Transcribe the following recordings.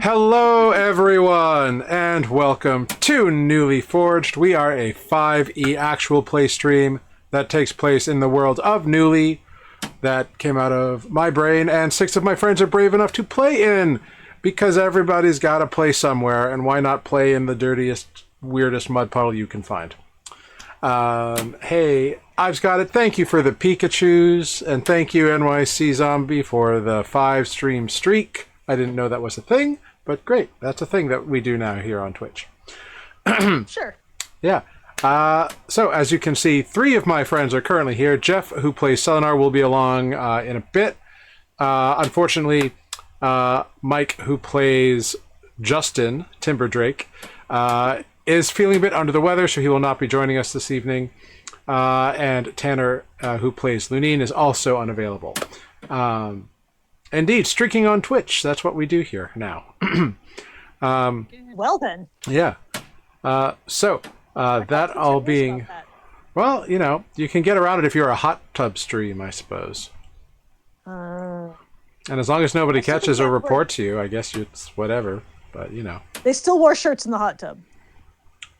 Hello, everyone, and welcome to Nuuli Forged. We are a 5e actual play stream that takes place in the world of Nuuli that came out of my brain, and 6 of my friends are brave enough to play in because everybody's got to play somewhere, and why not play in the dirtiest, weirdest mud puddle you can find? Hey, I've got it. Thank you for the Pikachus, and thank you, NYC Zombie, for the 5-stream streak. I didn't know that was a thing, but great. That's a thing that we do now here on Twitch. Sure. Yeah. So, as you can see, 3 of my friends are currently here. Jeff, who plays Selenar, will be along in a bit. Unfortunately, Mike, who plays Justin Timberdrake, is feeling a bit under the weather, so he will not be joining us this evening. And Tanner, who plays Lunine, is also unavailable. Indeed, streaking on Twitch. That's what we do here now. Well then. Yeah. That all being... Well, you know, you can get around it if you're a hot tub stream, I suppose. And as long as nobody catches or reports you, I guess it's whatever. But, you know. They still wore shirts in the hot tub.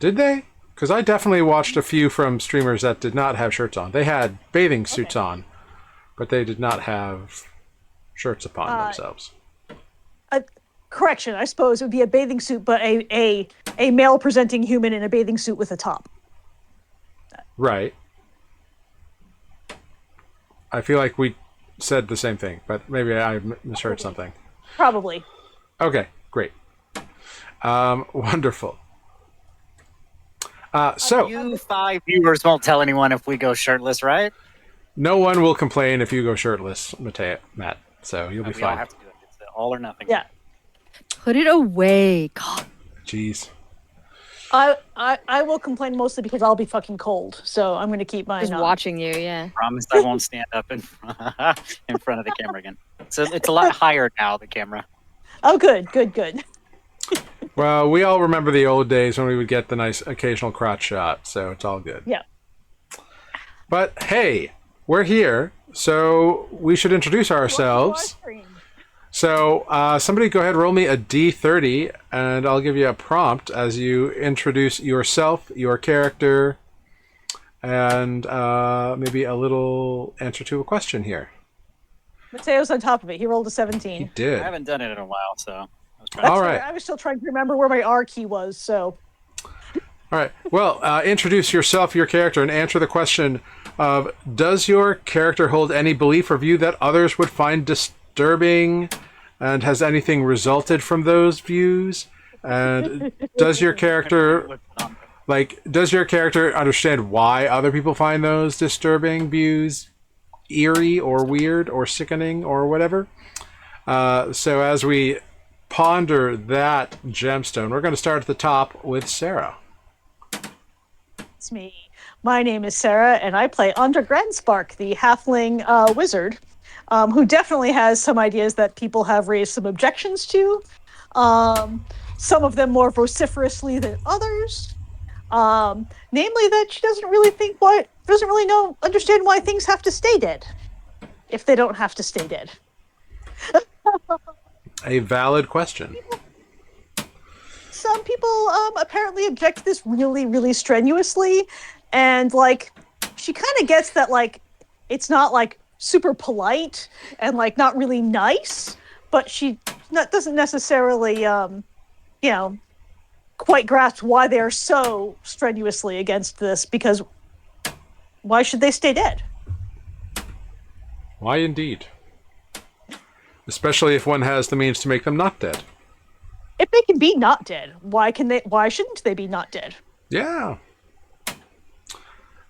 Did they? Because I definitely watched a few from streamers that did not have shirts on. They had bathing suits on, but they did not have shirts upon themselves. Correction, I suppose it would be a bathing suit, but a male-presenting human in a bathing suit with a top. Right. I feel like we said the same thing, but maybe I misheard something. Probably. Okay, great. Wonderful. So you 5 viewers won't tell anyone if we go shirtless, right? No one will complain if you go shirtless, Matt. So you'll be we fine. all have to do it. It's all or nothing. Yeah. Put it away. God. Jeez. I will complain mostly because I'll be fucking cold, so I'm going to keep mine Just on. watching you, yeah. Promise I won't stand up in front of the camera again. So it's a lot higher now, the camera. Oh, good. Well, we all remember the old days when we would get the nice occasional crotch shot, so it's all good. Yeah. But hey, we're here, so we should introduce ourselves. So somebody go ahead, roll me a D30, and I'll give you a prompt as you introduce yourself, your character, and maybe a little answer to a question here. Mateo's on top of it. He rolled a 17. He did. I haven't done it in a while, so I was trying All right. I was still trying to remember where my R key was, so... All right. Well, introduce yourself, your character, and answer the question of, does your character hold any belief or view that others would find disturbing, and has anything resulted from those views? And does your character understand why other people find those disturbing views eerie or weird or sickening or whatever? So as we ponder that gemstone, we're going to start at the top with Sarah. It's me. My name is Sarah, and I play Andra Granspark, the halfling wizard, who definitely has some ideas that people have raised some objections to. Some of them more vociferously than others. Namely, that she doesn't really understand why things have to stay dead, if they don't have to stay dead. A valid question. Some people apparently object to this really, really strenuously, and she kind of gets that it's not super polite and not really nice, but she doesn't necessarily quite grasp why they are so strenuously against this, because why should they stay dead? Why indeed? Especially if one has the means to make them not dead. If they can be not dead, why shouldn't they be not dead? Yeah.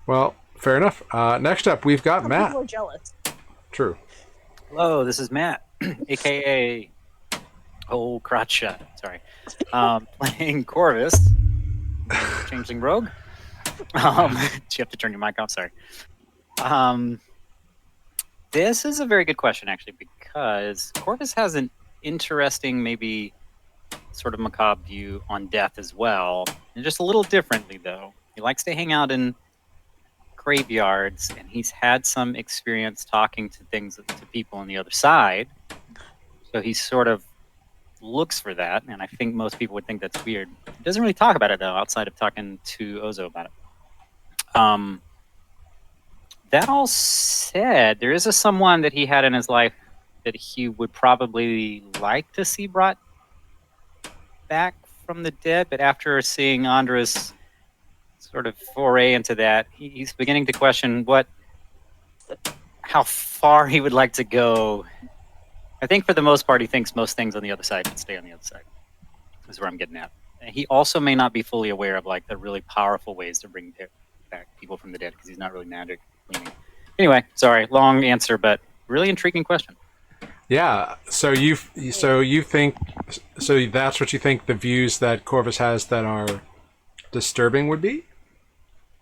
Well, fair enough. Next up, we've got Matt. People are jealous. True. Hello, this is Matt, a.k.a. Crotch Shot. Sorry. Playing Corvus, Changeling Rogue. You have to turn your mic off, sorry. This is a very good question, actually, because Corvus has an interesting, maybe sort of macabre view on death as well. And just a little differently, though. He likes to hang out in graveyards, and he's had some experience talking to people on the other side. So he's sort of looks for that, and I think most people would think that's weird. He doesn't really talk about it though, outside of talking to Ozo about it. That all said, there is someone that he had in his life that he would probably like to see brought back from the dead, but after seeing Andra's sort of foray into that, he's beginning to question how far he would like to go. I think for the most part, he thinks most things on the other side should stay on the other side. Is where I'm getting at. And he also may not be fully aware of like the really powerful ways to bring back people from the dead because he's not really magic leaning. Anyway, sorry, long answer, but really intriguing question. Yeah. So that's what you think the views that Corvus has that are disturbing would be?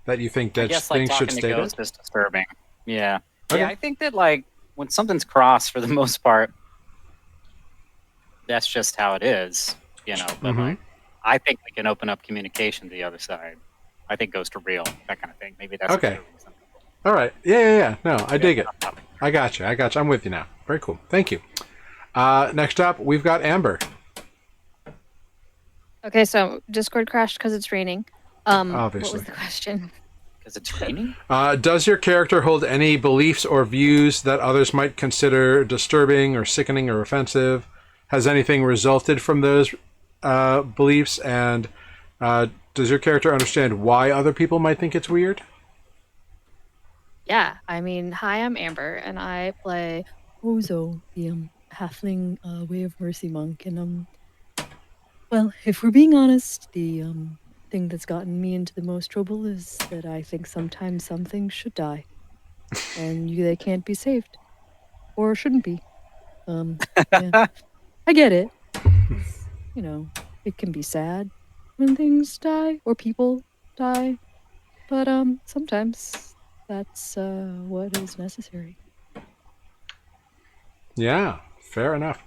That you think that things should stay there? Is disturbing. Yeah. Okay. Yeah, I think that like when something's crossed for the most part, that's just how it is, you know. But like, I think we can open up communication to the other side. I think goes to real, that kind of thing. Maybe that's okay. All right. Yeah. No, I dig it. I got you. I'm with you now. Very cool. Thank you. Next up, we've got Amber. Okay, so Discord crashed because it's raining. Obviously. What was the question? Because it's raining? Does your character hold any beliefs or views that others might consider disturbing or sickening or offensive? Has anything resulted from those beliefs? And does your character understand why other people might think it's weird? Yeah, I mean, hi, I'm Amber, and I play Ozo, the halfling Way of Mercy monk. And well, if we're being honest, the thing that's gotten me into the most trouble is that I think sometimes some things should die, and they can't be saved, or shouldn't be. Yeah. I get it. You know, it can be sad when things die or people die, but sometimes that's what is necessary. Yeah, fair enough.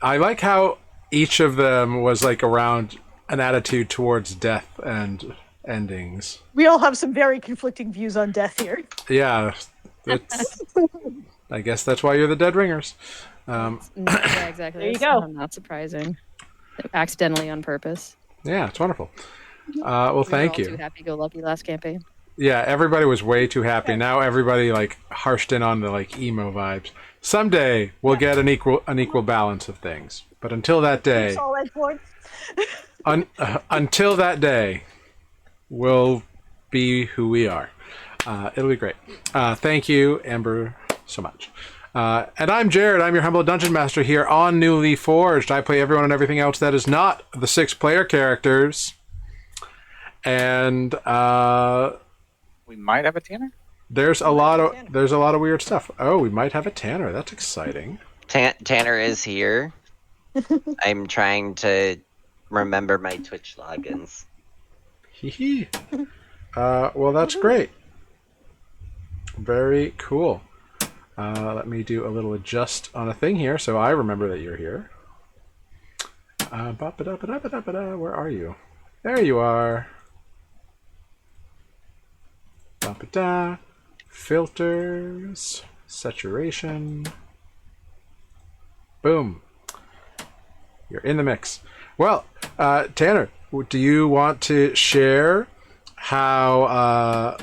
I like how each of them was like around an attitude towards death and endings. We all have some very conflicting views on death here. Yeah, I guess that's why you're the Dead Ringers. Yeah, exactly. There you go. Not surprising. Accidentally on purpose. Yeah, it's wonderful. Well, thank We you. were all too happy-go-lucky last campaign. Yeah, everybody was way too happy. Now everybody like harshed in on the like emo vibes. Someday we'll get an equal balance of things, but until that day, until that day, we'll be who we are. It'll be great. Thank you, Amber, so much. And I'm Jared. I'm your humble dungeon master here on Nuuli Forged. I play everyone and everything else that is not the 6-player characters. And We might have a Tanner? there's a lot of weird stuff. Oh, we might have a Tanner. That's exciting. Tanner is here. I'm trying to remember my Twitch logins. Hee. Well, that's great. Very cool. Let me do a little adjust on a thing here so I remember that you're here. Where are you? There you are. Filters. Saturation. Boom. You're in the mix. Well, Tanner, do you want to share how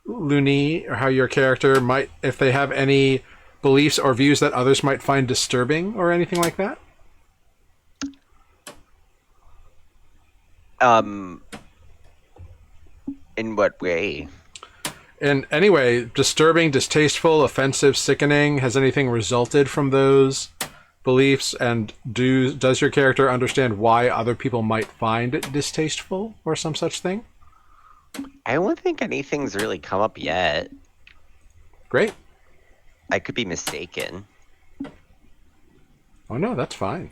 Looney, or how your character might, if they have any beliefs or views that others might find disturbing or anything like that? In what way? And anyway, disturbing, distasteful, offensive, sickening, has anything resulted from those beliefs? And does your character understand why other people might find it distasteful or some such thing? I don't think anything's really come up yet. Great. I could be mistaken. Oh no, that's fine.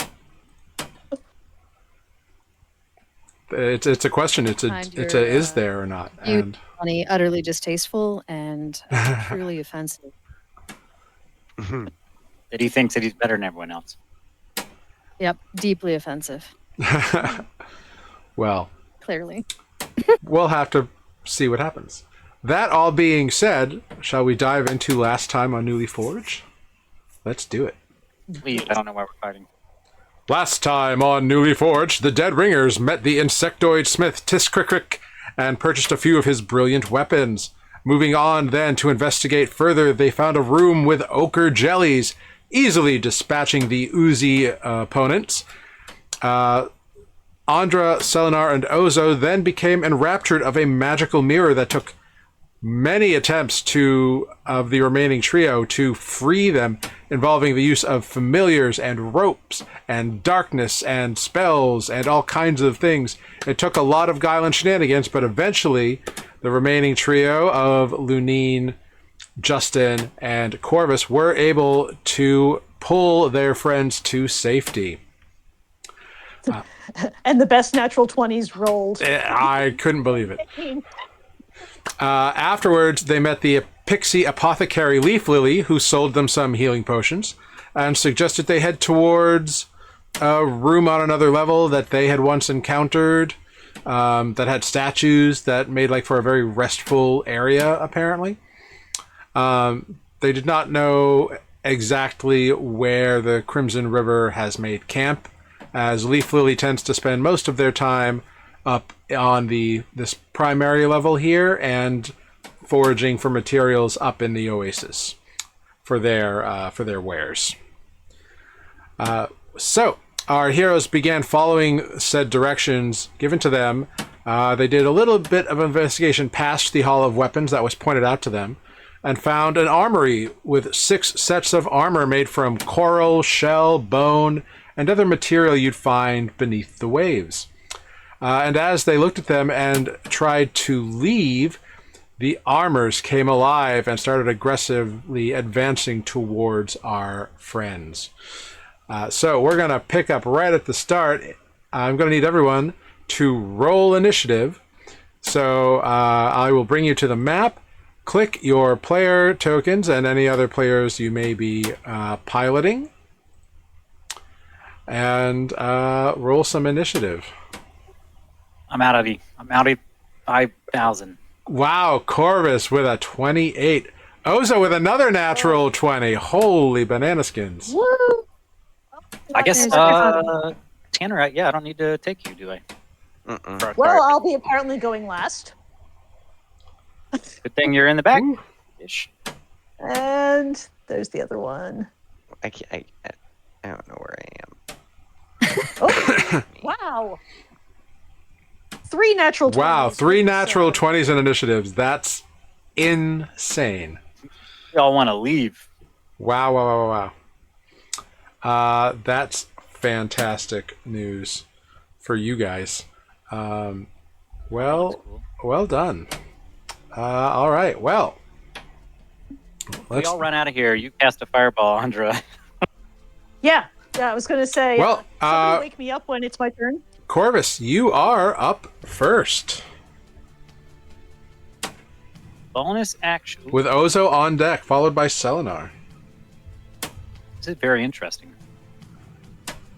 It's a question. It's a is there or not? And Funny, utterly distasteful and truly offensive. That he thinks that he's better than everyone else. Yep, deeply offensive. well, Clearly. we'll have to see what happens. That all being said, shall we dive into last time on Nuuli Forged? Let's do it. Please, I don't know why we're fighting. Last time on Nuuli Forged, the Dead Ringers met the insectoid smith Tiskrickrick and purchased a few of his brilliant weapons. Moving on then to investigate further, they found a room with ochre jellies, easily dispatching the oozy opponents. Andra, Selenar, and Ozo then became enraptured of a magical mirror that took many attempts of the remaining trio to free them, involving the use of familiars and ropes and darkness and spells and all kinds of things. It took a lot of guile and shenanigans, but eventually the remaining trio of Lunine, Justin, and Corvus were able to pull their friends to safety. And the best natural 20s rolled. I couldn't believe it. Afterwards, they met the pixie apothecary Leaf Lily, who sold them some healing potions and suggested they head towards a room on another level that they had once encountered, that had statues that made for a very restful area, apparently. They did not know exactly where the Crimson River has made camp, as Leaf Lily tends to spend most of their time up on this primary level here and foraging for materials up in the oasis for their wares. So our heroes began following said directions given to them. They did a little bit of investigation past the Hall of Weapons that was pointed out to them and found an armory with 6 sets of armor made from coral, shell, bone, and other material you'd find beneath the waves. And as they looked at them and tried to leave, the armors came alive and started aggressively advancing towards our friends. So we're going to pick up right at the start. I'm going to need everyone to roll initiative. So I will bring you to the map. Click your player tokens and any other players you may be piloting. And roll some initiative. I'm out of 5,000. Wow, Corvus with a 28. Ozo with another natural 20. Holy bananaskins. Woo! I guess, Tanner, I don't need to take you, do I? Mm-mm. Well, I'll be apparently going last. Good thing you're in the back. Ish. And there's the other one. I don't know where I am. Oh, wow. 3 natural 20s. Wow, 3 natural 20s in initiatives. That's insane. Y'all want to leave. Wow. That's fantastic news for you guys. Well done. All right, well. We all run out of here. You cast a fireball, Andra. Yeah, I was going to say, Well, somebody wake me up when it's my turn. Corvus, you are up first. Bonus action. With Ozo on deck, followed by Selenar. This is very interesting.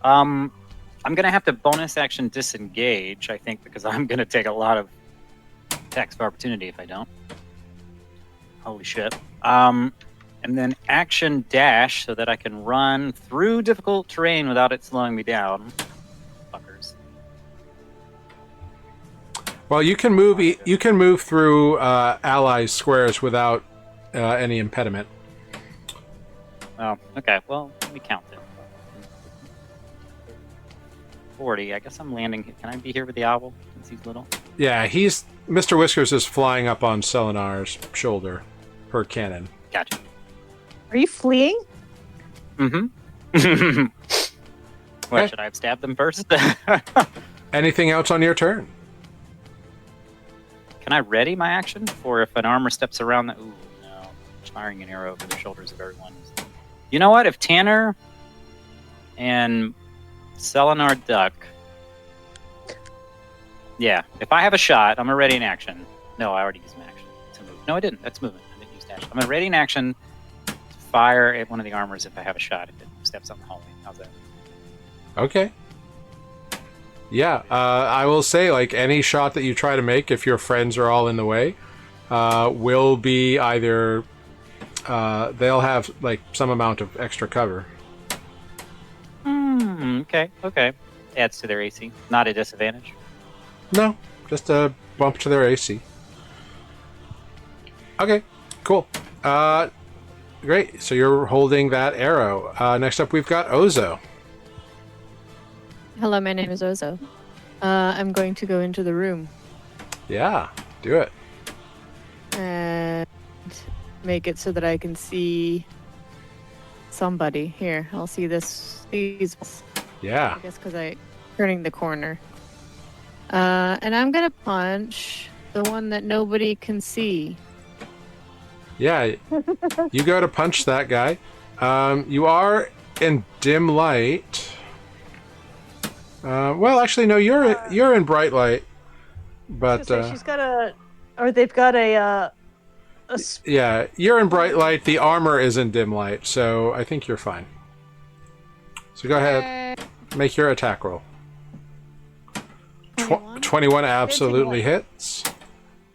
I'm going to have to bonus action disengage, I think, because I'm going to take a lot of attacks of opportunity if I don't. Holy shit. And then action dash so that I can run through difficult terrain without it slowing me down. Fuckers. Well, you can move through allies' squares without any impediment. Oh, okay. Well, let me count then. 40. I guess I'm landing. Can I be here with the owl since he's little? Yeah, Mr. Whiskers is flying up on Selenar's shoulder per cannon. Gotcha. Are you fleeing? Mm-hmm. What, Okay. should I have stabbed them first? Anything else on your turn? Can I ready my action for if an armor steps around the... Ooh, no. Firing an arrow over the shoulders of everyone. You know what? If Tanner and Selenar duck... Yeah, if I have a shot, I'm going to ready an action. No, I already used my action to move. No, I didn't. That's movement. I didn't use dash. I'm going to ready an action to fire at one of the armors if I have a shot, if it steps on the hallway. How's that? Okay. Yeah, I will say, any shot that you try to make, if your friends are all in the way, will be either... they'll have, some amount of extra cover. Okay, okay. Adds to their AC. Not a disadvantage. No, just a bump to their AC. Okay, cool. Great. So you're holding that arrow. Next up, we've got Ozo. Hello, my name is Ozo. I'm going to go into the room Yeah, do it. and make it so that I can see somebody. Here, I'll see these. Yeah. I guess because I turning the corner. And I'm gonna punch the one that nobody can see. Yeah, you go to punch that guy. You are in dim light. Well, actually, no. You're in bright light. But she's got a, or they've got a yeah, you're in bright light. The armor is in dim light, so I think you're fine. So go ahead, make your attack roll. 21 absolutely hits.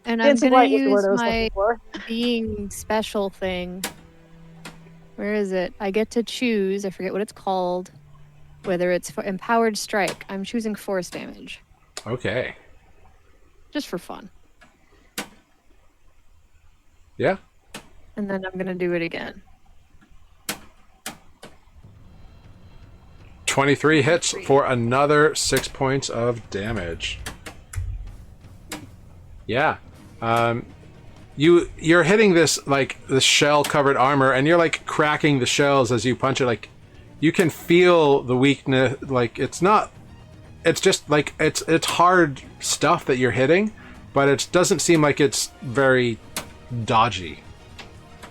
And I'm Fancy gonna light was the use word I was my looking for. being special thing. Where is it? I get to choose. I forget what it's called. Whether it's for empowered strike. I'm choosing force damage, Okay. just for fun. Yeah. And then I'm gonna do it again. 23 hits for another 6 points of damage. Yeah. You're hitting this shell covered armor, and you're like cracking the shells as you punch it. Like you can feel the weakness. Like it's just like it's hard stuff that you're hitting, but it doesn't seem like it's very dodgy.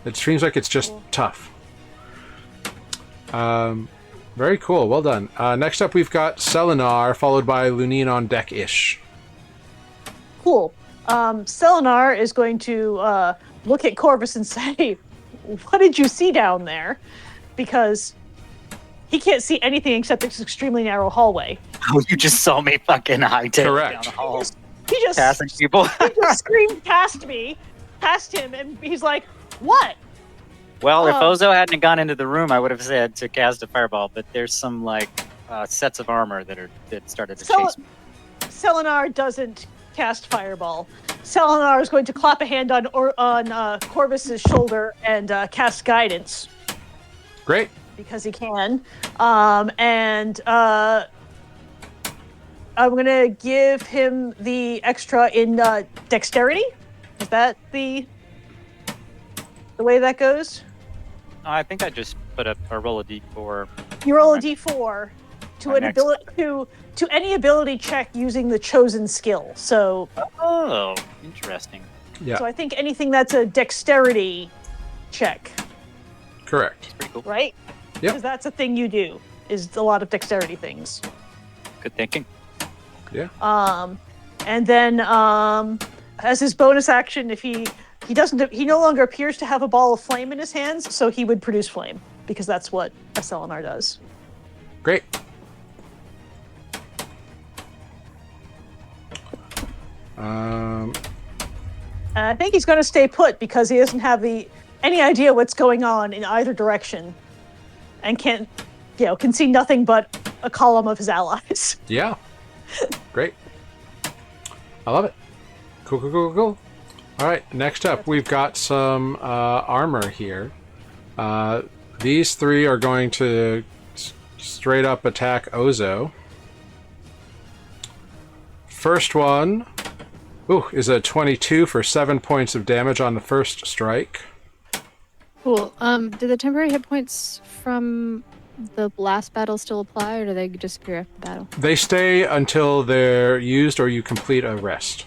It seems like it's just tough. Very cool. Well done. Next up, we've got Selenar, followed by Lunine on deck-ish. Cool. Selenar is going to look at Corvus and say, "What did you see down there?" Because he can't see anything except this extremely narrow hallway. Oh, you just saw me fucking hightail Correct. down the hall. He just Passing people. he just screamed past him, and he's like, "What?" Well, if Ozo hadn't gone into the room, I would have said to cast a fireball. But there's some sets of armor that started to chase me. Selenar doesn't cast fireball. Selenar is going to clap a hand on Corvus's shoulder and cast guidance Great. because he can. And I'm gonna give him the extra in dexterity. Is that the way that goes? I think I just put up or roll a d4. You roll a d4 to My an next- ability to any ability check using the chosen skill. So Oh, interesting. Yeah. So I think anything that's a dexterity check, Correct. It's pretty cool. right? Yep. Because that's a thing you do, is a lot of dexterity things. Good thinking. Yeah. And then as his bonus action, if he no longer appears to have a ball of flame in his hands, so he would produce flame, because that's what a Selenar does. Great. And I think he's going to stay put because he doesn't have any idea what's going on in either direction, and can see nothing but a column of his allies. Yeah. Great. I love it. Cool. All right, next up, we've got some armor here. These three are going to straight up attack Ozo. First one is a 22 for 7 points of damage on the first strike. Cool. Do the temporary hit points from the last battle still apply, or do they disappear after the battle? They stay until they're used or you complete a rest.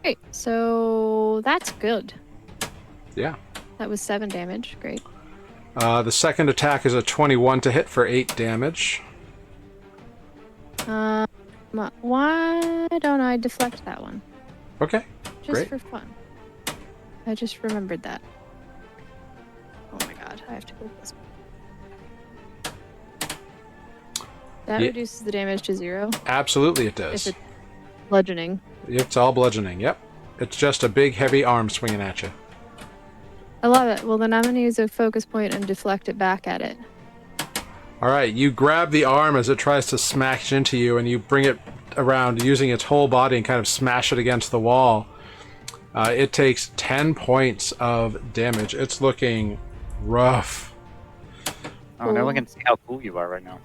Great. So that's good. Yeah. That was 7 damage. Great. The second attack is a 21 to hit for 8 damage. Why don't I deflect that one? Okay. Just Great. for fun. I just remembered that. Oh my god, I have to go this way. That Yeah. reduces the damage to 0 Absolutely it if does. it's bludgeoning. It's all bludgeoning, yep. It's just a big heavy arm swinging at you. I love it. Well, then I'm going to use a focus point and deflect it back at it. All right, you grab the arm as it tries to smash into you, and you bring it around using its whole body and kind of smash it against the wall. It takes 10 points of damage. It's looking rough. Oh, now look and see how cool you are right now.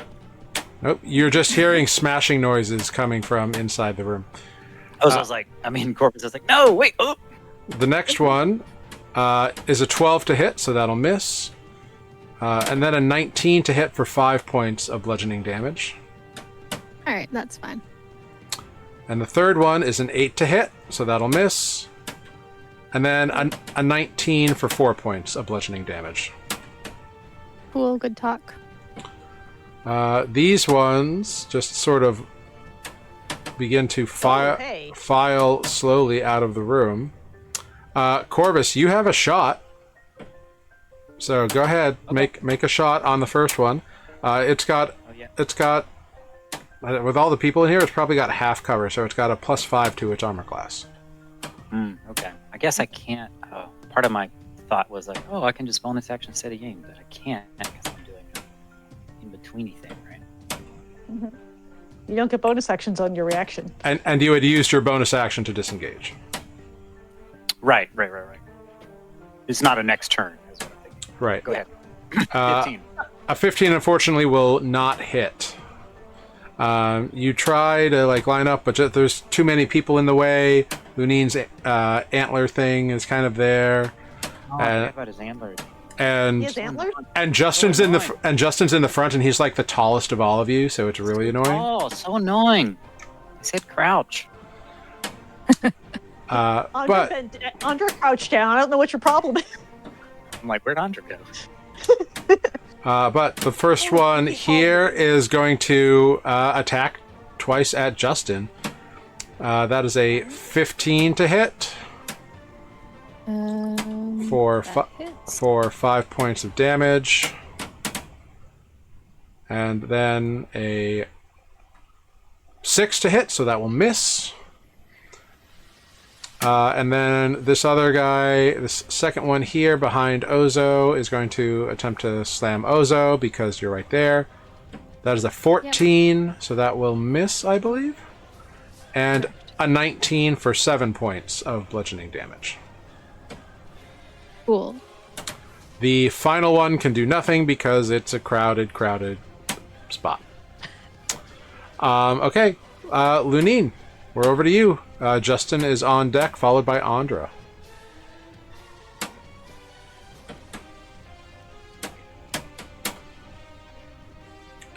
Nope, you're just hearing smashing noises coming from inside the room. Corvus is like, no, wait, oh! The next one is a 12 to hit, so that'll miss. And then a 19 to hit for 5 points of bludgeoning damage. All right, that's fine. And the third one is an 8 to hit, so that'll miss. And then a 19 for 4 points of bludgeoning damage. Cool, good talk. These ones just sort of begin to file slowly out of the room. Corvus, you have a shot. So go ahead, Okay. make a shot on the first one. It's got with all the people in here, it's probably got half cover, so it's got a +5 to its armor class. Okay. I guess I can't. Part of my thought was like, oh, I can just bonus action steady aim, but I can't because I'm doing an in-betweeny thing, right? Mm-hmm. You don't get bonus actions on your reaction. And you had used your bonus action to disengage. Right. It's not a next turn, is what I'm thinking. Right. Go ahead. 15. A 15 unfortunately will not hit. You try to line up, but there's too many people in the way. Luneen's antler thing is kind of there. Oh, I forgot about his antlers. And He has antlers? and Justin's in the front, and he's like the tallest of all of you, so it's really annoying. Oh, so annoying. I said crouch. Andre crouched down. I don't know what your problem is. I'm like, where'd Andre go? But the first one here is going to attack twice at Justin. That is a 15 to hit for 5 points of damage. And then a 6 to hit, so that will miss. And then this other guy, this second one here behind Ozo, is going to attempt to slam Ozo because you're right there. That is a 14, so that will miss, I believe. And a 19 for 7 points of bludgeoning damage. Cool. The final one can do nothing because it's a crowded spot. Okay, Lunine, we're over to you. Justin is on deck, followed by Andra.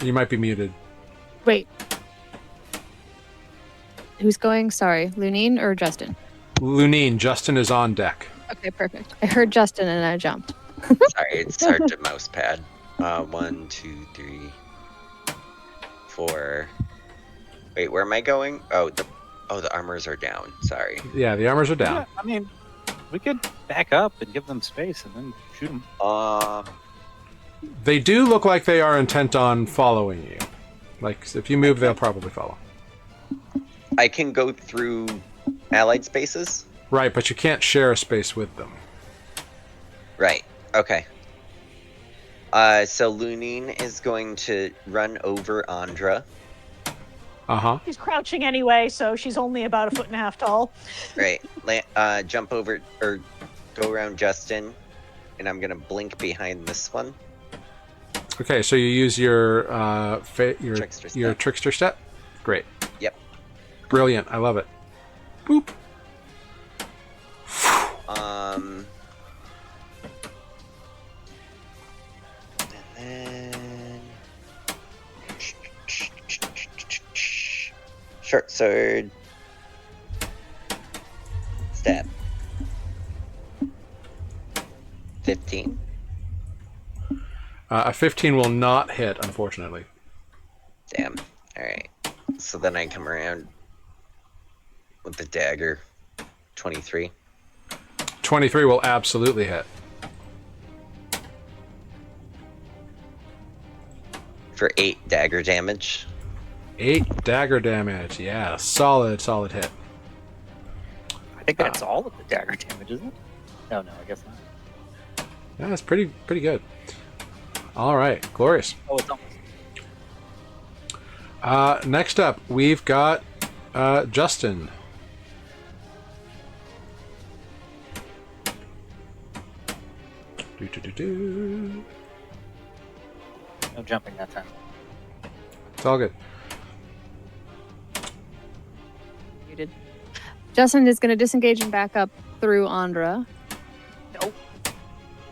You might be muted. Wait. Who's going? Sorry, Lunine or Justin? Lunine, Justin is on deck. Okay, perfect. I heard Justin and I jumped. Sorry, it's hard to mouse pad. 1, 2, 3, 4. Wait, where am I going? The armors are down. Sorry. Yeah, the armors are down. Yeah, I mean, we could back up and give them space and then shoot them. They do look like they are intent on following you. Like, if you move, they'll probably follow. I can go through allied spaces? Right, but you can't share a space with them. Right. Okay. So Lunine is going to run over Andra. Uh-huh. She's crouching anyway, so she's only about 1.5 feet tall. Right. Jump over or go around Justin, and I'm gonna blink behind this one. Okay, so you use your trickster step. Great. Yep. Brilliant. I love it. Boop. And then short sword stab. 15. A 15 will not hit, unfortunately. Damn. Alright. So then I come around with the dagger. 23. 23 will absolutely hit. For 8 dagger damage. 8 dagger damage. Yeah, solid hit. I think that's all of the dagger damage, isn't it? No, I guess not. Yeah, that's pretty good. All right, glorious. Oh, it's almost. Next up, we've got Justin. Do. No jumping that time. It's all good. You did. Justin is going to disengage and back up through Andra.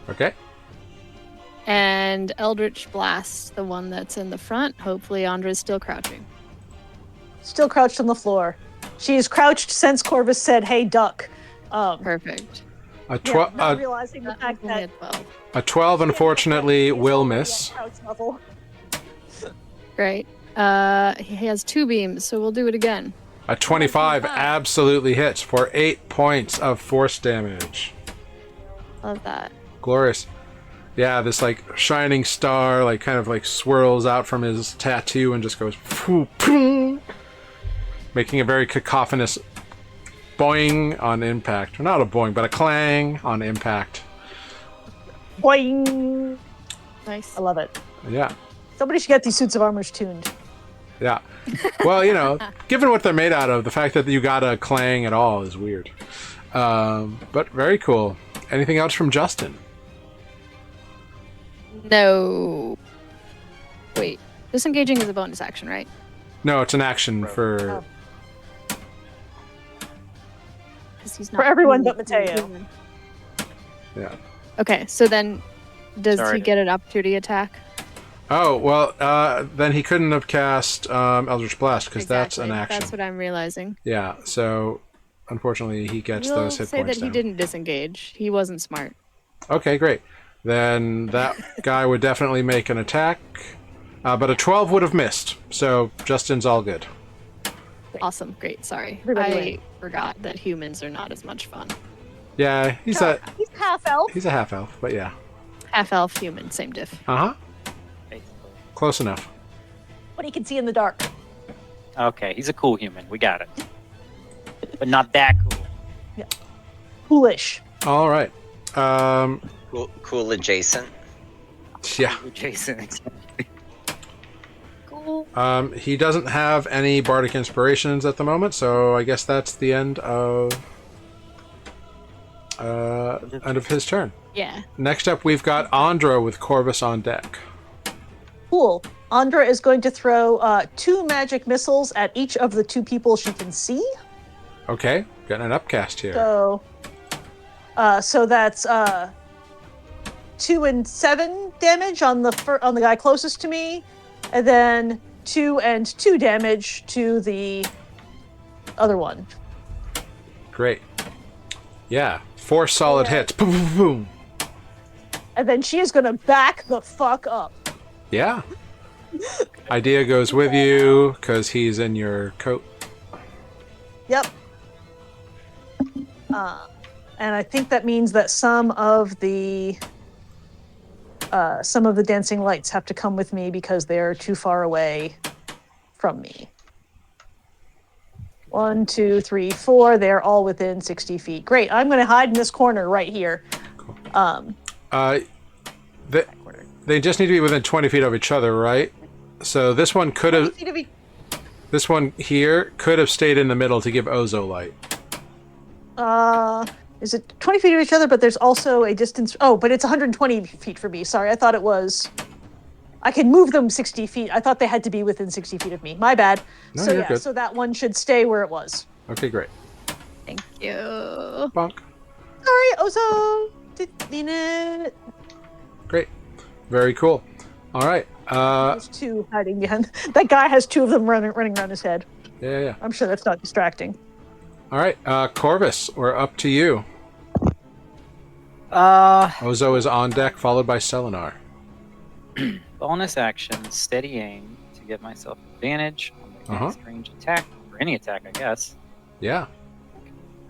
Okay. And Eldritch Blast, the one that's in the front. Hopefully Andra's still crouching. Still crouched on the floor. She is crouched since Corvus said, "Hey, duck." Perfect. Not realizing the fact Only that a 12. A 12, unfortunately, will already miss. at crouch level. Great. He has 2 beams, so we'll do it again. A 25 absolutely hits for 8 points of force damage. Love that. Glorious. Yeah, this like shining star like kind of like swirls out from his tattoo and just goes poof, poof, making a very cacophonous boing on impact. Or not a boing, but a clang on impact. Boing! Nice. I love it. Yeah. Somebody should get these suits of armors tuned. Yeah. Well, you know, given what they're made out of, the fact that you got a clang at all is weird. But very cool. Anything else from Justin? No. Wait. Disengaging is a bonus action, right? No, it's an action for... Because he's For everyone but really Mateo. human. Yeah. Okay, so then does Sorry. he get an opportunity attack? Oh, well, then he couldn't have cast Eldritch Blast because that's an Exactly. action. That's what I'm realizing. Yeah, so unfortunately he gets We'll those hit say points that he down. didn't disengage. He wasn't smart. Okay, great. Then that guy would definitely make an attack, but a 12 would have missed, so Justin's all good. Awesome. Great. Sorry. Everybody I win. forgot that humans are not as much fun. Yeah, he's a half elf. half elf, but yeah. Half elf, human, same diff. Uh-huh. Basically. Close enough. But he can see in the dark. Okay, he's a cool human. We got it. But not that cool. Foolish. All right. Cool adjacent. Yeah. Jason. Cool. He doesn't have any bardic inspirations at the moment, so I guess that's the end of his turn. Yeah. Next up, we've got Andra with Corvus on deck. Cool. Andra is going to throw 2 magic missiles at each of the 2 people she can see. Okay, getting an upcast here. So that's 2 and 7 damage on the guy closest to me, and then 2 and 2 damage to the other one. Great. Yeah, 4 solid hits. Boom, boom, boom. And then she is gonna back the fuck up. Yeah. Idea goes with you because he's in your coat. Yep. And I think that means that some of the dancing lights have to come with me because they're too far away from me. 1, 2, 3, 4. They're all within 60 feet. Great. I'm going to hide in this corner right here. They just need to be within 20 feet of each other, right? So this one could have... 20 feet of each- This one here could have stayed in the middle to give Ozo light. Is it 20 feet of each other? But there's also a distance. Oh, but it's 120 feet for me. Sorry, I thought it was. I can move them 60 feet. I thought they had to be within 60 feet of me. My bad. No, So you're yeah, good. so that one should stay where it was. Okay, great. Thank you. Bonk. Sorry, Ozo. Didn't mean it. Great. Very cool. All right. There's 2 hiding behind. That guy has 2 of them running around his head. Yeah. I'm sure that's not distracting. All right. Corvus, we're up to you. Ozo is on deck, followed by Selenar. Bonus action, steady aim to get myself advantage on the next range attack, or any attack, I guess. Yeah.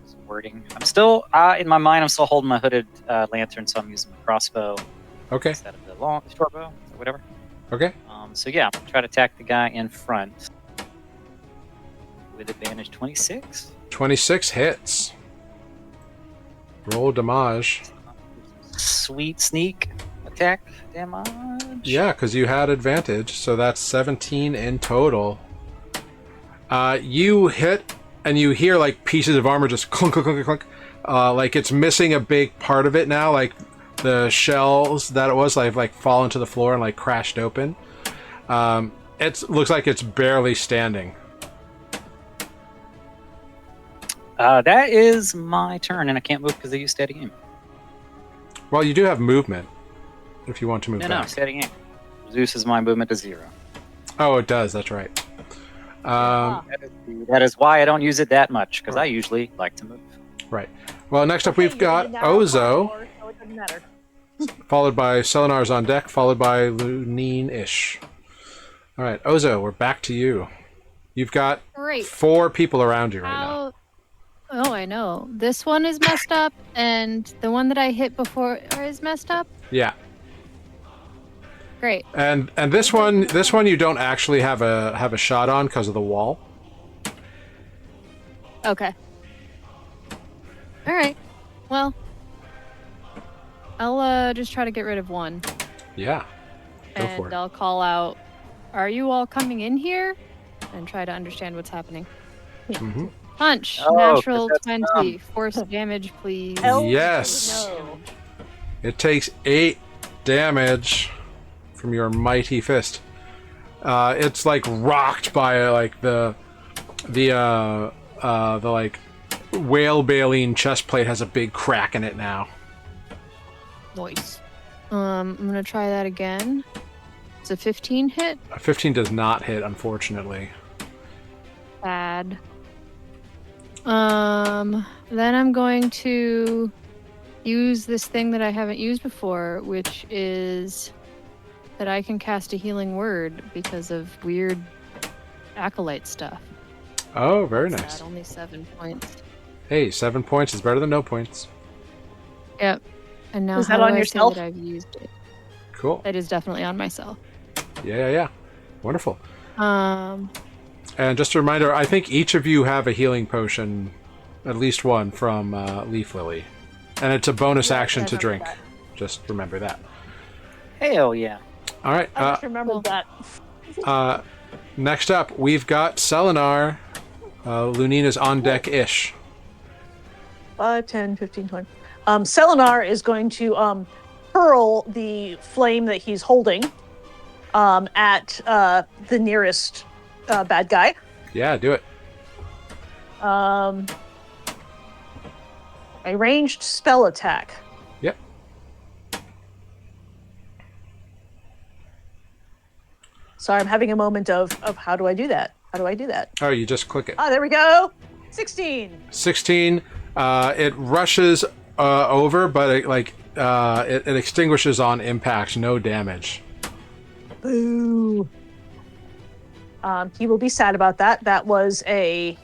Some wording. I'm still, in my mind, I'm still holding my hooded lantern, so I'm using the crossbow Okay. instead of the short bow, or whatever. Okay. So yeah, I'm gonna try to attack the guy in front with advantage 26. 26 hits. Roll damage. Sweet sneak attack damage. Yeah, because you had advantage, so that's 17 in total. You hit, and you hear like pieces of armor just clunk, clunk, clunk, clunk. Like it's missing a big part of it now. Like the shells that it was like fallen to the floor and like crashed open. It looks like it's barely standing. That is my turn, and I can't move because I use steady aim. Well, you do have movement if you want to move No, back. steady aim. Reduces my movement to 0. Oh, it does. That's right. That is why I don't use it that much, because I usually like to move. Right. Well, next up we've got Now, Ozo, so it doesn't matter. followed by Selenar's on deck, followed by Lunine-ish. All right, Ozo, we're back to you. You've got Great. 4 people around you right now. How? Oh, I know. This one is messed up, and the one that I hit before is messed up. Yeah. Great. And this one you don't actually have a shot on because of the wall. Okay. All right. Well, I'll just try to get rid of one, Yeah. Go for and it. I'll call out, "Are you all coming in here?" And try to understand what's happening. Mm-hmm. Punch. Oh, 'cause Natural that's 20. Force damage, please. Yes. No. It takes 8 damage from your mighty fist. It's like rocked by like the like whale baleen chest plate has a big crack in it now. Nice. I'm gonna try that again. It's a 15 hit. A 15 does not hit, unfortunately. Bad. Then I'm going to use this thing that I haven't used before, which is that I can cast a healing word because of weird acolyte stuff. Oh, very Sad, nice. only 7 points. Hey, 7 points is better than no points. Yep. And now Is how that on do I yourself? say that I've used it? Cool. That is definitely on myself. Yeah. Wonderful. Um, And just a reminder, I think each of you have a healing potion, at least one, from Leaf Lily. And it's a bonus action to drink. Just remember that. Hell yeah. All right. I just remembered that. Next up, we've got Selenar. Lunina's on deck-ish. 5, 10, 15, 20. Selenar is going to hurl the flame that he's holding at the nearest bad guy. Yeah, do it. A ranged spell attack. Yep. Sorry, I'm having a moment of how do I do that? How do I do that? Oh, you just click it. Ah, there we go. 16. 16. It rushes over, but it extinguishes on impact. No damage. Boo. He will be sad about that. That was a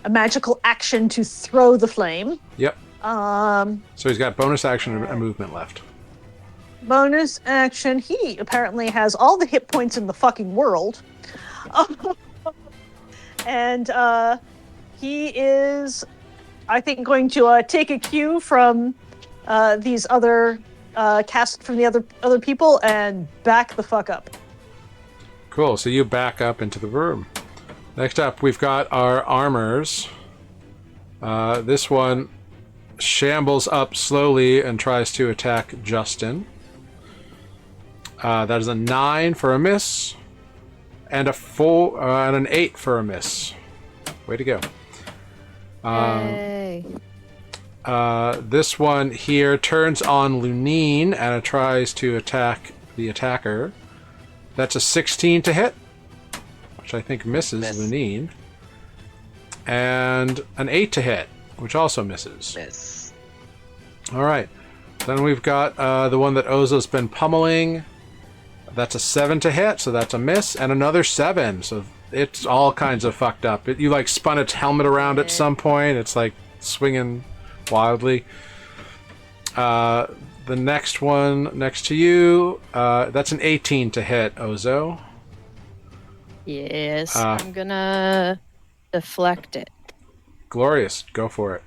magical action to throw the flame. Yep. Um, So he's got bonus action and a movement left. bonus action. He apparently has all the hit points in the fucking world. And he is, I think, going to take a cue from these other cast from the other people and back the fuck up. Cool. So you back up into the room. Next up, we've got our armors. This one shambles up slowly and tries to attack Justin. That is a 9 for a miss, and and an 8 for a miss. Way to go. Yay. This one here turns on Lunine and it tries to attack the attacker. That's a 16 to hit, which I think misses Miss. Lunine. And an 8 to hit, which also misses. Miss. All right. Then we've got the one that Ozo's been pummeling. That's a 7 to hit, so that's a miss. And another 7, so it's all kinds of fucked up. You like spun its helmet around at some point. It's like swinging wildly. The next one next to you, that's an 18 to hit, Ozo. Yes, I'm gonna deflect it. Glorious. Go for it.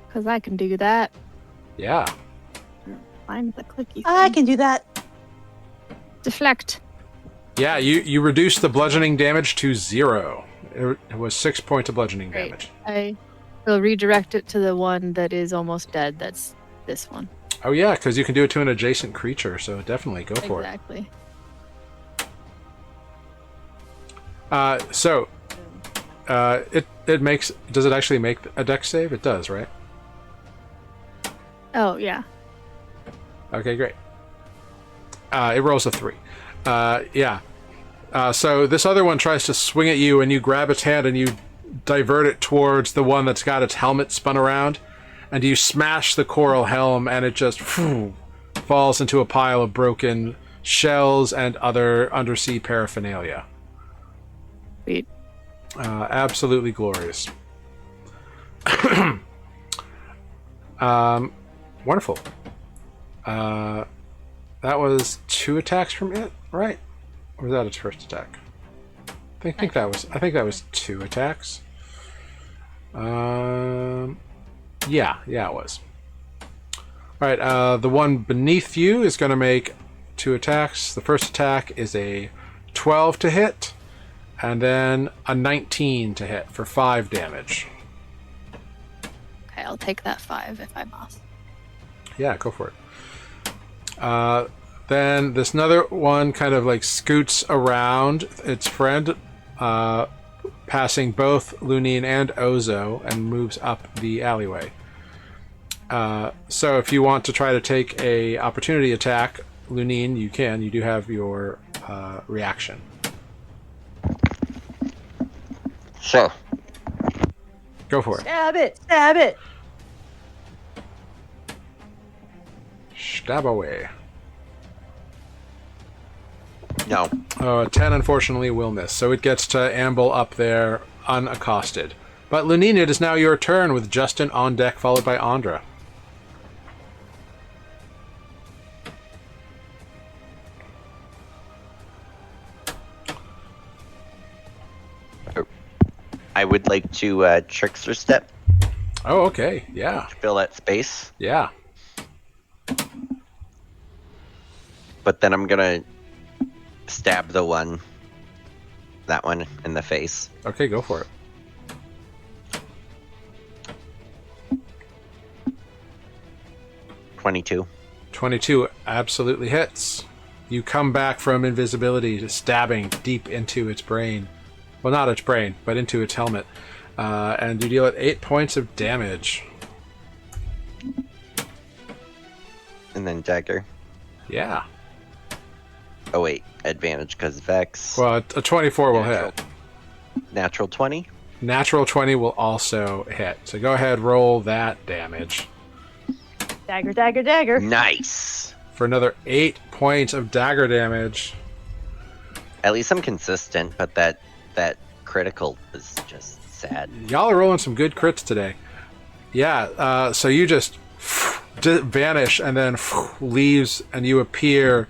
Because I can do that. Yeah. Find the clicky thing. I can do that. Deflect. Yeah, you reduced the bludgeoning damage to 0. It was 6 points of bludgeoning Great. damage. I will redirect it to the one that is almost dead. That's this one. Oh yeah, because you can do it to an adjacent creature, so definitely go for Exactly. it. It makes. Does it actually make a dex save? It does, right? Oh, yeah. Okay, great. It rolls a 3. Yeah. So this other one tries to swing at you, and you grab its hand and you divert it towards the one that's got its helmet spun around, and you smash the coral helm, and it just falls into a pile of broken shells and other undersea paraphernalia. Sweet. Absolutely glorious. Wonderful. That was 2 attacks from it, right? Or was that its first attack? I think that was 2 attacks. Yeah, it was. All right, the one beneath you is going to make 2 attacks. The first attack is a 12 to hit, and then a 19 to hit for 5 damage. Okay, I'll take that 5 if I must. Yeah, go for it. Then this another one kind of like scoots around its friend, passing both Lunine and Ozo, and moves up the alleyway. So if you want to try to take a opportunity attack, Lunine, you can. You do have your reaction. Sure. Go for it. Stab it! Stab it! Stab away. No. A 10 unfortunately will miss, so it gets to amble up there unaccosted. But Lunine, it is now your turn with Justin on deck, followed by Andra. I would like to trickster step Oh, okay. Yeah. to fill that space, Yeah. but then I'm gonna stab that one in the face. Okay, go for it. $22. 22 absolutely hits. You come back from invisibility to stabbing deep into its brain. Well, not its brain, but into its helmet. And you deal it 8 points of damage. And then dagger. Yeah. Oh wait, advantage because Vex. Well, a 24 will hit. Natural 20. Natural 20 will also hit. So go ahead, roll that damage. Dagger, dagger, dagger. Nice. For another 8 points of dagger damage. At least I'm consistent, but that critical is just sad. Y'all are rolling some good crits today. Yeah, so you just vanish and then leaves, and you appear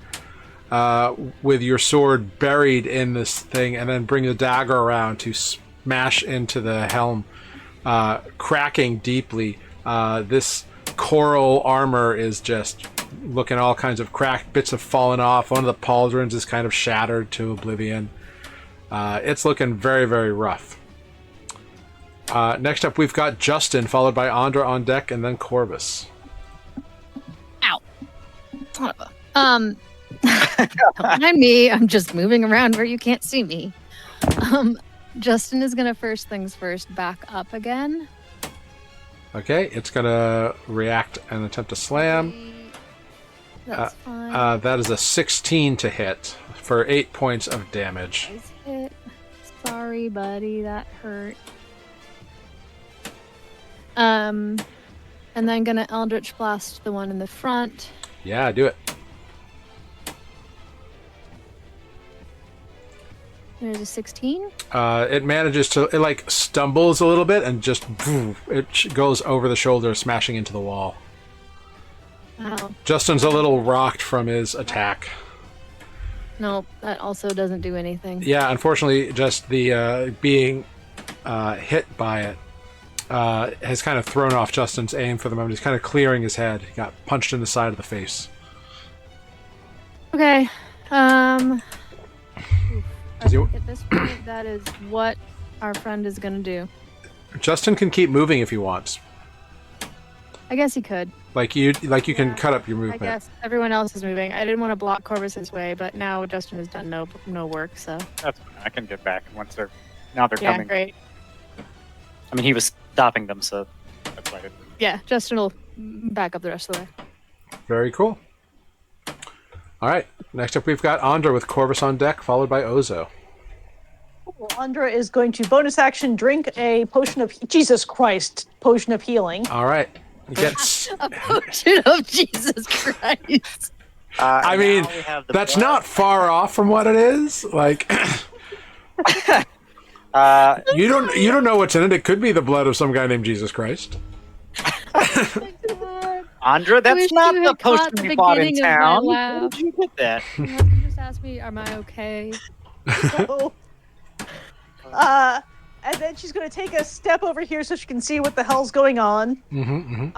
with your sword buried in this thing, and then bring the dagger around to smash into the helm, cracking deeply. This coral armor is just looking all kinds of cracked, bits have fallen off. One of the pauldrons is kind of shattered to oblivion. It's looking very, very rough. Next up, we've got Justin, followed by Andra on deck, and then Corvus. Ow. Son of a- Don't mind me. I'm just moving around where you can't see me. Justin is gonna first things first back up again. Okay, it's gonna react and attempt to slam. That's fine. That is a 16 to hit for 8 points of damage. Nice hit. Sorry, buddy, that hurt. And then gonna Eldritch Blast the one in the front. Yeah, do it. There's a 16. It manages to, it like stumbles a little bit and just goes over the shoulder, smashing into the wall. Wow. Justin's a little rocked from his attack. Nope, that also doesn't do anything. Yeah, unfortunately, just the being hit by it has kind of thrown off Justin's aim for the moment. He's kind of clearing his head. He got punched in the side of the face. Okay. Oof. I Does he- think at this point, that is what our friend is gonna do. Justin can keep moving if he wants. I guess he could. Like you can Yeah, cut up your I movement. guess everyone else is moving. I didn't want to block Corvus's way, but now Justin has done no work, so That's fine. I can get back once they're yeah, coming. great. I mean, he was stopping them, so that's why I didn't. Yeah, Justin will back up the rest of the way. Very cool. All right. Next up, we've got Andra with Corvus on deck, followed by Ozo. Cool. Andra is going to bonus action drink a potion of potion of healing. All right. You get A potion of Jesus Christ. I mean, that's not far off from what it is. Like you don't know what's in it. It could be the blood of some guy named Jesus Christ. Andra, I that's wish not you the had caught potion the we bought in beginning of my town. laugh. Where did you get that? My husband just asked me, "Am I okay?" So, and then she's going to take a step over here so she can see what the hell's going on. And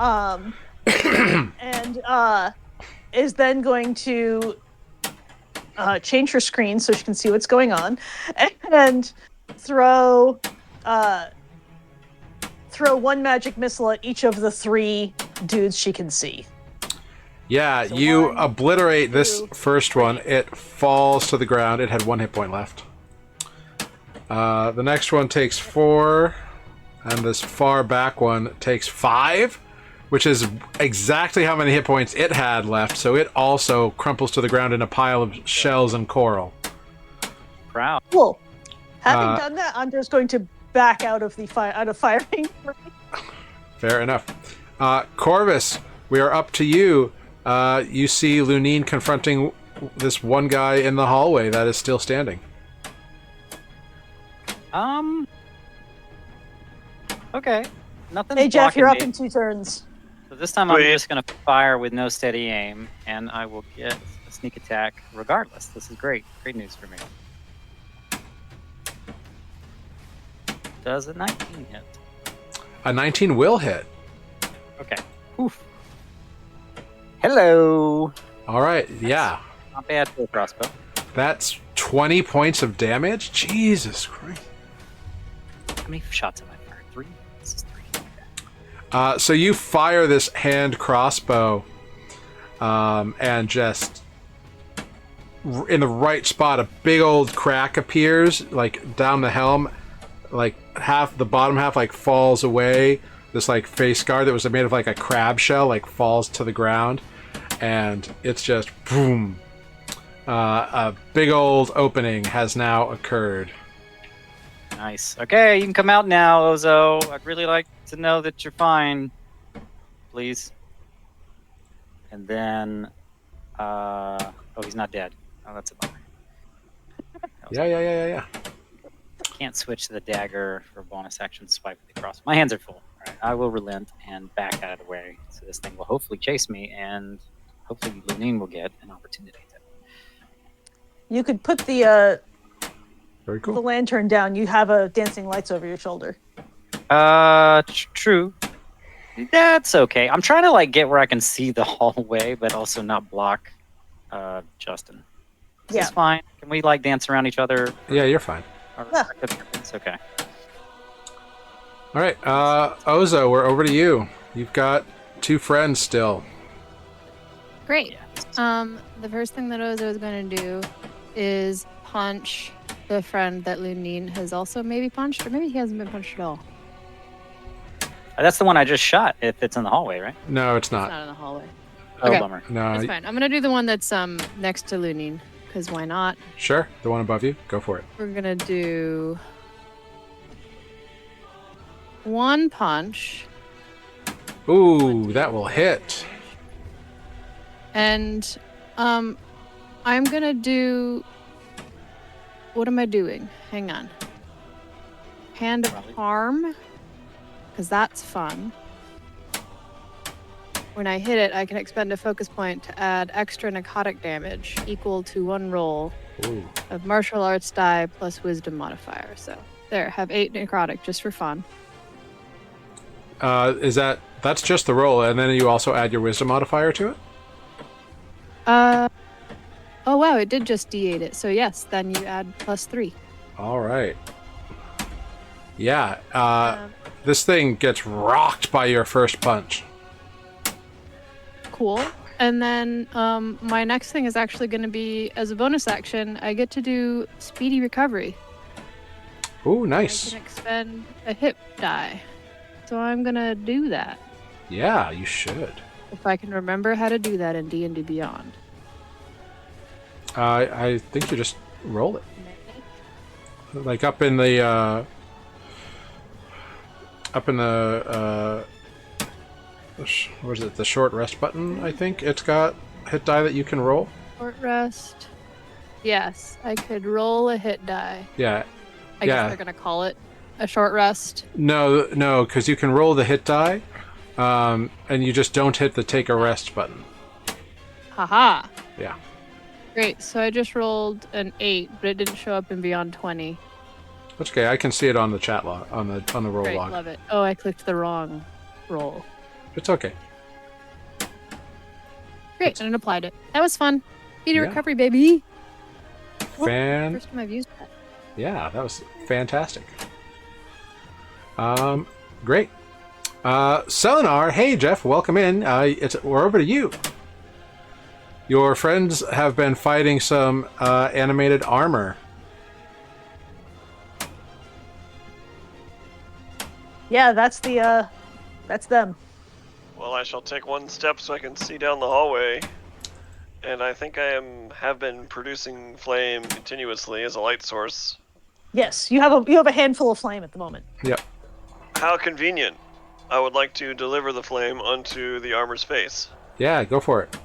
is then going to change her screen so she can see what's going on, and throw one magic missile at each of the 3 dudes she can see. Yeah, So you 1, obliterate this 2, first one. It falls to the ground. It had 1 hit point left. The next one takes 4, and this far back one takes 5, which is exactly how many hit points it had left. So it also crumples to the ground in a pile of shells and coral. Proud. Cool. Having done that, Andra's going to back out of firing. Fair enough. Corvus, we are up to you. You see Lunine confronting this one guy in the hallway that is still standing. Okay. Nothing. Hey Jeff, you're up in 2 turns. So this time I'm just going to fire with no steady aim, and I will get a sneak attack regardless. This is great. Great news for me. Does a 19 hit? A 19 will hit. Okay. Oof. Hello. All right, yeah. Not bad for a crossbow. That's 20 points of damage? Jesus Christ. How many shots have I fired? 3? This is 3. So you fire this hand crossbow, and just in the right spot, a big old crack appears, like down the helm, like half the bottom half like falls away. This like face guard that was made of like a crab shell like falls to the ground, and it's just boom. A big old opening has now occurred. Nice. Okay, you can come out now, Ozo. I'd really like to know that you're fine. Please. And then, oh, he's not dead. Oh, that's a bummer. Yeah. Can't switch to the dagger for bonus action swipe with the cross. My hands are full. All right, I will relent and back out of the way. So this thing will hopefully chase me, and hopefully Lunine will get an opportunity to. You could put the Very cool. the lantern down. You have a dancing lights over your shoulder. True. That's okay. I'm trying to like get where I can see the hallway, but also not block Justin. Is this fine? Can we like dance around each other? Yeah, you're fine. It's okay. All right, Ozo, we're over to you. You've got 2 friends still. Great. The first thing that Ozo is going to do is punch the friend that Lunine has also maybe punched, or maybe he hasn't been punched at all. That's the one I just shot. If it's in the hallway, right? No, it's It's not. not in the hallway. Oh, Okay. bummer. No, That's fine. I'm going to do the one that's next to Lunine, because why not? sure. The one above you. Go for it. We're going to do 1 punch. Ooh, that will hit. And I'm gonna do. What am I doing? Hang on. Hand of Harm, because that's fun. When I hit it, I can expend a focus point to add extra necrotic damage equal to 1 roll Ooh. of martial arts die plus wisdom modifier. So there, have 8 necrotic just for fun. That's just the roll, and then you also add your wisdom modifier to it? Oh Oh wow, it did just D8 it. So yes, then you add +3. All right. Yeah. This thing gets rocked by your first punch. Cool. And then my next thing is actually going to be, as a bonus action, I get to do speedy recovery. Ooh, I nice. can expend a hit die. So I'm going to do that. Yeah, you should. If I can remember how to do that in D&D Beyond. I think you just roll it. Like up in the what is it? The short rest button. I think it's got hit die that you can roll. Short rest. Yes, I could roll a hit die. Yeah. I guess they're gonna call it a short rest. No, because you can roll the hit die, and you just don't hit the take a rest button. Haha. Yeah. Great. So I just rolled an 8, but it didn't show up in Beyond 20. That's okay. I can see it on the chat log, on the roll Great, log. love it. Oh, I clicked the wrong roll. It's okay. Great, and it applied it. That was fun. Speedy Yeah. recovery, baby. Fan. First time I've used that. Yeah, that was fantastic. Great. Selenar, hey Jeff, welcome in. We're over to you. Your friends have been fighting some animated armor. Yeah, that's them. Well, I shall take one step so I can see down the hallway. And I think I have been producing flame continuously as a light source. Yes, you have a handful of flame at the moment. Yep. How convenient. I would like to deliver the flame onto the armor's face. Yeah, go for it.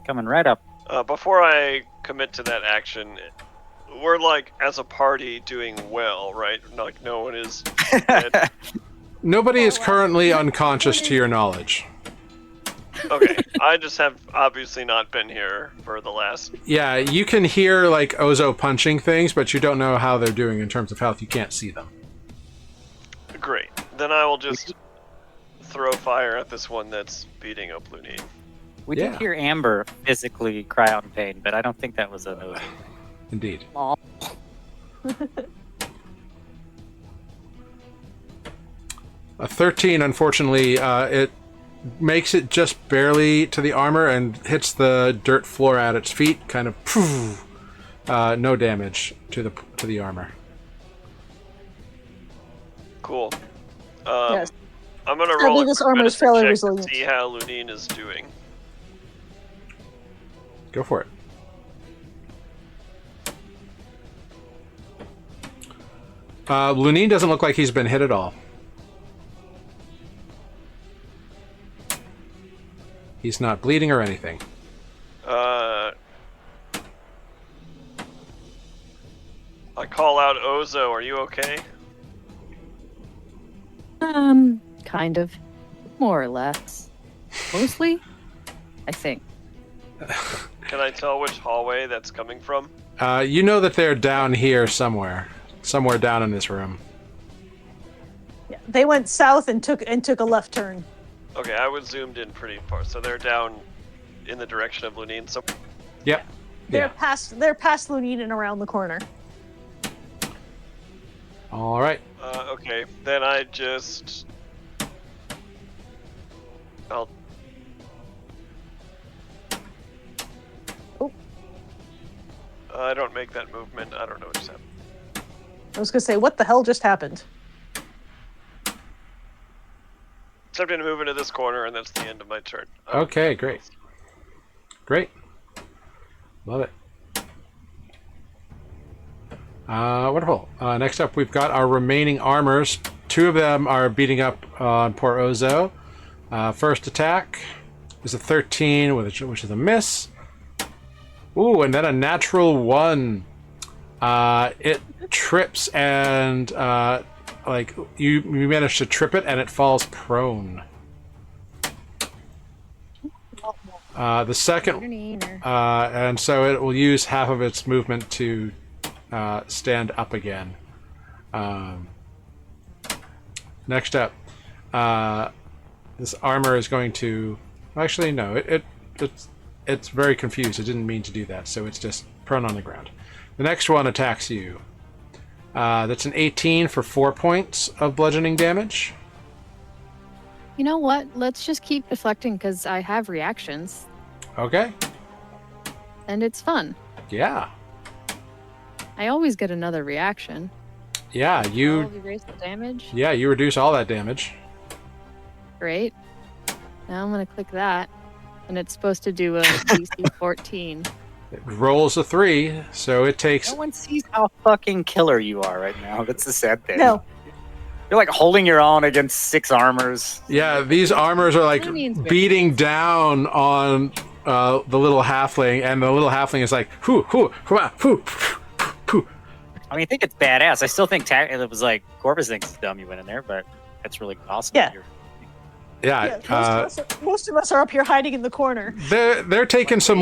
Coming right up. Before I commit to that action, we're like, as a party, doing well, right? Like, no one is dead. Nobody is currently unconscious to your knowledge. Okay, I just have obviously not been here for the last... Yeah, you can hear like Ozo punching things, but you don't know how they're doing in terms of health. You can't see them. Great. Then I will just throw fire at this one that's beating up Lunine. We did hear Amber physically cry out in pain, but I don't think that was a Ozo. Indeed. Aw. A 13, unfortunately, it makes it just barely to the armor and hits the dirt floor at its feet. Kind of, poof, no damage to the armor. Cool. Yes. I'm gonna I roll believe a this quick armor is medicine fairly check resilient. to see how Lunine is doing. Go for it. Lunine doesn't look like he's been hit at all. He's not bleeding or anything. I call out Ozo, are you okay? Kind of. More or less. Mostly, I think. Can I tell which hallway that's coming from? You know that they're down here somewhere. Somewhere down in this room. Yeah, they went south and took a left turn. Okay, I was zoomed in pretty far, so they're down in the direction of Lunine. So Yep. They're past Lunine and around the corner. All right. okay, then I'll Oh. I don't make that movement. I don't know what just happened. I was gonna say, what the hell just happened? So I'm gonna move into this corner, and that's the end of my turn. Okay, great. Great. Love it. Wonderful. Next up, we've got our remaining armors. 2 of them are beating up on poor Ozo. First attack is a 13, which is a miss. Ooh, and then a natural 1. It trips and like you manage to trip it, and it falls prone. The second, and so it will use half of its movement to stand up again. Next up, this armor is going to. Actually, no. it's very confused. It didn't mean to do that, so it's just prone on the ground. The next one attacks you. That's an 18 for 4 points of bludgeoning damage. You know what? Let's just keep deflecting because I have reactions Okay. and it's fun. Yeah. I always get another reaction. Yeah, I'll you erase the damage. reduce all that damage. Great. Now I'm gonna click that, and it's supposed to do a DC 14. It rolls a 3, so it takes... No one sees how fucking killer you are right now. That's the sad thing. No. You're like holding your own against 6 armors. Yeah, these armors are like That means we're- beating down on the little halfling, and the little halfling is like, hoo, hoo, come on, hoo, hoo. I mean, I think it's badass. I still think it was like Corvus thinks it's dumb you went in there, but that's really awesome. Yeah. Yeah, Most of us are up here hiding in the corner. they're taking some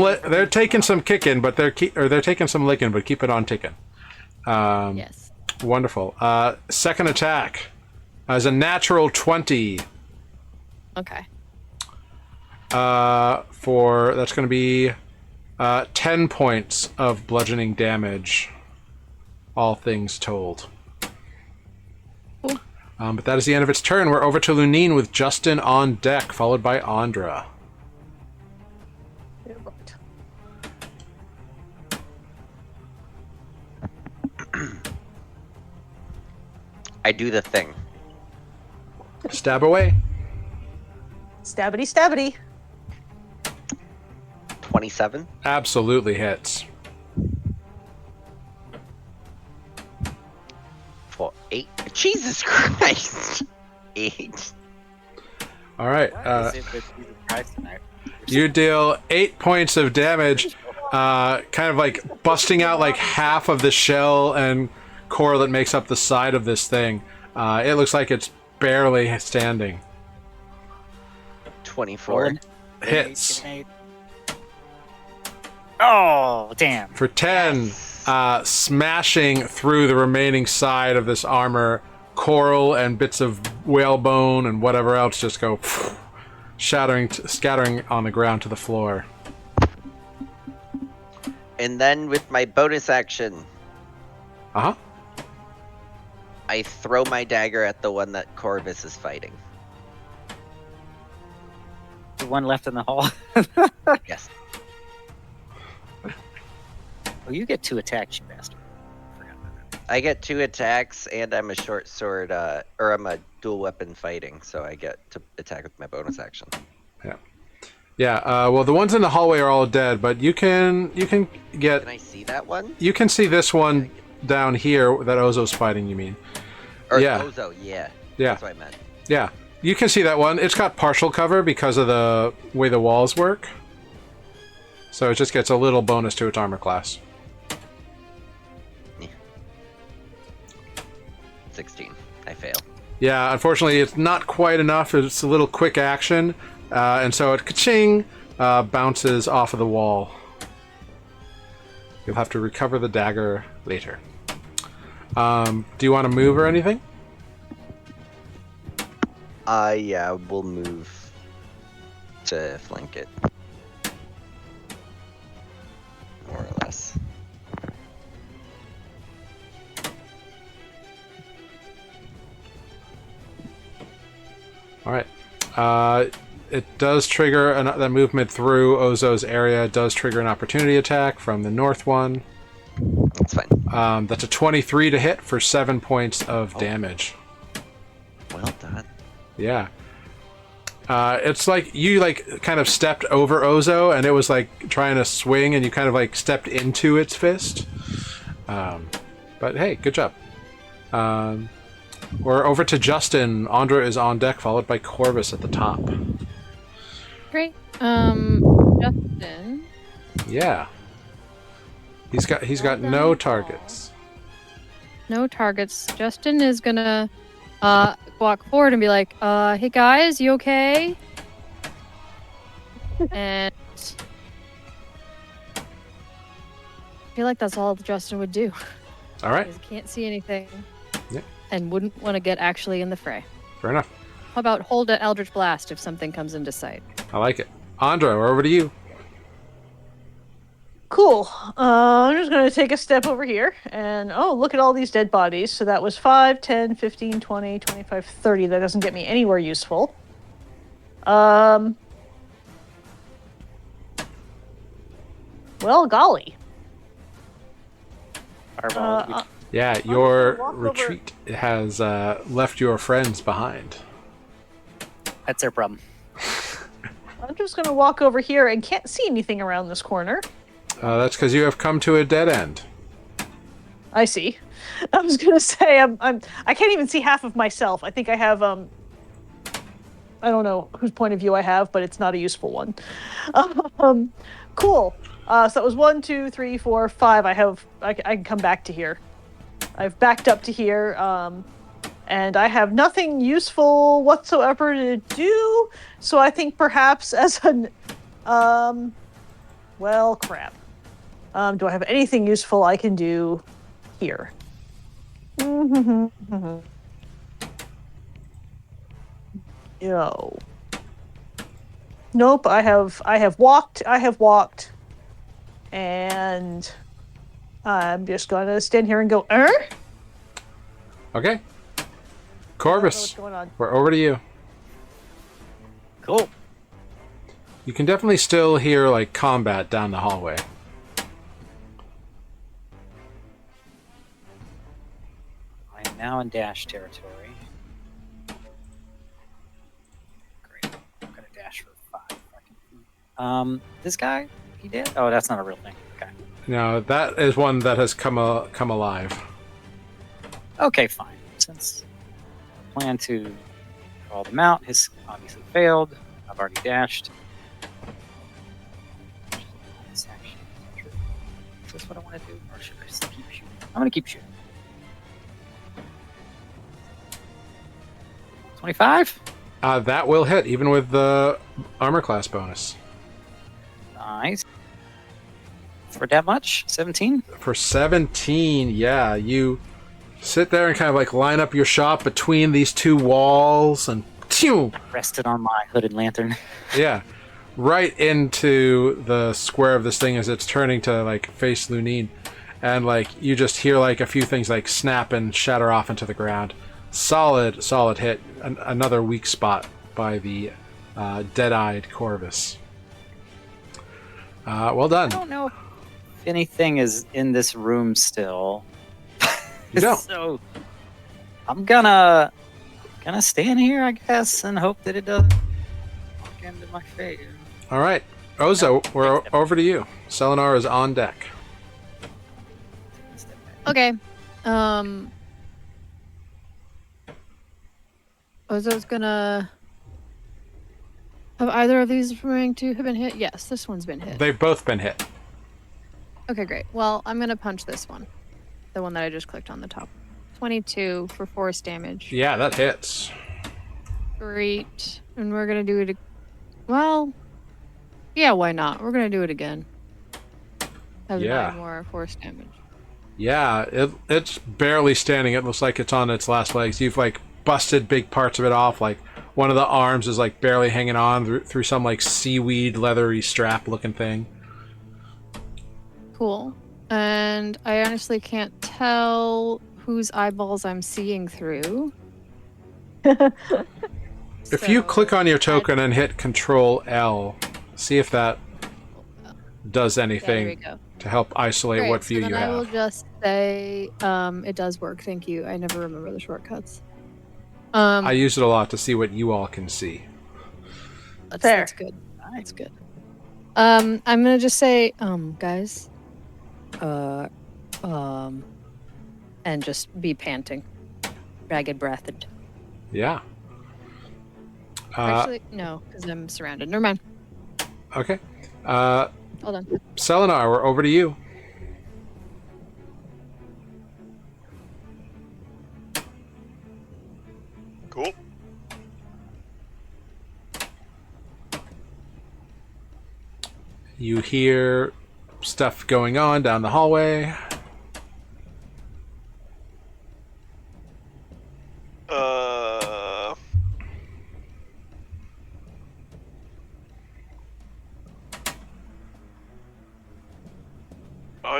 kicking, but they're taking some licking, but keep it on ticking. Yes. Wonderful. Second attack is a natural 20. Okay. That's going to be 10 points of bludgeoning damage, all things told. Cool. But that is the end of its turn. We're over to Lunine with Justin on deck, followed by Andra. Yeah, right. I do the thing. Stab away. Stabbity, stabbity. 27. Absolutely hits. For 8. Jesus Christ! 8. All right. What is it with Jesus Christ tonight? You deal 8 points of damage, kind of like busting out like half of the shell and core that makes up the side of this thing. It looks like it's barely standing. 24. Hits. Oh, damn. For 10, smashing through the remaining side of this armor, coral and bits of whalebone and whatever else just go scattering on the ground to the floor. And then with my bonus action, Uh-huh. I throw my dagger at the one that Corvus is fighting. The one left in the hall. Yes. Oh, you get 2 attacks, you bastard. Forgot about that. I get 2 attacks, and I'm a short sword, or I'm a dual weapon fighting, so I get to attack with my bonus action. Yeah, well, the ones in the hallway are all dead, but you can get... Can I see that one? You can see this one down here that Ozo's fighting, you mean. Or Yeah. Ozo, yeah. Yeah. That's what I meant. Yeah, you can see that one. It's got partial cover because of the way the walls work. So it just gets a little bonus to its armor class. 16. I fail. Yeah, unfortunately, it's not quite enough. It's a little quick action, and so it ka-ching bounces off of the wall. You'll have to recover the dagger later. Do you want to move or anything? Yeah, we'll move to flank it. More or less. All right. It does trigger the movement through Ozo's area. It does trigger an opportunity attack from the north one. That's fine. That's a 23 to hit for 7 points of damage. Well done. Yeah. It's like you kind of stepped over Ozo, and it was like trying to swing, and you kind of like stepped into its fist. But hey, good job. We're over to Justin. Andra is on deck, followed by Corvus at the top. Great. Justin. Yeah. He's got no targets. No targets. Justin is gonna walk forward and be like, hey guys, you okay? And I feel like that's all Justin would do. All right. He can't see anything. Yeah. And wouldn't want to get actually in the fray. Fair enough. How about hold an Eldritch Blast if something comes into sight? I like it. Andra, we're over to you. Cool. I'm just going to take a step over here and look at all these dead bodies. So that was 5, 10, 15, 20, 25, 30. That doesn't get me anywhere useful. Well, golly. Fireball. Yeah, gonna your walk over- retreat has left your friends behind. That's their problem. I'm just going to walk over here and can't see anything around this corner. That's because you have come to a dead end. I see. I was going to say I can't even see half of myself. I think I have I don't know whose point of view I have, but it's not a useful one. Cool. So that was 1, 2, 3, 4, 5. I can come back to here. I've backed up to here, and I have nothing useful whatsoever to do. So I think perhaps as an well, crap. Do I have anything useful I can do here? No. Nope. I have walked, and I'm just gonna stand here and go. Okay. I don't know Corvus, what's going on. we're over to you. Cool. You can definitely still hear like combat down the hallway. I am now in dash territory. Great. I'm gonna dash for 5. This guy, he did? Oh, that's not a real thing. Okay. Now that is one that has come alive. Okay, fine. Since I plan to call them out, his obviously failed. I've already dashed. This action, is this what I want to do, or should I just keep shooting? I'm gonna keep shooting. 25. That will hit, even with the armor class bonus. Nice. For that much? 17? For 17, yeah, you sit there and kind of like line up your shot between these two walls and phew, Rested on my hooded lantern. yeah, right into the square of this thing as it's turning to like face Lunine. And like you just hear like a few things like snap and shatter off into the ground. Solid hit. Another weak spot by the dead-eyed Corvus. Well done. I don't know if anything is in this room still. You don't. So I'm gonna stand here, I guess, and hope that it doesn't walk into my face. All right, Ozo, we're over to you. Selenar is on deck. Okay. Ozo's gonna. Have either of these remaining two have been hit? Yes, this one's been hit. They've both been hit. Okay, great. Well, I'm gonna punch this one. The one that I just clicked on the top. 22 for force damage. Yeah, that hits. Great. And we're gonna do it. Well, yeah, why not? We're gonna do it again. Have Yeah. 9 more force damage. Yeah, it's barely standing. It looks like it's on its last legs. You've like busted big parts of it off. Like one of the arms is like barely hanging on through some like seaweed leathery strap looking thing. Cool. And I honestly can't tell whose eyeballs I'm seeing through. If you So, click on your token and hit Control L, see if that does yeah, there we anything go. to help isolate Great, what so view then you I will have. just say it does work. Thank you. I never remember the shortcuts. I use it a lot to see what you all can see. That's good. That's good. I'm gonna just say, guys, and just be panting, ragged breathed. Yeah. Actually, no, because I'm surrounded. Never mind. Okay. Hold on. Selenar, we're over to you. Cool. You hear stuff going on down the hallway.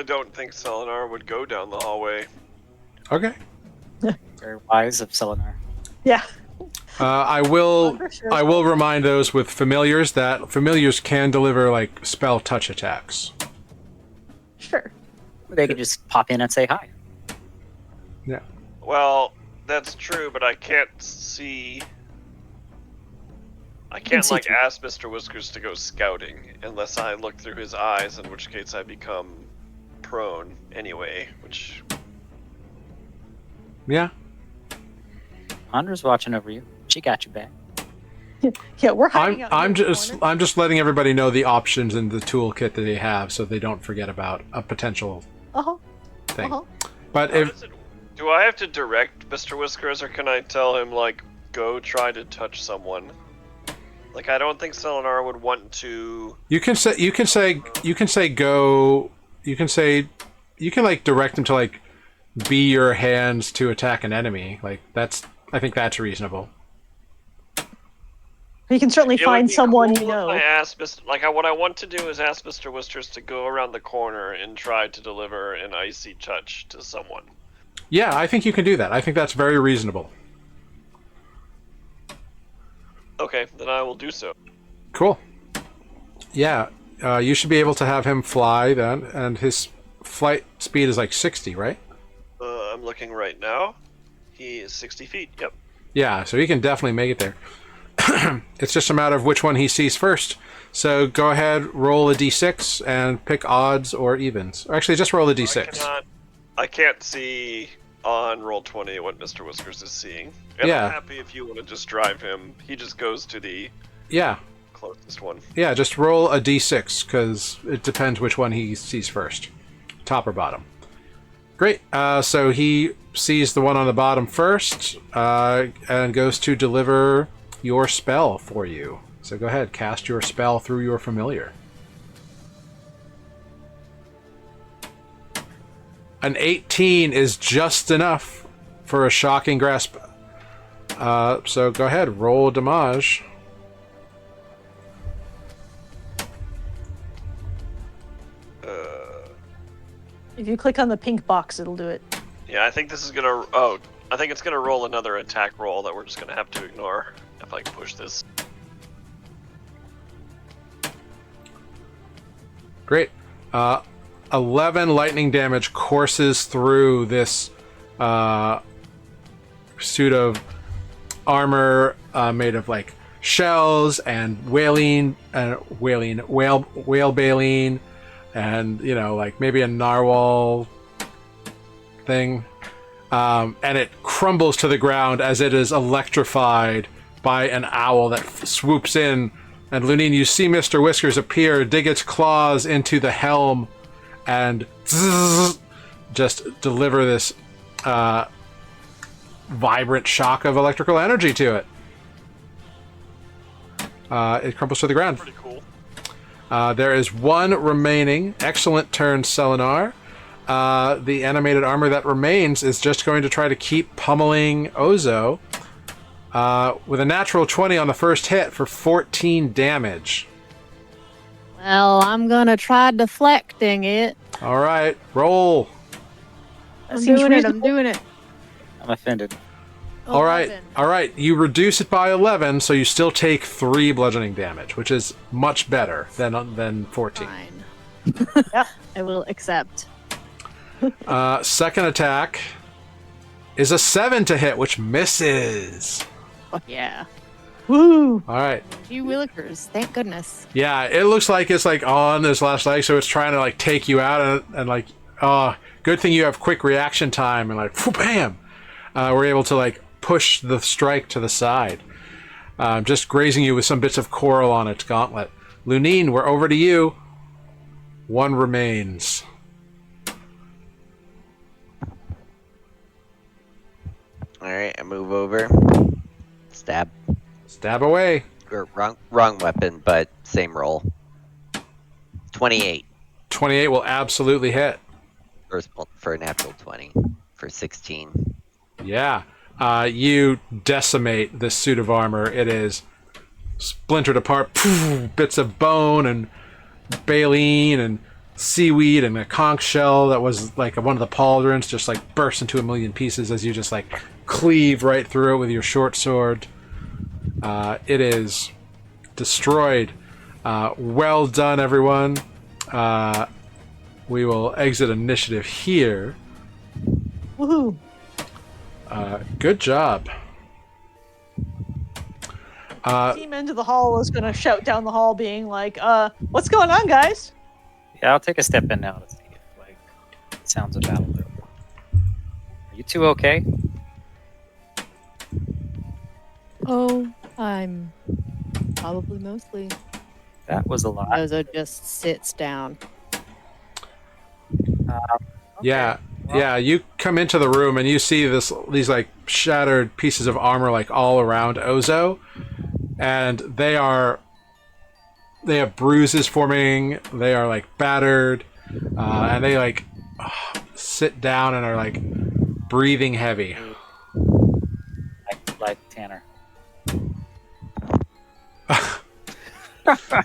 don't think Selenar would go down the hallway. Okay. Very wise of Selenar. Yeah. I will For sure. I will remind those with familiars that familiars can deliver like spell touch attacks. Sure. They could just pop in and say hi. Yeah. Well, that's true, but I can't see. I can't see like through. ask Mr. Whiskers to go scouting unless I look through his eyes, in which case I become prone anyway. Which Yeah. Andra's watching over you. She got you back. Yeah, we're hiding out. I'm here in the just corner. I'm just letting everybody know the options in the toolkit that they have, so they don't forget about a potential Uh-huh. thing. Uh-huh. But how if does it- do I have to direct Mr. Whiskers, or can I tell him like go try to touch someone? Like I don't think Selenar would want to. you can say go, you can like direct them to like be your hands to attack an enemy. Like I think that's reasonable. You can certainly It would find be someone cool you know. If I ask what I want to do is ask Mr. Whiskers to go around the corner and try to deliver an icy touch to someone. Yeah, I think you can do that. I think that's very reasonable. Okay, then I will do so. Cool. Yeah, you should be able to have him fly then, and his flight speed is like 60, right? I'm looking right now. He is 60 feet. Yep. Yeah, so he can definitely make it there. It's just a matter of which one he sees first. So go ahead, roll a d6, and pick odds or evens. Or actually, just roll a d6. I can't see on roll 20 what Mr. Whiskers is seeing. And Yeah. I'm happy if you want to just drive him. He just goes to the Yeah, closest one. yeah, just roll a d6, because it depends which one he sees first. Top or bottom. Great. So he sees the one on the bottom first, and goes to deliver your spell for you. So go ahead, cast your spell through your familiar. An 18 is just enough for a shocking grasp. So go ahead, roll damage. If you click on the pink box, it'll do it. Yeah, I think this is gonna. Oh, I think it's gonna roll another attack roll that we're just gonna have to ignore if I can push this. Great. 11 lightning damage courses through this suit of armor made of like shells and whale baleen, and like maybe a narwhal thing, and it crumbles to the ground as it is electrified by an owl that swoops in. And Lunine, you see Mr. Whiskers appear, dig its claws into the helm, and just deliver this vibrant shock of electrical energy to it. It crumbles to the ground. Pretty cool. There is one remaining. Excellent turn, Selenar. The animated armor that remains is just going to try to keep pummeling Ozo with a natural 20 on the first hit for 14 damage. Well, I'm gonna try deflecting it. All right, roll. That I'm seems doing it. I'm reasonable. doing it. I'm offended. All right, 11. all right. You reduce it by 11, so you still take 3 bludgeoning damage, which is much better than 14. Fine. Yep. I will accept. Second attack is a 7 to hit, which misses. Fuck yeah. Woo! All right. You willikers. Thank goodness. Yeah, it looks like it's like on this last leg, so it's trying to like take you out, and like, good thing you have quick reaction time, and like, bam, we're able to like push the strike to the side, just grazing you with some bits of coral on its gauntlet. Lunine, we're over to you. One remains. Alright, I move over. Stab. Stab away. Or wrong weapon, but same roll. 28. 28 will absolutely hit. For a natural 20. For 16. Yeah. You decimate this suit of armor. It is splintered apart. Bits of bone and baleen and seaweed and a conch shell that was like one of the pauldrons just like burst into a million pieces as you just like cleave right through it with your short sword. It is destroyed. Well done, everyone. We will exit initiative here. Woohoo! Good job. Team end of the hall is gonna shout down the hall, being like, what's going on, guys?" Yeah, I'll take a step in now to see if like sounds of battle. Are you two okay? Oh, I'm probably mostly. That was a lot. Ozo just sits down. Yeah, yeah. You come into the room and you see these like shattered pieces of armor like all around Ozo, and they have bruises forming. They are like battered, and they like sit down and are like breathing heavy. Like Tanner.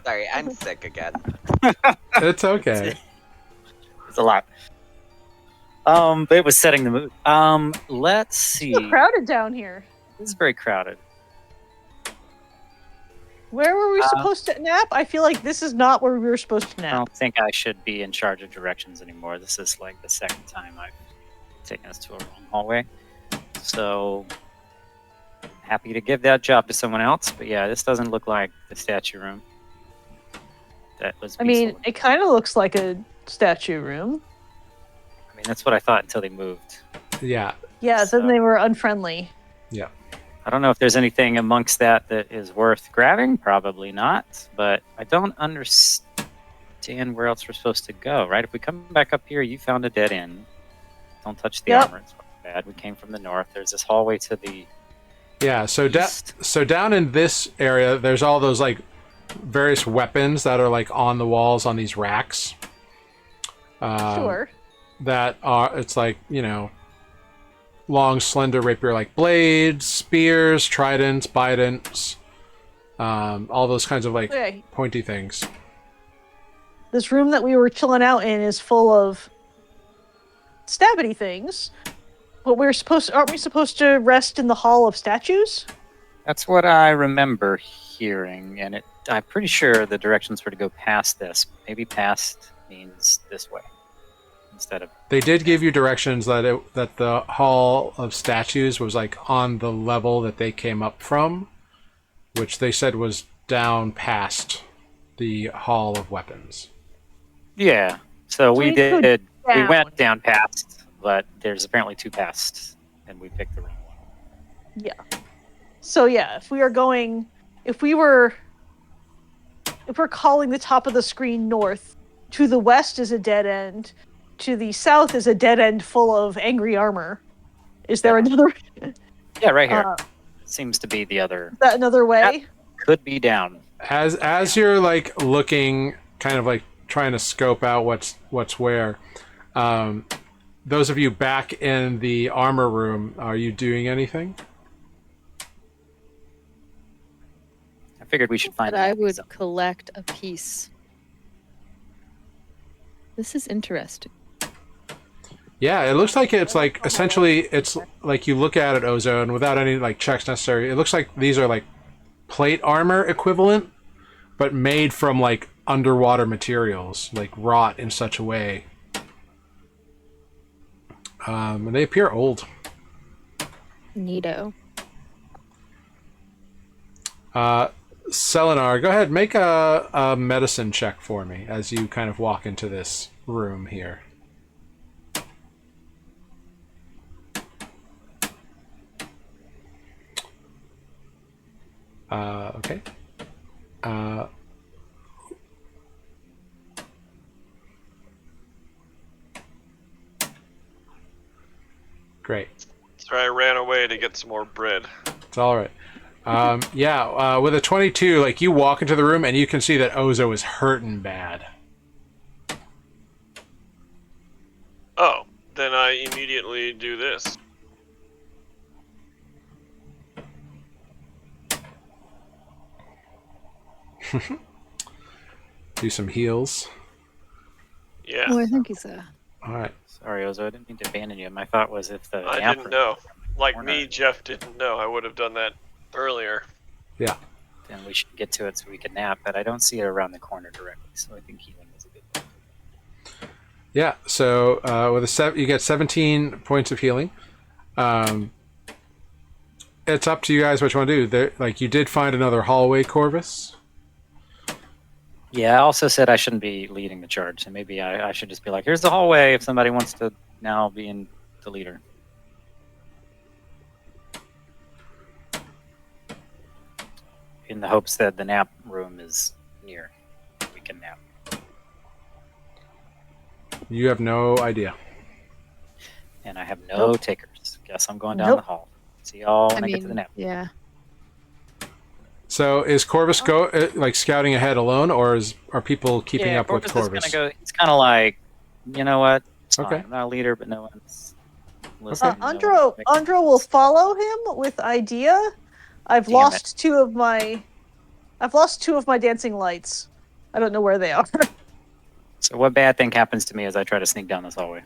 Sorry, I'm sick again. It's okay. It's a lot. But it was setting the mood. Let's see. It's so crowded down here. This is very crowded. Where were we supposed to nap? I feel like this is not where we were supposed to I nap. don't think I should be in charge of directions anymore. This is like the second time I've taken us to a wrong hallway. So happy to give that job to someone else. But yeah, this doesn't look like the statue room. That was. I mean, peaceful. it kind of looks like a statue room. I mean, that's what I thought until they moved. Yeah. Yeah, So- then they were unfriendly. Yeah. I don't know if there's anything amongst that is worth grabbing. Probably not. But I don't understand where else we're supposed to go. Right? If we come back up here, you found a dead end. Don't touch the Yep. armor. It's bad. We came from the north. There's this hallway to the Yeah. So east. so down in this area, there's all those like various weapons that are like on the walls on these racks. Sure. That are, it's like, long, slender rapier like blades, spears, tridents, bidents, all those kinds of like Okay. pointy things. This room that we were chilling out in is full of stabby things. But aren't we supposed to rest in the Hall of Statues? That's what I remember hearing, and I'm pretty sure the directions were to go past this. Maybe past means this way instead of. They did give you directions that the Hall of Statues was like on the level that they came up from, which they said was down past the Hall of Weapons. Yeah. So we we go did. We down. went down past, but there's apparently two pasts, and we picked the wrong one. Yeah. So yeah, if we're calling the top of the screen north, to the west is a dead end, to the south is a dead end full of angry armor. Is there another Yeah, right here. uh, Seems to be the other. that another way? Could be down. As you're like looking, kind of like trying to scope out what's where, those of you back in the armor room, are you doing anything? I figured we should find. But I that would something. collect a piece. This is interesting. Yeah, it looks like it's like essentially it's like you look at it, Ozo, and without any like checks necessary, it looks like these are like plate armor equivalent, but made from like underwater materials, like wrought in such a way. And they appear old. Neato. Selenar, go ahead, make a medicine check for me as you kind of walk into this room here. Okay. Great. So I ran away to get some more bread. It's all right. With a 22, like you walk into the room and you can see that Ozo is hurting bad. Oh, then I immediately do this. Do some heals. Oh, I think he's there. All right. Sorry, Ozo, I didn't mean to abandon you. My thought was if the I nap didn't room know. was around the Like corner, me, Jeff didn't know. I would have done that earlier. Yeah. then we should get to it so we can nap. But I don't see it around the corner directly, so I think healing is a good thing. Yeah. So with you get 17 points of healing. It's up to you guys what you want to do. Like you did find another hallway, Corvus. Yeah, I also said I shouldn't be leading the charge, so maybe I should just be like, here's the hallway if somebody wants to now be in the leader. In the hopes that the nap room is near. We can nap. You have no idea. And I have no Nope. takers. Guess I'm going down Nope. the hall. See y'all when I I get to the mean, nap. yeah. So is Corvus like scouting ahead alone, or are people keeping up with Corvus? Is gonna go. It's kind of like, you know what? It's Okay. fine. I'm not a leader, but no one's listening. No one's making- Andro will follow him with idea. I've Damn lost two of my dancing lights. I don't know where they are. So what bad thing happens to me as I try to sneak down this hallway?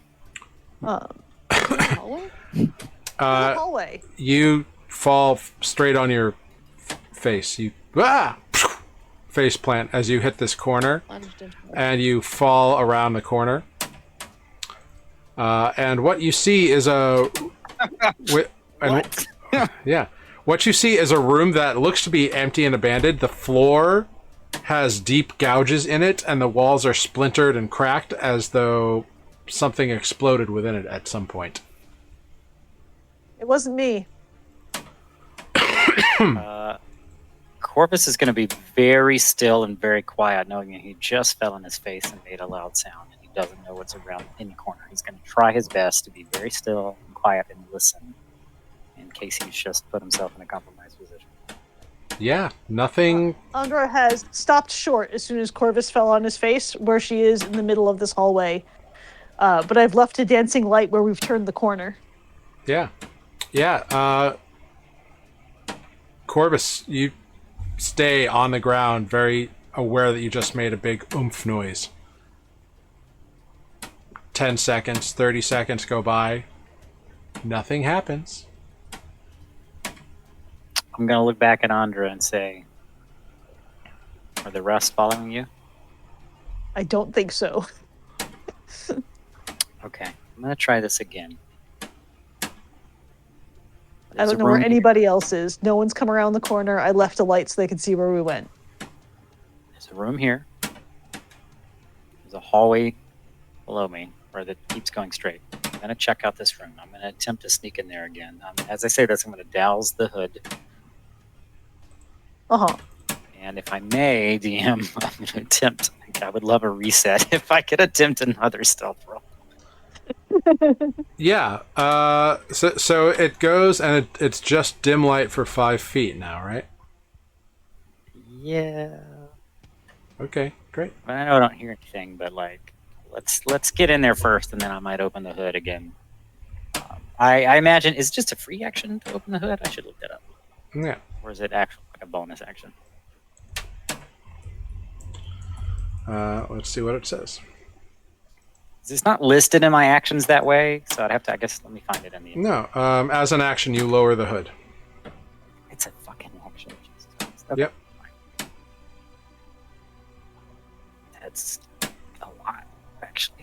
Hallway? The hallway. You fall straight on your face. You face plant as you hit this corner, Plunged into it. and you fall around the corner. And what you see is What? yeah, what you see is a room that looks to be empty and abandoned. The floor has deep gouges in it, and the walls are splintered and cracked as though something exploded within it at some point. It wasn't me. Corvus is going to be very still and very quiet, knowing that he just fell on his face and made a loud sound, and he doesn't know what's around any corner. He's going to try his best to be very still and quiet and listen, in case he's just put himself in a compromised position. Yeah, nothing. Andra has stopped short as soon as Corvus fell on his face, where she is in the middle of this hallway. But I've left a dancing light where we've turned the corner. Yeah. Corvus, you stay on the ground, very aware that you just made a big oomph noise. 10 seconds, 30 seconds go by. Nothing happens. I'm going to look back at Andra and say, are the rest following you? I don't think so. Okay, I'm going to try this again. I There's don't a know where room here. anybody else is. No one's come around the corner. I left a light so they could see where we went. There's a room here. There's a hallway below me where that keeps going straight. I'm going to check out this room. I'm going to attempt to sneak in there again. As I say this, I'm going to douse the hood. Uh-huh. And if I may, DM, I'm going to attempt. I would love a reset if I could attempt another stealth roll. Yeah. So it goes, and it's just dim light for 5 feet now, right? Yeah. Okay, great. I know I don't hear anything, but like, let's get in there first, and then I might open the hood again. I imagine it's just a free action to open the hood. I should look that up, Yeah. or is it actually like a bonus action? Let's see what it says. It's not listed in my actions that way, so I'd have to. I guess let me find it in the. No. As an action, you lower the hood. It's a fucking action. Jesus Christ. Okay, Yep. fine. That's a lot, actually.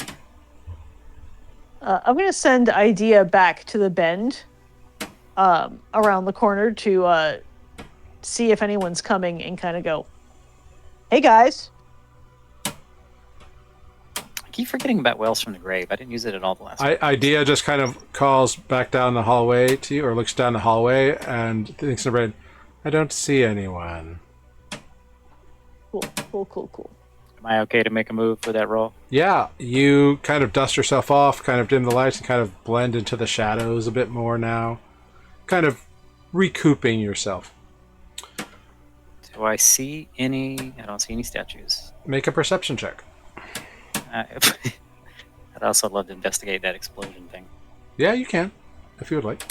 I'm going to send Idea back to the bend around the corner to see if anyone's coming and kind of go, hey, guys. I keep forgetting about Wells from the Grave. I didn't use it at all the last time. Idea just kind of calls back down the hallway to you, or looks down the hallway and thinks in her brain, I don't see anyone. Cool. Am I okay to make a move for that roll? Yeah, you kind of dust yourself off, kind of dim the lights, and kind of blend into the shadows a bit more now. Kind of recouping yourself. Do I see any? I don't see any statues. Make a perception check. I'd also love to investigate that explosion thing. Yeah, you can, if you would like.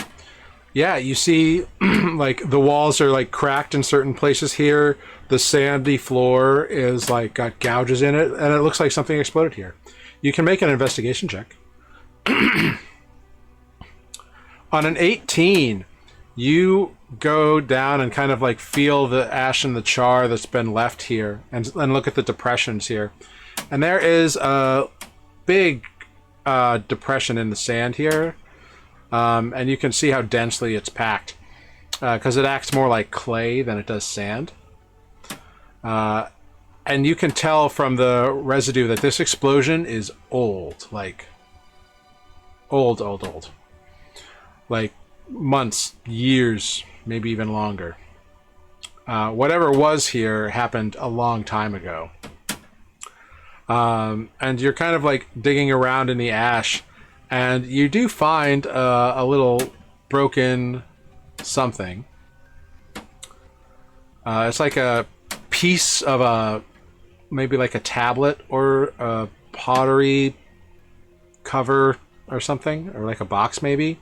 Yeah, you see, like, the walls are, like, cracked in certain places here. The sandy floor is, like, got gouges in it, and it looks like something exploded here. You can make an investigation check. On an 18, you go down and kind of like feel the ash and the char that's been left here, and look at the depressions here. And there is a big depression in the sand here, and you can see how densely it's packed, because it acts more like clay than it does sand. And you can tell from the residue that this explosion is old, like old. Like months, years, maybe even longer. Whatever was here happened a long time ago. And you're kind of like digging around in the ash, and you do find a little broken something. It's like a piece of maybe like a tablet or a pottery cover or something, or like a box maybe.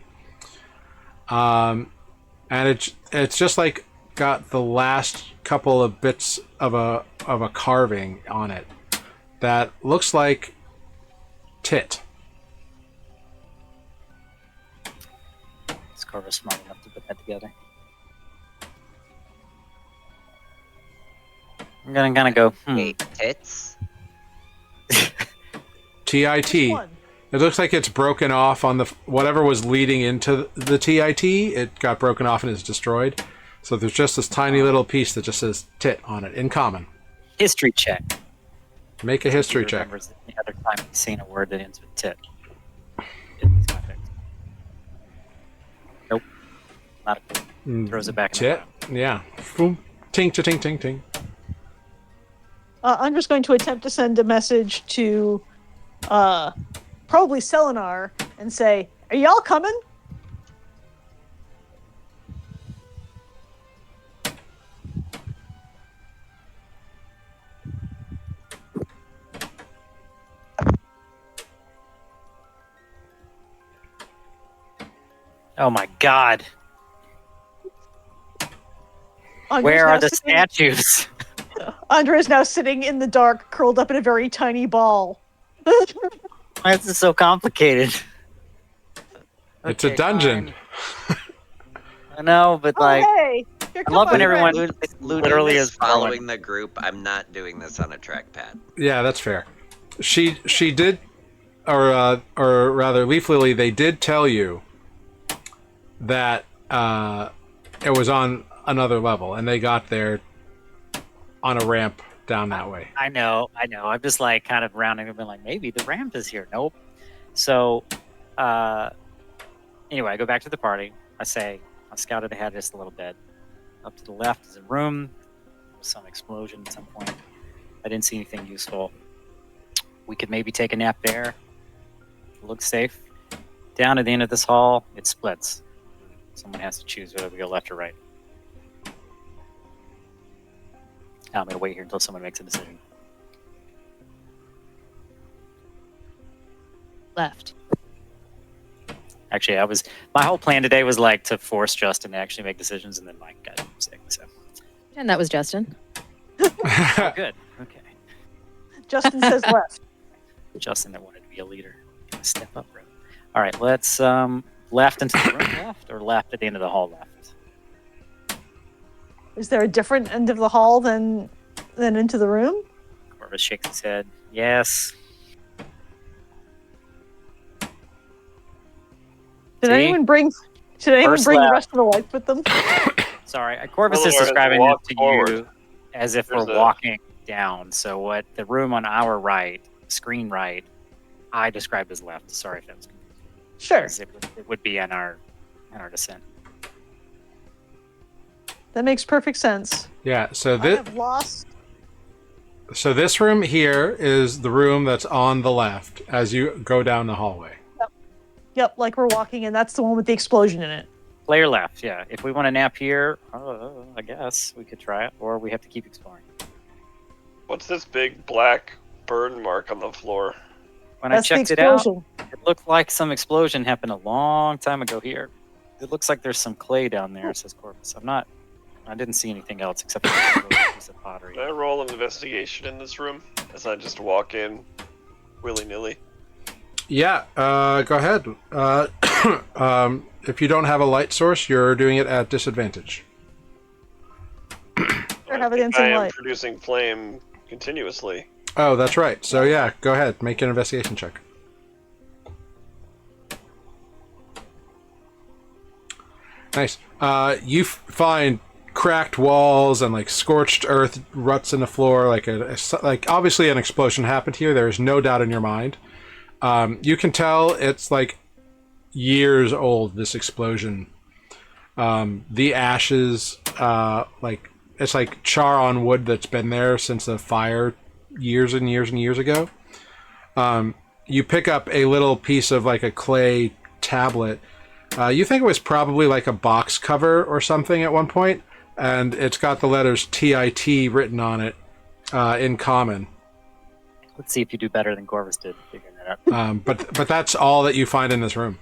And it's just like got the last couple of bits of a carving on it that looks like tit. Is Corvus smart enough to put that together? I'm gonna kind of go. Wait, tits? TIT. Which one? It looks like it's broken off on the whatever was leading into the TIT. It got broken off and is destroyed. So there's just this tiny little piece that just says tit on it in common. History check. Make a history check. Remembers the other time he's seen a word that ends with tit. In this context. Nope. Not a clue. Throws it back in Tit? the pile. Yeah. Boom. Ting, ting, ting, ting. I'm just going to attempt to send a message to probably Selenar and say, "Are y'all coming?" Oh my god. Andre's Where now are the sitting- statues? Andre is now sitting in the dark, curled up in a very tiny ball. Why is this so complicated? It's a Okay, dungeon. fine. I know, but like, Oh, hey! Here I come love my when everyone friend. literally Luna is following the group. I'm not doing this on a trackpad. Yeah, that's fair. She did, or rather, Leaf Lily, they did tell you that it was on another level, and they got there on a ramp down that way. I know. I'm just like kind of rounding up and like, maybe the ramp is here. Nope. So, anyway, I go back to the party. I say, I scouted ahead just a little bit. Up to the left is a room. There was some explosion at some point. I didn't see anything useful. We could maybe take a nap there. It looks safe. Down at the end of this hall, it splits. Someone has to choose whether we go left or right. I'm going to wait here until someone makes a decision. Left. Actually, my whole plan today was like to force Justin to actually make decisions, and then Mike got sick. So And that was Justin. oh, good. Okay, Justin says left. Justin that wanted to be a leader. Gotta step up, bro. All right, let's left into the room left, or left at the end of the hall left. Is there a different end of the hall than into the room? Corvus shakes his head. Yes. Did See? anyone bring the First rest of the lights with them? Sorry, Corvus is Otherwise, describing walk it to forward. you as if There's we're a- walking down. So what the room on our right, screen right, I described as left. Sorry if that was confusing. Sure. It would be in our descent. That makes perfect sense. Yeah, so I this have lost. so this room here is the room that's on the left as you go down the hallway. Yep, like we're walking in. That's the one with the explosion in it. Player left, yeah. If we want to nap here, I guess we could try it, or we have to keep exploring. What's this big black burn mark on the floor? When That's I the checked it out, explosion. it looked like some explosion happened a long time ago here. It looks like there's some clay down there, says Corvus. I didn't see anything else except for a little piece of pottery. Can I roll an investigation in this room as I just walk in willy-nilly? Yeah, go ahead. If you don't have a light source, you're doing it at disadvantage. Or I have it think in some I am light. producing flame continuously. Oh, that's right. So yeah, go ahead. Make an investigation check. Nice. You find cracked walls and like scorched earth ruts in the floor. Like obviously an explosion happened here. There is no doubt in your mind. You can tell it's like years old. This explosion. The ashes, like it's like char on wood that's been there since the fire years and years and years ago. You pick up a little piece of like a clay tablet. You think it was probably like a box cover or something at one point, and it's got the letters TIT written on it in common. Let's see if you do better than Corvus did figuring that out. But that's all that you find in this room.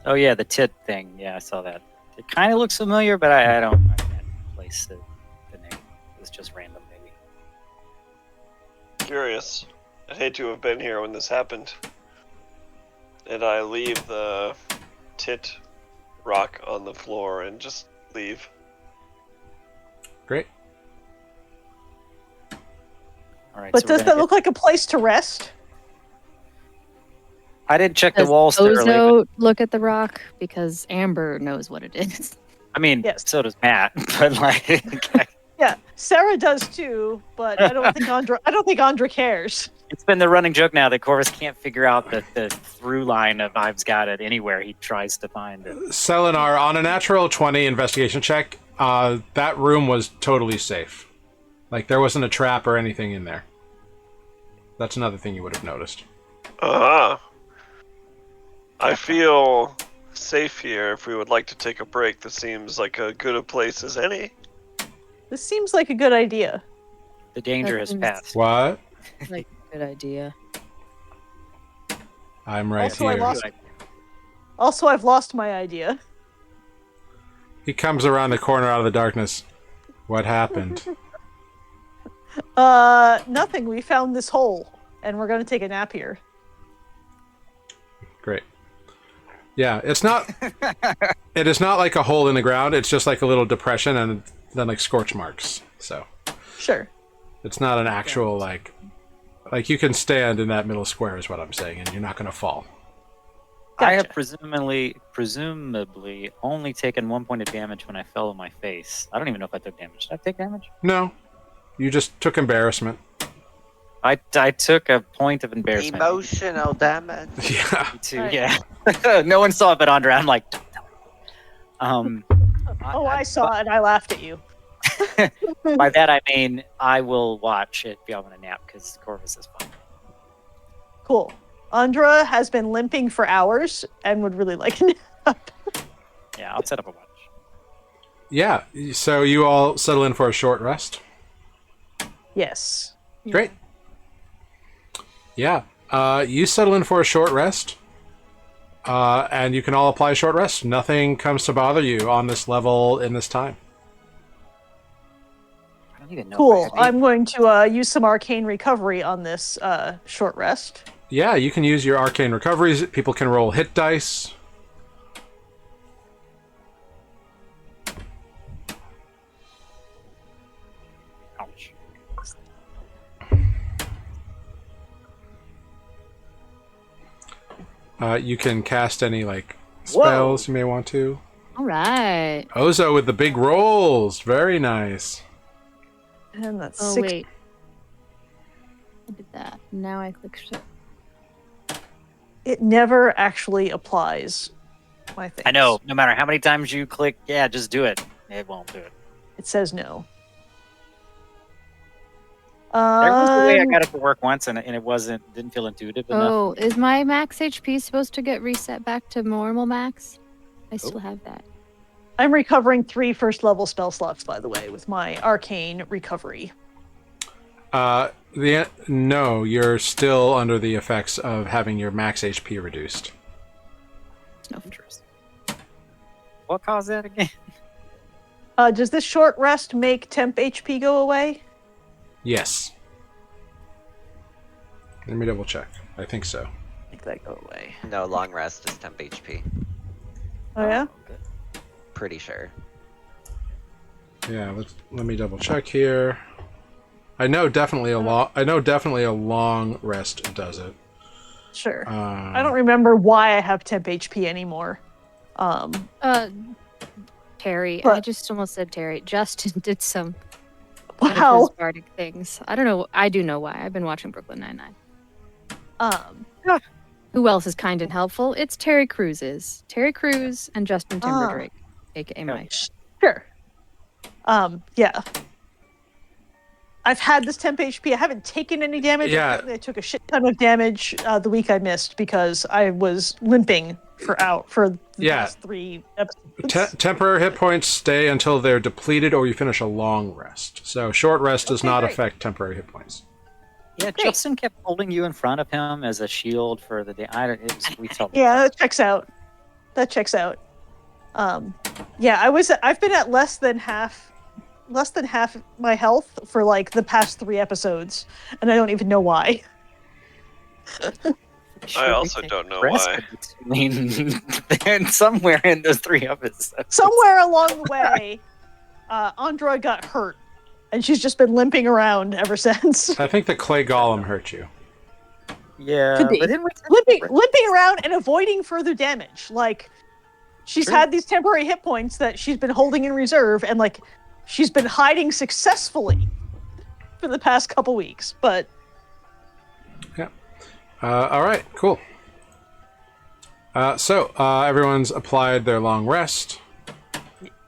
Oh yeah, the tit thing. Yeah, I saw that. It kind of looks familiar, but I can't place the name. It was just random, maybe. Curious. I'd hate to have been here when this happened. And I leave the tit rock on the floor and just leave. Great. All right. But so we're does gonna that look like a place to rest? I didn't check the Does walls thoroughly. But, Ozo look at the rock? Because Amber knows what it is. I mean, Yes. so does Matt. But like, Yeah, Sarah does too, but I don't think Andra cares. it's been the running joke now that Corvus can't figure out the through line of I've got it anywhere he tries to find it. Selenar, on a natural 20 investigation check, that room was totally safe. Like, there wasn't a trap or anything in there. That's another thing you would have noticed. Uh-huh. I feel safe here. If we would like to take a break, this seems like as good a place as any. This seems like a good idea. The danger has seems- passed. What? Like, good idea. I'm right Also, I here. lost- Also, I've lost my idea. He comes around the corner out of the darkness. What happened? Nothing. We found this hole, and we're gonna take a nap here. Great. Yeah, it's not... It is not like a hole in the ground. It's just like a little depression and then like scorch marks. So Sure. it's not an actual like you can stand in that middle square is what I'm saying, and you're not going to fall. I have Gotcha. presumably only taken 1 point of damage when I fell on my face. I don't even know if I took damage. Did I take damage? No, you just took embarrassment. I took a point of embarrassment. Emotional damage. Yeah. Too, Right. yeah. No one saw it but Andre. I'm like, don't tell me. I saw it and I laughed at you. By that I mean I will watch it be on a nap because Corvus is fun. Cool. Andra has been limping for hours and would really like a nap. Yeah, I'll set up a watch. Yeah, so you all settle in for a short rest. Yes. Great. Yeah, you settle in for a short rest. And you can all apply a short rest. Nothing comes to bother you on this level in this time. I don't even know. Cool. If I have I'm going to use some arcane recovery on this short rest. Yeah, you can use your arcane recoveries. People can roll hit dice. Ouch. You can cast any like spells you may want to. All right. Ozo with the big rolls. Very nice. And that's Oh, 6. wait. I did that. Now I click ship. It never actually applies my thing. I know. No matter how many times you click, yeah, just do it. It won't do it. It says no. There was a way I got it to work once, and it didn't feel intuitive enough. Oh, is my max HP supposed to get reset back to normal max? I still have that. I'm recovering 3 first level spell slots, by the way, with my arcane recovery. No, you're still under the effects of having your max HP reduced. No. Interesting. What caused that again? Does this short rest make temp HP go away? Yes. Let me double check. I think so. Make that go away. No, long rest is temp HP. Oh yeah. Good. Pretty sure. Yeah, let me double check here. I know definitely a long rest does it. Sure. I don't remember why I have temp HP anymore. Terry. What? I just almost said Terry. Justin did some Wow. of his bardic things. I don't know. I do know why. I've been watching Brooklyn Nine-Nine. Who else is kind and helpful? It's Terry Crews. Terry Crews and Justin Timberdrake, aka Mike. Sure. Yeah. I've had this temp HP. I haven't taken any damage. Yeah. Apparently I took a shit ton of damage the week I missed because I was limping for the past 3 episodes. Temporary hit points stay until they're depleted or you finish a long rest. So short rest does not affect temporary hit points. Yeah, Great. Justin kept holding you in front of him as a shield for the day. We felt Yeah, that checks out. Yeah, I've been at less than half my health for like the past 3 episodes, and I don't even know why. I also don't know rest why. between somewhere in those 3 episodes. Somewhere along the way, Andra got hurt, and she's just been limping around ever since. I think the clay golem hurt you. Yeah, Could be. but then limping around and avoiding further damage. Like, she's had these temporary hit points that she's been holding in reserve, and like, she's been hiding successfully for the past couple weeks. But yeah. All right. Cool. So everyone's applied their long rest.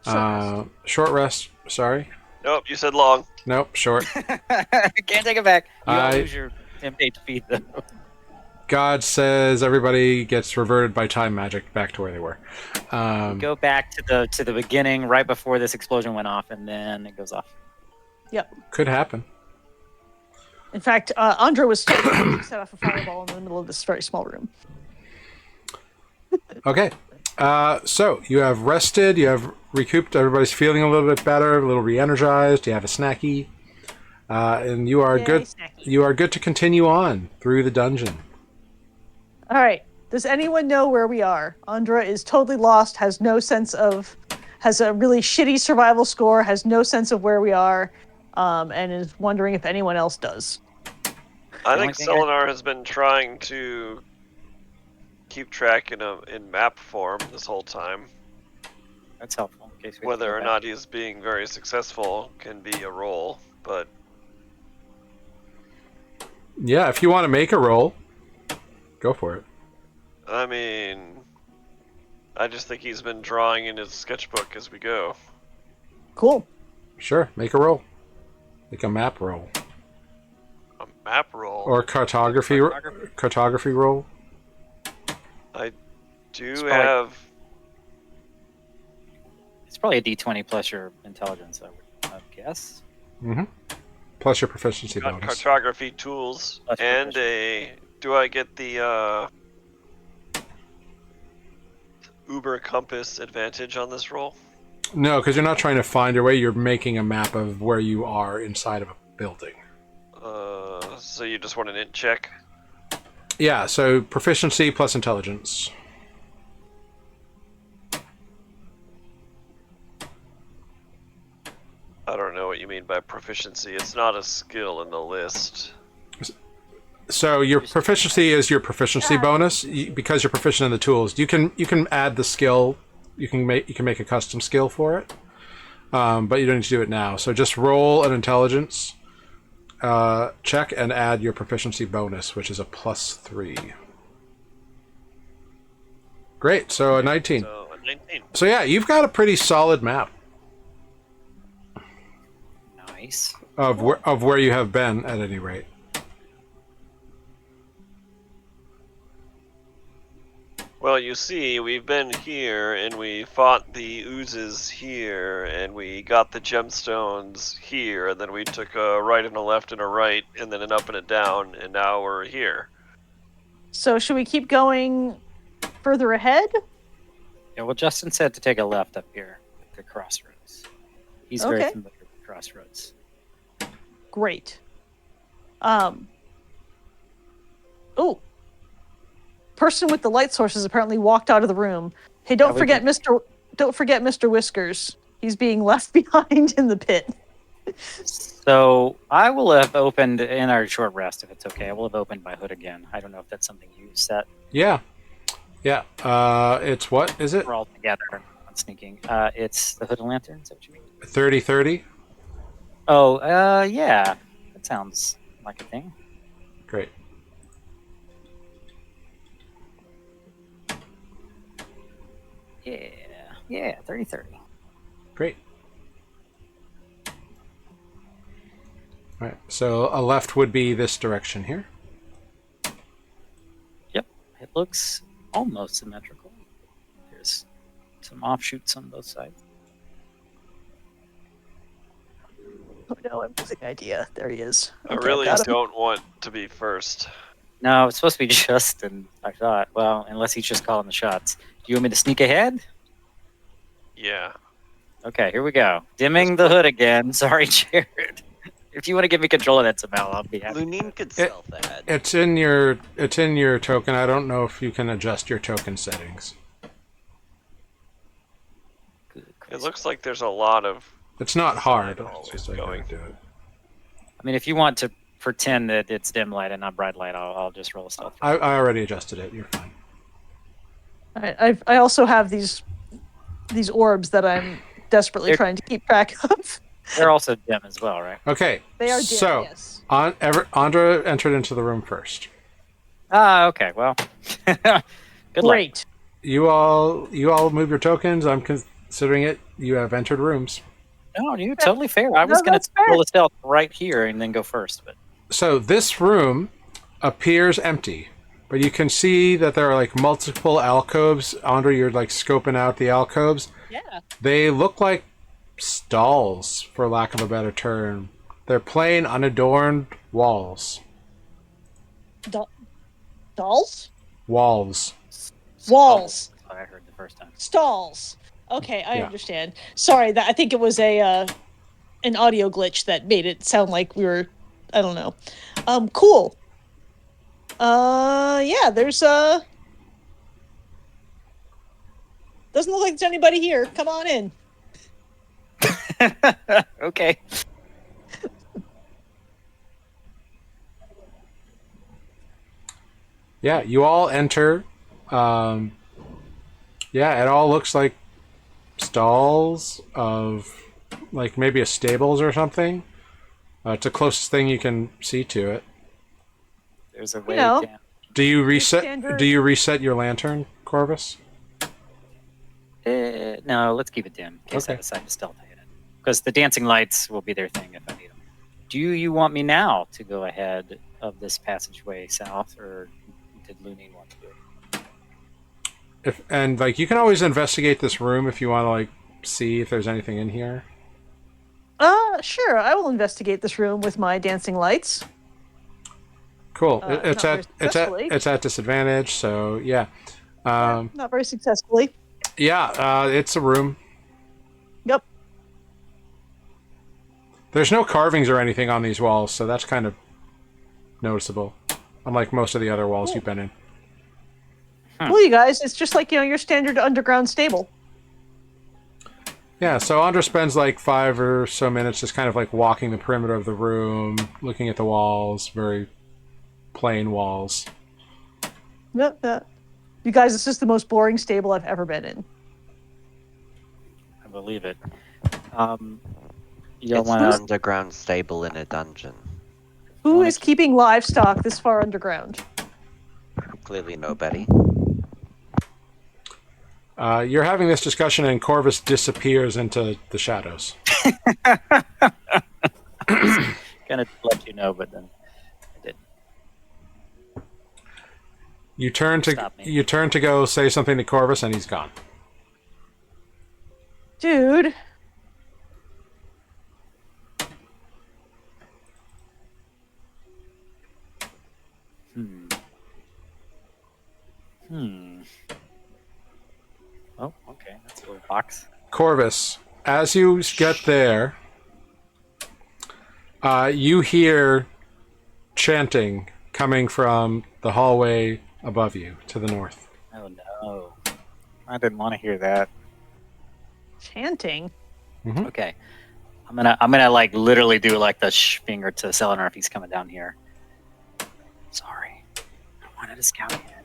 Short rest. Sorry. Nope, you said long. Nope. Short. Can't take it back. You all lose your temp HP though. God says everybody gets reverted by time magic back to where they were. Go back to the beginning, right before this explosion went off, and then it goes off. yep. Could happen. In fact, Andra was set off a fireball in the middle of this very small room. Okay. So you have rested. You have recouped. Everybody's feeling a little bit better, a little re-energized. You have a snacky, and you are good. Snacky. You are good to continue on through the dungeon. All right. Does anyone know where we are? Andra is totally lost. Has a really shitty survival score. Has no sense of where we are, and is wondering if anyone else does. I think Selenar has been trying to keep track in map form this whole time. That's helpful. In case we Whether or not he's being very successful can be a roll, but Yeah, if you want to make a roll, go for it. I mean, I just think he's been drawing in his sketchbook as we go. Cool. Sure, make a roll. Make a map roll. A map roll? Or cartography roll. I do probably- have... It's probably a D20 plus your intelligence, I would guess. Mm-hmm. Plus your proficiency Got bonus. cartography tools Plus and proficiency. do I get the Uber compass advantage on this roll? No, because you're not trying to find your way. You're making a map of where you are inside of a building. So you just want an int check? Yeah, so proficiency plus intelligence. I don't know what you mean by proficiency. It's not a skill in the list. So your proficiency is your proficiency bonus because you're proficient in the tools. You can add the skill. You can make a custom skill for it, but you don't need to do it now. So just roll an intelligence check and add your proficiency bonus, which is a +3. Great. So a 19. So a 19. So yeah, you've got a pretty solid map Nice. of where you have been at any rate. Well, you see, we've been here, and we fought the oozes here, and we got the gemstones here, and then we took a right and a left and a right, and then an up and a down, and now we're here. So should we keep going further ahead? Yeah, well, Justin said to take a left up here at the crossroads. He's very Okay. familiar with the crossroads. Great. Oh, person with the light source has apparently walked out of the room. Hey, don't forget Mr. Whiskers. He's being left behind in the pit. So I will have opened in our short rest, if it's okay. I will have opened my hood again. I don't know if that's something you set. Yeah. Yeah. It's what is it? We're all together on sneaking. It's the hood and lantern. Is that what you mean? 30-30? Oh, yeah. That sounds like a thing. Great. Yeah, 30-30. Great. All right. So a left would be this direction here. Yep, it looks almost symmetrical. There's some offshoots on both sides. Oh no, I'm losing idea. There he is. I Okay, really got him. don't want to be first. No, it's supposed to be Justin, I thought. Well, unless he's just calling the shots. Do you want me to sneak ahead? Yeah. Okay, here we go. Dimming the hood again. Sorry, Jared. If you want to give me control of that somehow, I'll be happy. Lunine could stealth ahead. It's in your token. I don't know if you can adjust your token settings. Good It question. looks like there's a lot of. It's not hard. Always It's just I going. gotta do it. I mean, if you want to pretend that it's dim light and not bright light, I'll just roll a stealth. I already adjusted it. You're fine. All right, I also have these orbs that I'm desperately They're- trying to keep track of. They're also dim as well, right? Okay. They are dim, So yes. Andra entered into the room first. Ah, okay. Well, good luck. Great. You all move your tokens. I'm considering it. You have entered rooms. No, you're totally fair. I was No, going that's to fair. roll a stealth right here and then go first, but So this room appears empty, but you can see that there are like multiple alcoves. Andra, you're like scoping out the alcoves. Yeah. They look like stalls, for lack of a better term. They're plain, unadorned walls. Dolls? Walls. Walls. that's what I heard the first time. Stalls. Okay, I Yeah. understand. Sorry, that I think it was an audio glitch that made it sound like we were, I don't know. Cool. Yeah, there's doesn't look like there's anybody here. Come on in. Okay. Yeah, you all enter. Yeah, it all looks like stalls of like maybe a stables or something. It's the closest thing you can see to it. There's a way know. down. Do you reset? standard- Do you reset your lantern, Corvus? No, let's keep it dim in case I Okay. decide to stealth ahead. Because the dancing lights will be their thing if I need them. Do you want me now to go ahead of this passageway south, or did Looney want to do it? And like you can always investigate this room if you want to like see if there's anything in here. Sure. I will investigate this room with my dancing lights. Cool. Not very successfully. It's at disadvantage, so yeah. Not very successfully. Yeah, it's a room. Yep. There's no carvings or anything on these walls, so that's kind of noticeable. Unlike most of the other walls you've been in. Well, you guys, it's just like, your standard underground stable. Yeah, so Andra spends like 5 or so minutes just kind of like walking the perimeter of the room, looking at the walls, very plain walls. Yep. You guys, this is the most boring stable I've ever been in. I believe it. You don't It's an want to. underground stable in a dungeon. Who is keeping livestock this far underground? Clearly nobody. You're having this discussion and Corvus disappears into the shadows. Gonna let you know, but then I didn't. You turn Stop me. to go say something to Corvus and he's gone. Dude. Oh, okay. That's a little box. Corvus, as you get there, you hear chanting coming from the hallway above you to the north. Oh no. I didn't want to hear that. Chanting. Okay. I'm gonna like literally do like the finger to Selenar if he's coming down here. Sorry. I wanted to scout ahead.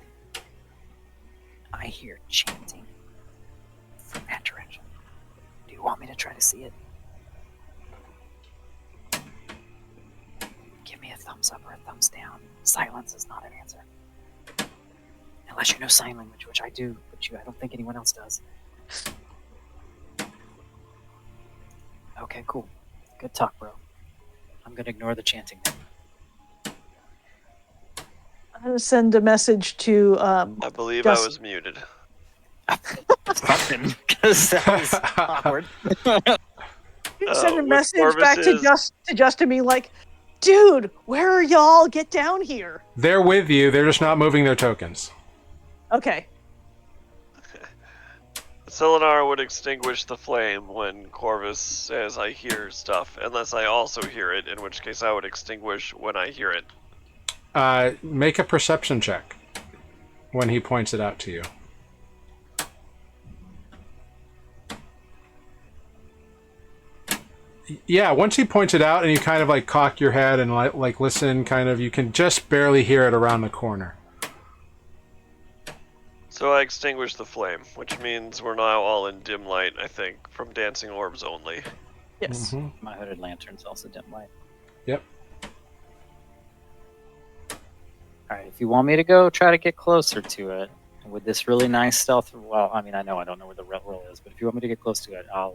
I hear chanting from that direction. Do you want me to try to see it? Give me a thumbs up or a thumbs down. Silence is not an answer. Unless you know sign language, which I do, but I don't think anyone else does. Okay, cool. Good talk, bro. I'm gonna ignore the chanting then. I'm going to send a message to. I believe Just- I was muted. Something, because that was awkward. Send a with message back to Corvus's- Justin, being like, dude, where are y'all? Get down here. They're with you. They're just not moving their tokens. Okay. Selenar would extinguish the flame when Corvus says I hear stuff, unless I also hear it, in which case I would extinguish when I hear it. Make a perception check when he points it out to you. Yeah, once he points it out and you kind of like cock your head and like listen, kind of, you can just barely hear it around the corner. So I extinguish the flame, which means we're now all in dim light, I think, from dancing orbs only. Yes. My hooded lantern's also dim light. Yep. Alright, if you want me to go try to get closer to it, with this really nice stealth, well, I mean, I know I don't know where the roll is, but if you want me to get close to it, I'll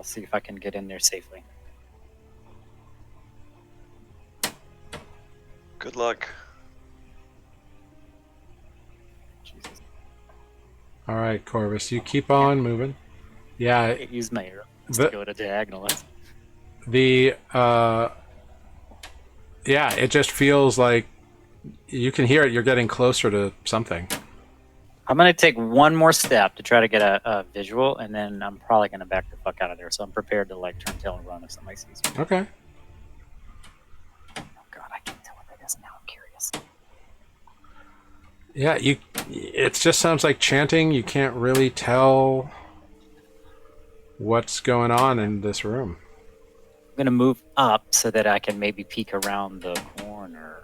see if I can get in there safely. Good luck. Jesus. All right, Corvus, you keep on moving. Yeah, I use my arrow The- to go to diagonal. Yeah, it just feels like you can hear it. You're getting closer to something. I'm gonna take one more step to try to get a visual, and then I'm probably gonna back the fuck out of there. So I'm prepared to like turn tail and run if somebody sees me. Okay. Oh god, I can't tell what that is now. I'm curious. Yeah, it just sounds like chanting. You can't really tell what's going on in this room. I'm gonna move up so that I can maybe peek around the corner.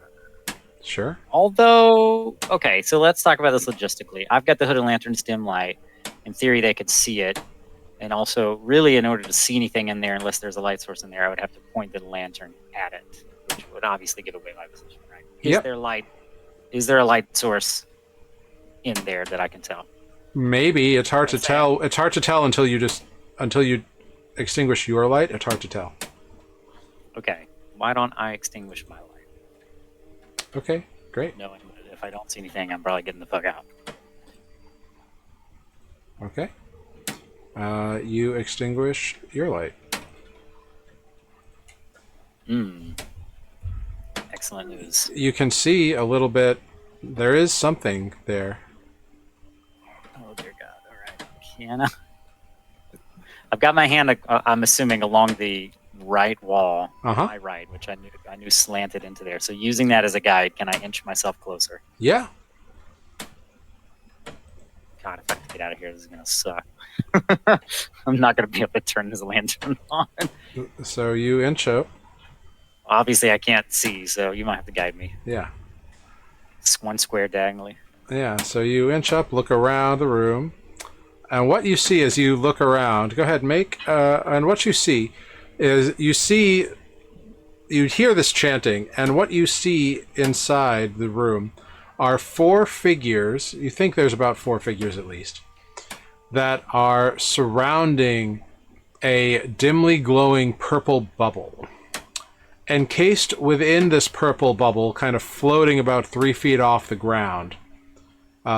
Sure. Although, okay, so let's talk about this logistically. I've got the hooded lantern's dim light. In theory, they could see it. And also, really, in order to see anything in there, unless there's a light source in there, I would have to point the lantern at it, which would obviously give away my position, right? Yep. Is there a light source in there that I can tell? Maybe it's hard to What's tell. It's hard to tell until you extinguish your light. It's hard to tell. Okay, why don't I extinguish my light? Okay, great. Knowing that if I don't see anything, I'm probably getting the fuck out. Okay. You extinguish your light. Excellent news. You can see a little bit. There is something there. Oh dear God! All right, can I? I've got my hand. I'm assuming along the right wall, Uh-huh. my right, which I knew slanted into there. So using that as a guide, can I inch myself closer? Yeah. God, if I can get out of here, this is gonna suck. I'm not gonna be able to turn this lantern on. So you inch up. Obviously, I can't see, so you might have to guide me. Yeah. It's one square diagonally. Yeah. So you inch up, look around the room, and what you see as you look around. Go ahead, and what you see is you hear this chanting, and what you see inside the room are 4 figures. You think there's about 4 figures at least that are surrounding a dimly glowing purple bubble. Encased within this purple bubble, kind of floating about 3 feet off the ground,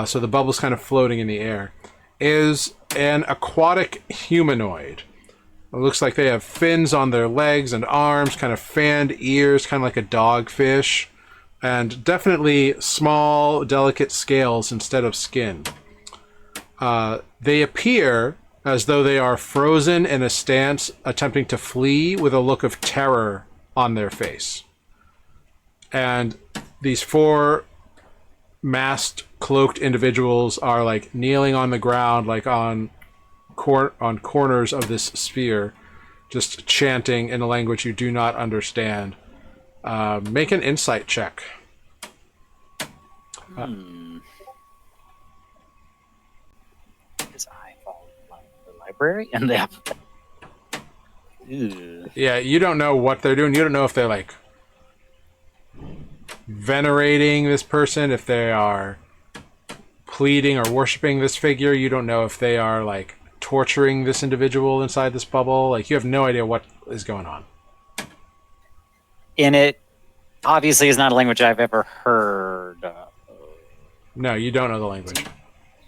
so the bubble's kind of floating in the air, is an aquatic humanoid. It looks like they have fins on their legs and arms, kind of fanned ears, kind of like a dogfish, and definitely small, delicate scales instead of skin. They appear as though they are frozen in a stance, attempting to flee with a look of terror on their face. And these 4 masked, cloaked individuals are like kneeling on the ground, like on corners of this sphere, just chanting in a language you do not understand. Make an insight check. His eye follows the library and the. Ew. Yeah, you don't know what they're doing. You don't know if they're like venerating this person, if they are pleading or worshiping this figure. You don't know if they are like torturing this individual inside this bubble. Like, you have no idea what is going on. And it obviously is not a language I've ever heard of. No, you don't know the language.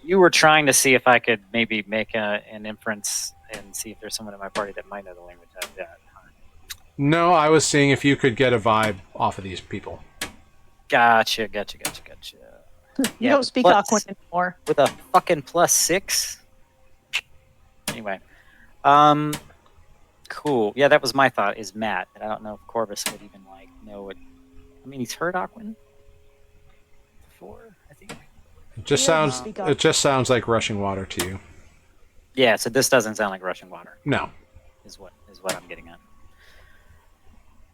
You were trying to see if I could maybe make an inference and see if there's someone in my party that might know the language I've got. No, I was seeing if you could get a vibe off of these people. Gotcha. You don't speak plus- Aquan anymore. With a fucking +6. Anyway. Cool. Yeah, that was my thought, is Matt. And I don't know if Corvus would even like know what. I mean, he's heard Aquan before, I think. It just Yeah, sounds. speak It just sounds like rushing water to you. Yeah, so this doesn't sound like rushing water, No. is what I'm getting at.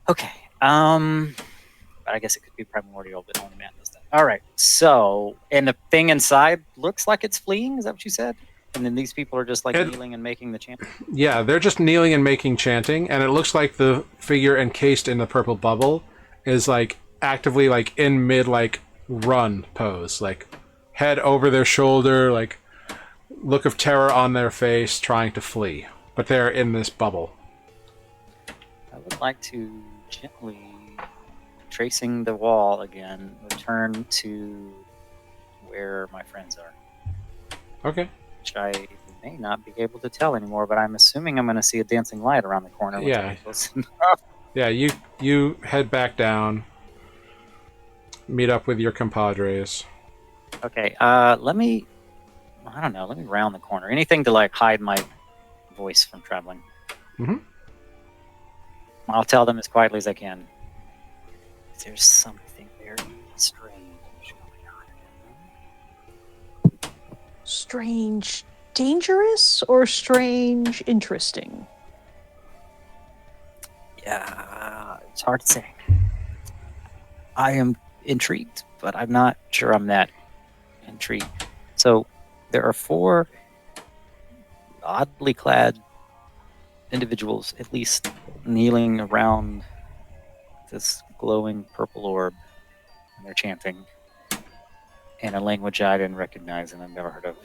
Okay. But I guess it could be primordial, but only Matt does that. All right. So, and the thing inside looks like it's fleeing. Is that what you said? And then these people are just like kneeling and making the chant. Yeah, they're just kneeling and making chanting, and it looks like the figure encased in the purple bubble is like actively like in mid like run pose, like head over their shoulder, like look of terror on their face, trying to flee. But they're in this bubble. I would like to gently, tracing the wall again, return to where my friends are. Okay. Which I may not be able to tell anymore, but I'm assuming I'm going to see a dancing light around the corner. Which Yeah. I'm close enough. Yeah, you head back down, meet up with your compadres. Okay, let me round the corner. Anything to like hide my voice from traveling. Mhm. I'll tell them as quietly as I can. There's something very strange going on. Strange, dangerous, or strange, interesting? Yeah, it's hard to say. I am intrigued, but I'm not sure I'm that intrigued. So there are 4 oddly clad individuals, at least, kneeling around this glowing purple orb, and they're chanting in a language I didn't recognize and I've never heard of.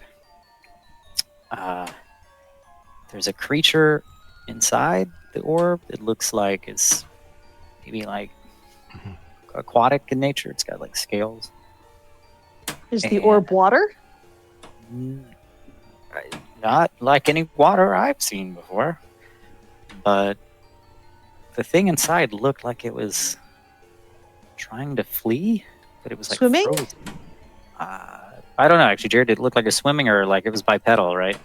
There's a creature inside the orb. It looks like it's maybe like aquatic in nature. It's got like scales. Is the orb water? Not like any water I've seen before, but the thing inside looked like it was trying to flee, but it was like Swimming? frozen. I don't know, actually, Jared. Did it look like it was swimming or like it was bipedal, right?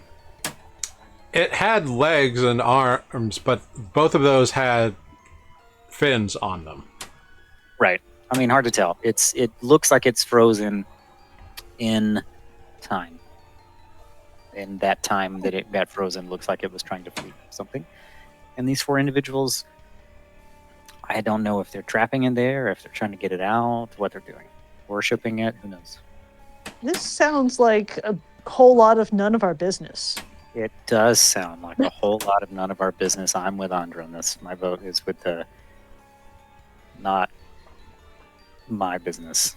It had legs and arms, but both of those had fins on them. Right. I mean, hard to tell. It looks like it's frozen in time. And that time that it got frozen looks like it was trying to flee something. And these 4 individuals, I don't know if they're trapping in there, if they're trying to get it out, what they're doing. Worshipping it, who knows? This sounds like a whole lot of none of our business. It does sound like a whole lot of none of our business. I'm with Andra on this. My vote is with the not my business.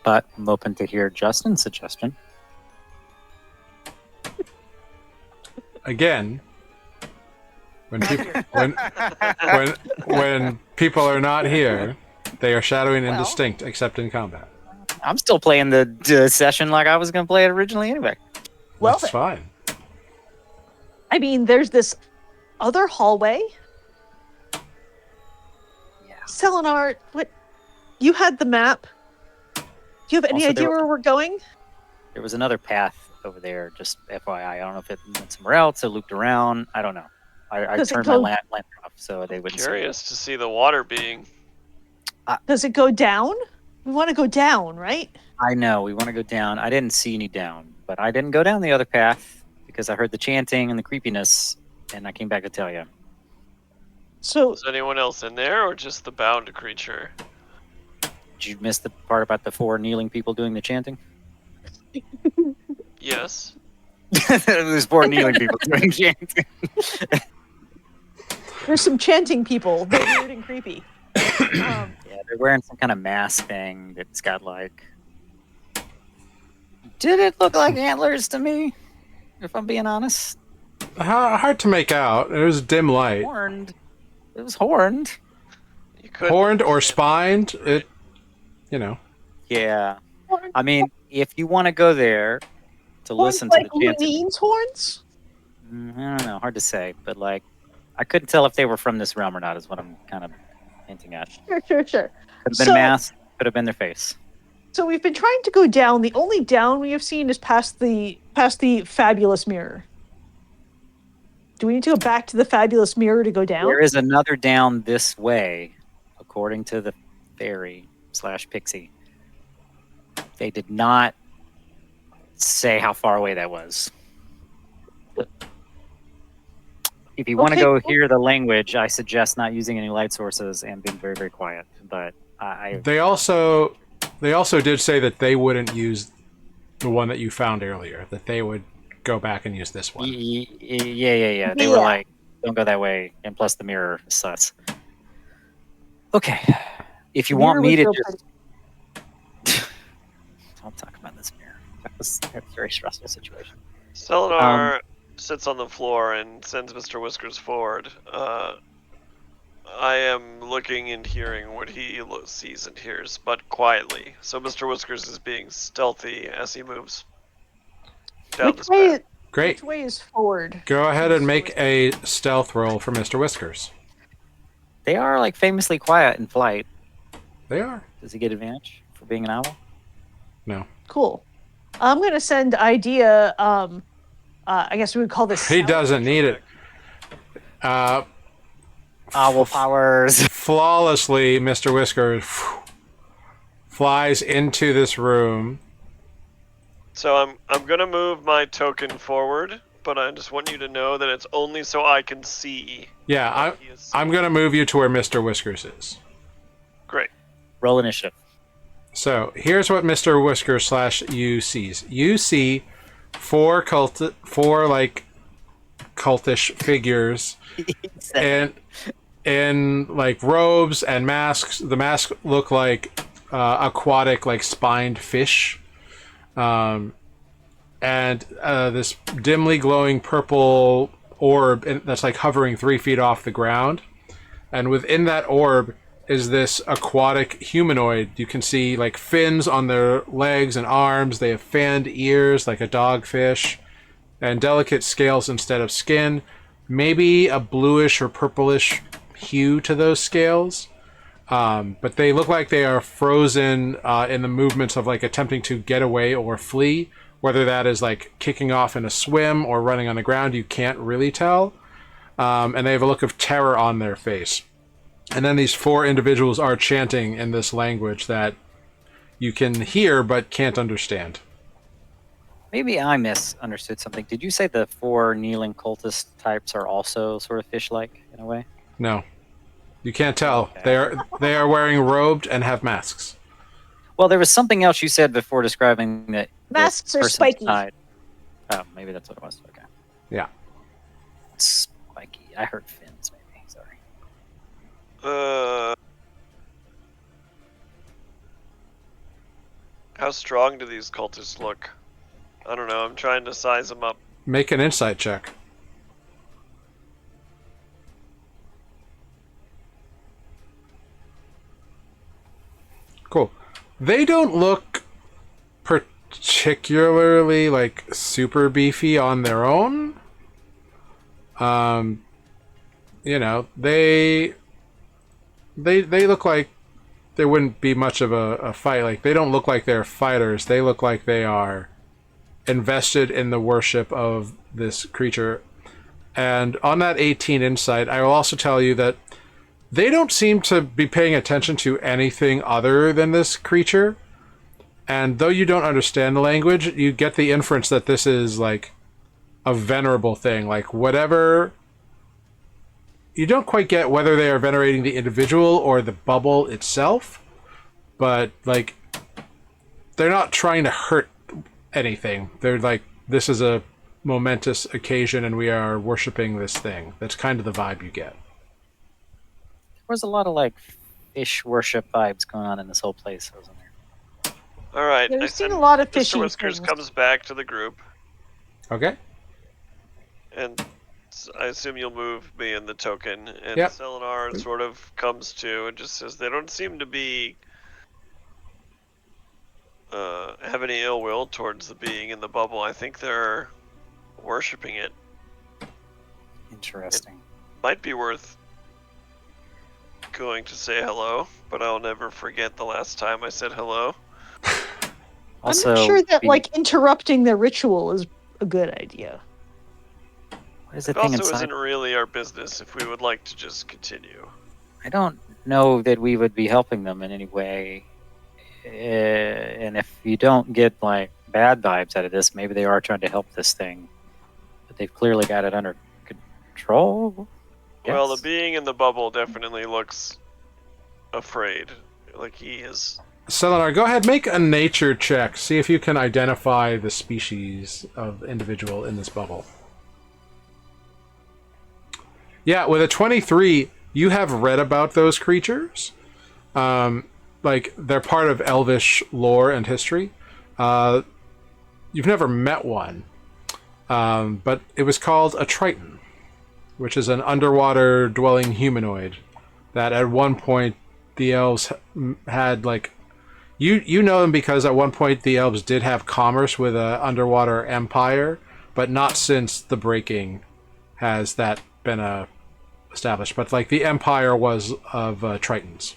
But I'm open to hear Justin's suggestion. Again, when people when people are not here, they are shadowy and indistinct, except in combat. I'm still playing the session like I was going to play it originally anyway. Well, That's fine. I mean, there's this other hallway. Yeah. Selenar, what? You had the map. Do you have any Also, idea there were- where we're going? There was another path over there, just FYI. I don't know if it went somewhere else, it looped around. I don't know. I Does it turned my go- lantern off so they wouldn't see. Curious to see the water being. Does it go down? We want to go down, right? I know we want to go down. I didn't see any down, but I didn't go down the other path because I heard the chanting and the creepiness, and I came back to tell you. So Is anyone else in there, or just the bound creature? Did you miss the part about the 4 kneeling people doing the chanting? Yes. There's 4 kneeling people doing chanting. there's some chanting people. They're weird and creepy. Yeah, they're wearing some kind of mask thing that's got like. Did it look like antlers to me? If I'm being honest, Hard to make out. It was dim light. horned. It was horned. You could Horned or spined, it, you know. Yeah. I mean, if you want to go there to Horns listen like to the chanting, Leane's horns? I don't know, hard to say, but like, I couldn't tell if they were from this realm or not. Is what I'm kind of hinting at. Sure. Could have been So- a mask. Could have been their face. So we've been trying to go down. The only down we have seen is past the fabulous mirror. Do we need to go back to the fabulous mirror to go down? There is another down this way, according to the fairy / pixie. They did not say how far away that was. If you want to Okay, go cool. hear the language, I suggest not using any light sources and being very, very quiet. But I They also did say that they wouldn't use the one that you found earlier. That they would go back and use this one. yeah. They were Yeah. like, "Don't go that way," and plus the mirror is sus. Okay, if you want Mirror me was to real just, don't talk about this mirror. That's a very stressful situation. Selenar sits on the floor and sends Mr. Whiskers forward. I am looking and hearing what he sees and hears, but quietly. So Mr. Whiskers is being stealthy as he moves down Which this way? path. Great. Which way is forward? Go ahead and make a stealth roll for Mr. Whiskers. They are like famously quiet in flight. They are. Does he get advantage for being an owl? No. Cool. I'm gonna send Idea. I guess we would call this. He stealth. doesn't need it. Owl powers. Flawlessly, Mr. Whiskers flies into this room. So I'm gonna move my token forward, but I just want you to know that it's only so I can see. Yeah, He is I'm going to move you to where Mr. Whiskers is. Great. Roll initiative. So here's what Mr. Whiskers / you sees. You see four like cultish figures and in like robes and masks. The masks look like aquatic, like spined fish. And this dimly glowing purple orb that's like hovering 3 feet off the ground. And within that orb is this aquatic humanoid. You can see like fins on their legs and arms. They have fanned ears like a dogfish and delicate scales instead of skin. Maybe a bluish or purplish hue to those scales. But they look like they are frozen in the movements of like attempting to get away or flee. Whether that is like kicking off in a swim or running on the ground, you can't really tell. And they have a look of terror on their face. And then these four individuals are chanting in this language that you can hear but can't understand. Maybe I misunderstood something. Did you say the 4 kneeling cultist types are also sort of fish-like in a way? No. You can't tell. Okay. They are wearing robed and have masks. Well, there was something else you said before describing that Masks this are person's spiky. tied. Oh, maybe that's what it was. Okay. Yeah. Spiky. I heard fins, maybe. Sorry. How strong do these cultists look? I don't know. I'm trying to size them up. Make an insight check. Cool. They don't look particularly like super beefy on their own. You know, they look like there wouldn't be much of a fight. Like, they don't look like they're fighters. They look like they are invested in the worship of this creature. And on that 18 insight, I will also tell you that They don't seem to be paying attention to anything other than this creature. And though you don't understand the language, you get the inference that this is like a venerable thing. Like whatever... You don't quite get whether they are venerating the individual or the bubble itself. But, like, they're not trying to hurt anything. They're like, this is a momentous occasion and we are worshipping this thing. That's kind of the vibe you get. There was a lot of like fish worship vibes going on in this whole place, wasn't there? All right. Yeah, we've seen a lot of Mr. fishy Whiskers things. comes back to the group, Okay? and I assume you'll move me in the token. And Yep. Selenar sort of comes to and just says they don't seem to be have any ill will towards the being in the bubble. I think they're worshipping it. Interesting. Might be worth going to say hello, but I'll never forget the last time I said hello. Also, I'm not sure that we- like interrupting the ritual is a good idea. what is the It thing also inside? isn't really our business if we would like to just continue. I don't know that we would be helping them in any way. And if you don't get like bad vibes out of this, maybe they are trying to help this thing, but they've clearly got it under control. Well, Yes. the being in the bubble definitely looks afraid. Like he is. Selenar, go ahead, make a nature check. See if you can identify the species of individual in this bubble. Yeah, with a 23, you have read about those creatures. Like, they're part of Elvish lore and history. You've never met one. But it was called a Triton, which is an underwater dwelling humanoid that at one point the elves had, like... You know them because at one point the elves did have commerce with an underwater empire, but not since the breaking has that been established. But, like, the empire was of Tritons.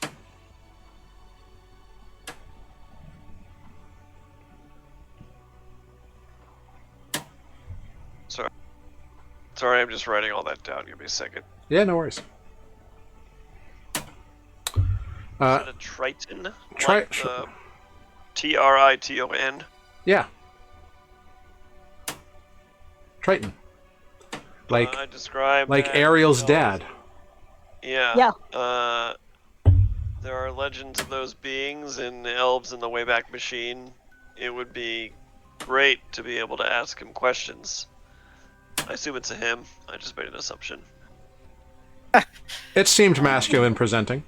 Sorry, I'm just writing all that down. Give me a second. Yeah, no worries. Is it a Triton? Tri- Like the Triton? Yeah. Triton. Like I described like that Ariel's as- dad. Yeah. Yeah. There are legends of those beings in the Elves in the Wayback Machine. It would be great to be able to ask him questions. I assume it's a him. I just made an assumption. It seemed masculine presenting.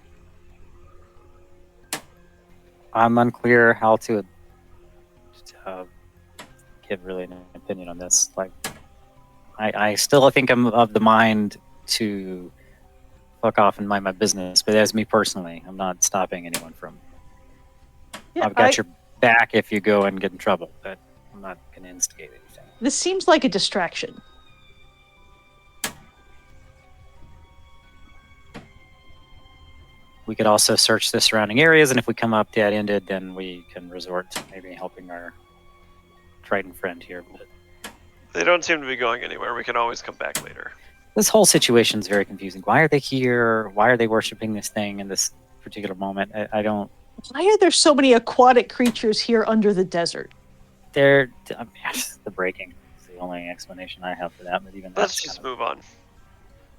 I'm unclear how to give really an opinion on this. Like, I still think I'm of the mind to fuck off and mind my business, but as me personally, I'm not stopping anyone from. Yeah, I've got your back if you go and get in trouble, but I'm not going to instigate anything. This seems like a distraction. We could also search the surrounding areas, and if we come up dead-ended, then we can resort to maybe helping our Triton friend here. But They don't seem to be going anywhere. We can always come back later. this whole situation is very confusing. Why are they here? Why are they worshiping this thing in this particular moment? I don't. Why are there so many aquatic creatures here under the desert? They're I mean, the breaking is the only explanation I have for that. But even Let's that's just kind of- move on.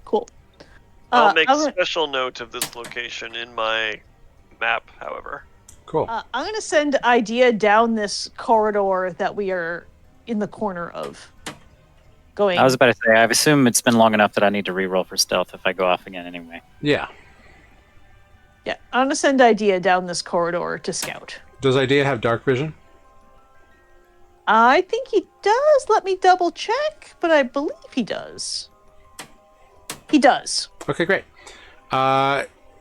Cool. I'll make I'm gonna- special note of this location in my map, however. Cool. I'm going to send Idea down this corridor that we are in the corner of. Going. I was about to say, I assume it's been long enough that I need to re-roll for stealth if I go off again anyway. Yeah. Yeah, I'm going to send Idea down this corridor to scout. Does Idea have dark vision? I think he does. Let me double check, but I believe he does. He does. Okay, great.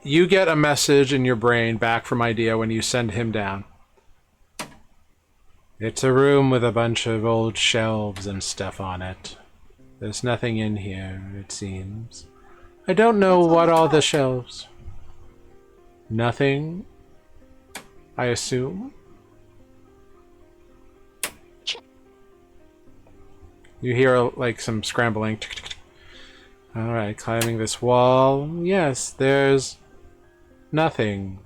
You get a message in your brain back from Idea when you send him down. It's a room with a bunch of old shelves and stuff on it. There's nothing in here, it seems. I don't know What's on what the all the shelf? shelves. Nothing, I assume. You hear like some scrambling. Alright, climbing this wall. Yes, there's nothing.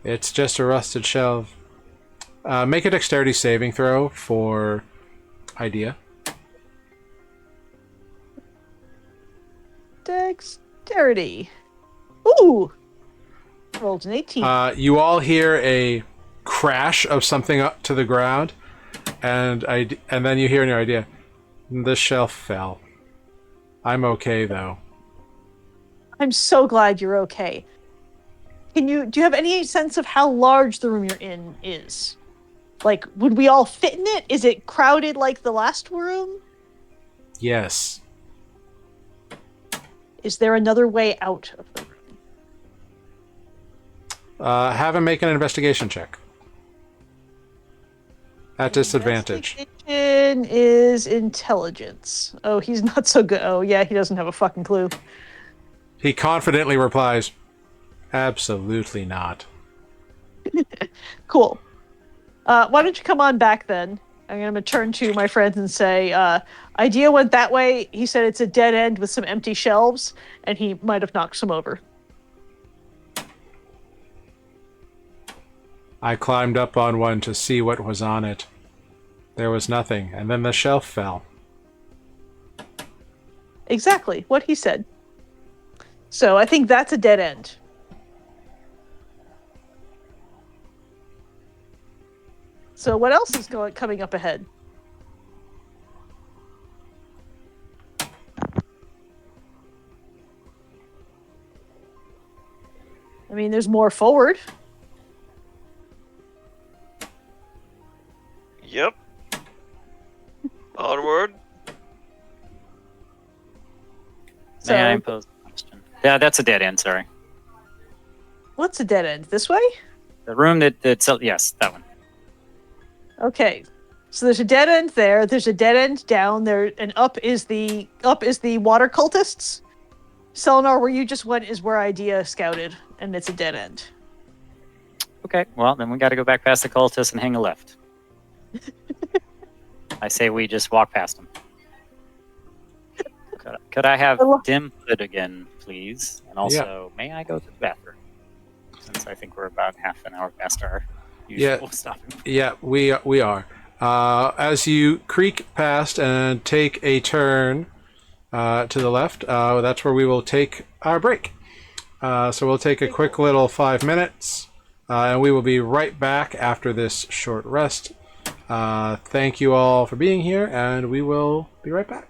It's just a rusted shelf. Make a dexterity saving throw for idea. Dexterity. Ooh! Rolled an 18. You all hear a crash of something up to the ground, and then you hear in your idea, the shelf fell. I'm okay though. I'm so glad you're okay. Do you have any sense of how large the room you're in is? Like, would we all fit in it? Is it crowded like the last room? Yes. Is there another way out of the room? Have him make an investigation check. At disadvantage. Investigation is intelligence. Oh, he's not so good. Oh, yeah, he doesn't have a fucking clue. He confidently replies, absolutely not. Cool. Why don't you come on back then? I'm going to turn to my friends and say, idea went that way. He said it's a dead end with some empty shelves, and he might have knocked some over. I climbed up on one to see what was on it. There was nothing, and then the shelf fell. Exactly what he said. So I think that's a dead end. So what else is coming up ahead? I mean, there's more forward. Yep. Onward. So, May I pose a question? Yeah, that's a dead end. Sorry. what's a dead end? This way? The room that's yes, that one. Okay. So there's a dead end there. There's a dead end down there, and up is the water cultists. Selenar, where you just went is where Idea scouted, and it's a dead end. Okay, well then we got to go back past the cultists and hang a left. I say we just walk past them. Could I have dim hood again, please? And also, may I go to the bathroom? Since I think we're about half an hour past our usual stopping. Yeah, we are. As you creak past and take a turn to the left, that's where we will take our break. So we'll take a quick little 5 minutes, and we will be right back after this short rest. Thank you all for being here, and we will be right back.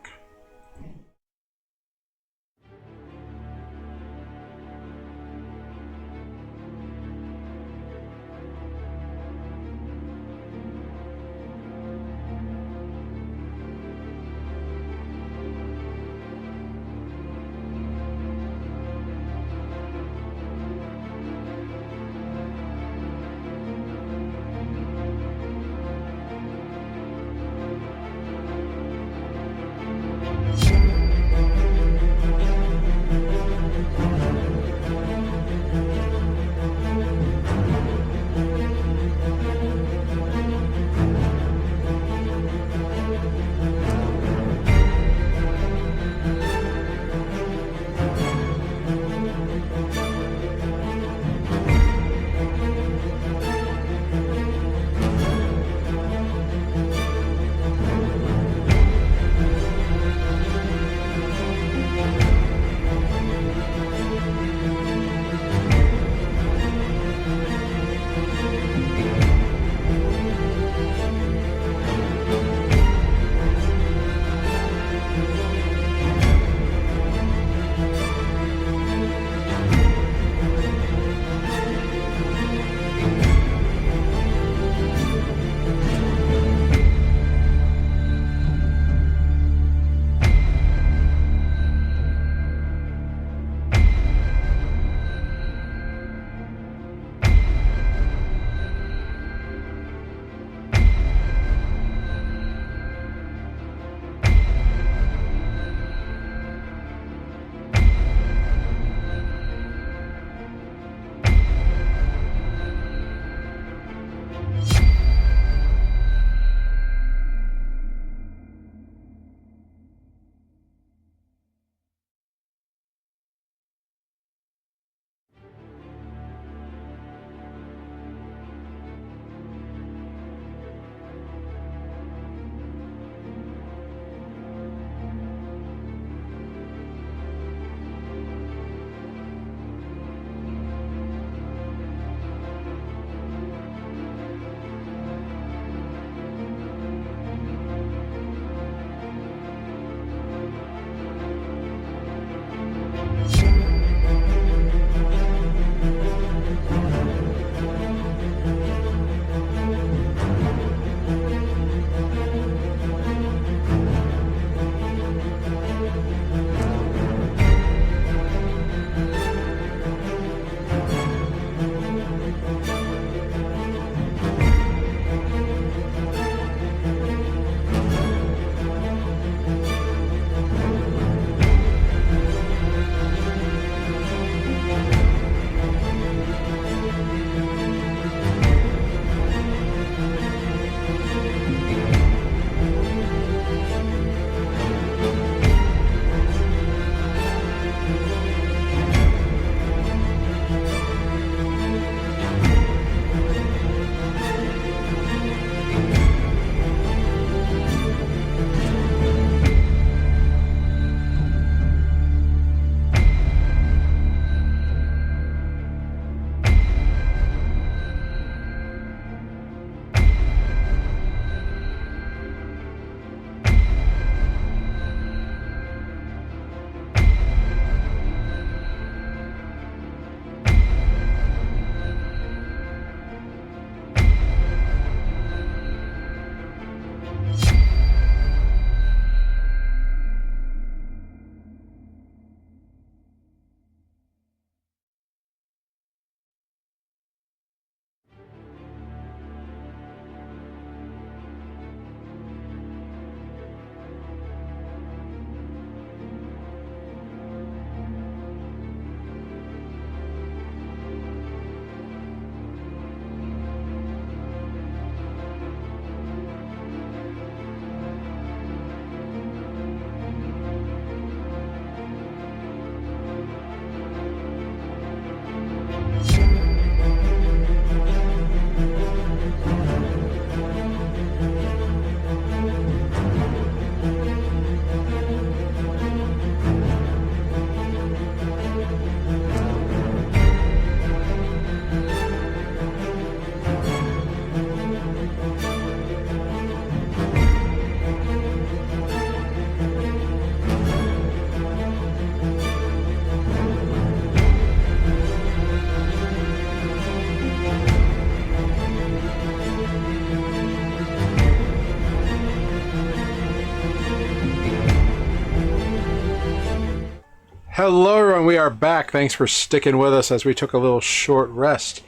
Hello, everyone. We are back. Thanks for sticking with us as we took a little short rest.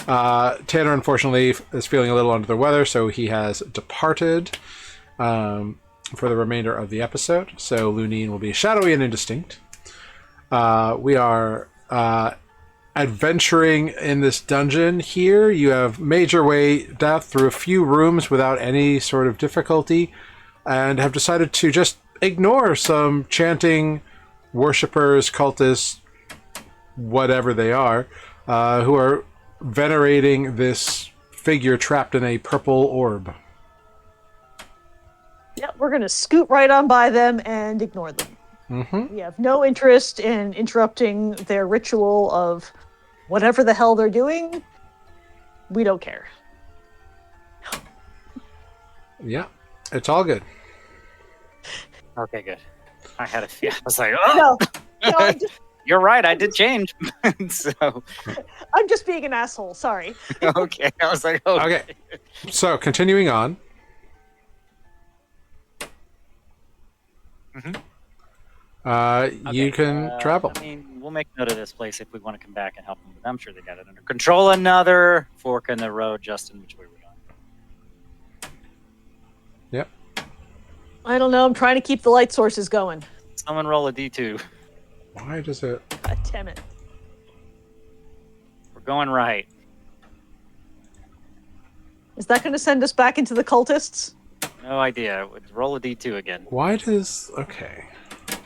Tanner, unfortunately, is feeling a little under the weather, so he has departed for the remainder of the episode. So Lunine will be shadowy and indistinct. We are adventuring in this dungeon here. You have made your way down through a few rooms without any sort of difficulty, and have decided to just ignore some chanting worshippers, cultists, whatever they are, who are venerating this figure trapped in a purple orb. Yeah, we're going to scoot right on by them and ignore them. Mm-hmm. We have no interest in interrupting their ritual of whatever the hell they're doing. We don't care. Yeah, it's all good. Okay, good. I had a feel. I was like, oh, No, you're right. I did change. So, I'm just being an asshole. Sorry. okay. I was like, oh, Okay, so continuing on. You can travel. I mean, we'll make note of this place if we want to come back and help them. But I'm sure they got it under control. Another fork in the road, Justin, which way we're going. Yep. I don't know. I'm trying to keep the light sources going. Someone roll a D2. Why does it... God damn it. We're going right. Is that going to send us back into the cultists? No idea. Roll a D2 again. Why does... Okay. Did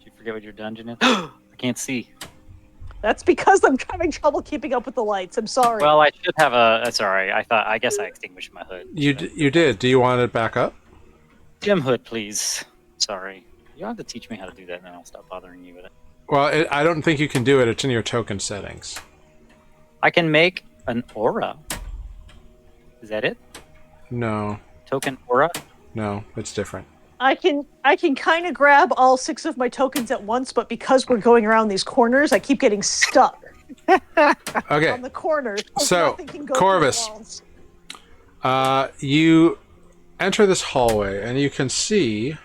you forget what your dungeon is? I can't see. That's because I'm having trouble keeping up with the lights. I'm sorry. Well, I should have a... Sorry. I guess I extinguished my hood. You did. Do you want it back up? Gem hood, please. Sorry. You'll have to teach me how to do that, and then I'll stop bothering you with it. Well, I don't think you can do it. It's in your token settings. I can make an aura. Is that it? No. Token aura? No, it's different. I can kind of grab all 6 of my tokens at once, but because we're going around these corners, I keep getting stuck Okay. on the corners. So, nothing can go Corvus. through the walls. You enter this hallway, and you can see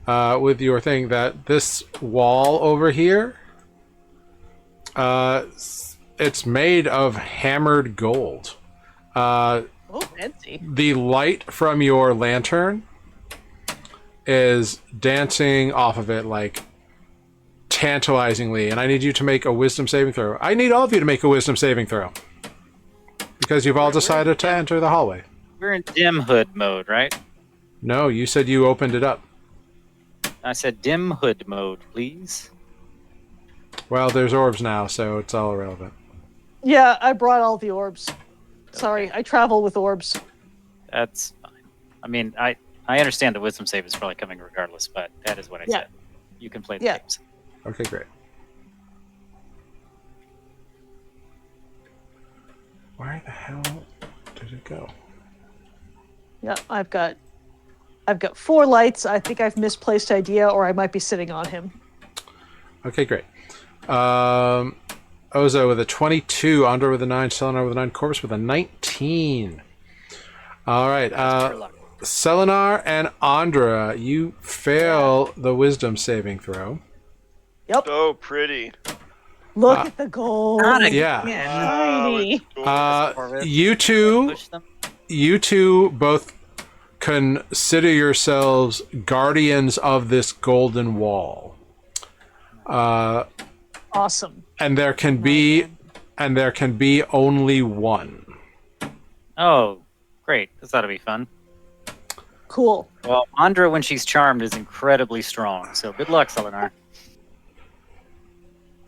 with your thing that this wall over here, it's made of hammered gold. Oh, fancy. The light from your lantern is dancing off of it like tantalizingly, and I need you to make a wisdom saving throw. I need all of you to make a wisdom saving throw because you've all decided to enter the hallway. We're in dim hood mode, right? No, you said you opened it up. I said dim hood mode, please. Well, there's orbs now, so it's all irrelevant. Yeah, I brought all the orbs. Sorry, I travel with orbs. That's fine. I mean, I understand the wisdom save is probably coming regardless, but that is what I Yeah. said. You can play the Yeah. games. Okay, great. Where the hell did it go? Yeah, I've got 4 lights. I think I've misplaced idea, or I might be sitting on him. Okay, great. Ozo with a 22, Andra with a 9, Selenar with a 9, Corvus with a 19. All right. Pure luck. Selenar and Andra, you fail the wisdom saving throw. Yep. Oh, pretty. Look at the gold. Yeah. Shiny. Push them. You two both consider yourselves guardians of this golden wall. Awesome. And there can be only one. Oh, great. This ought to be fun. Cool. Well, Andra, when she's charmed, is incredibly strong. So good luck, Selenar.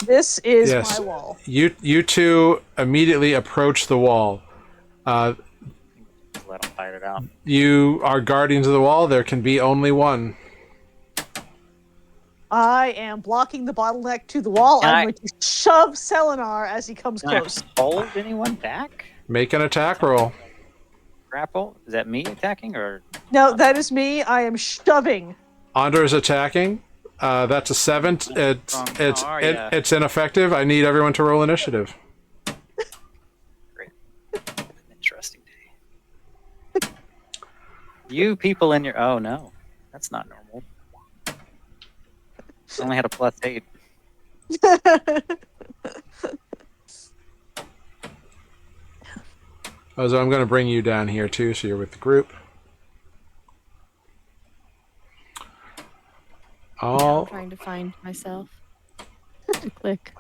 This is Yes. my wall. You two immediately approach the wall. Just let them fight it out. You are guardians of the wall. There can be only one. I am blocking the bottleneck to the wall. Can I'm I- going to shove Selenar as he comes Can I close. hold anyone back? Make an attack roll. Grapple? Is that me attacking or? No, that is me. I am shoving. Andra is attacking. That's a 7. It's ineffective. I need everyone to roll initiative. Great. Interesting day. You people in your... Oh, no. That's not normal. I only had a +8. So I'm going to bring you down here too, so you're with the group. I'm trying to find myself. To click.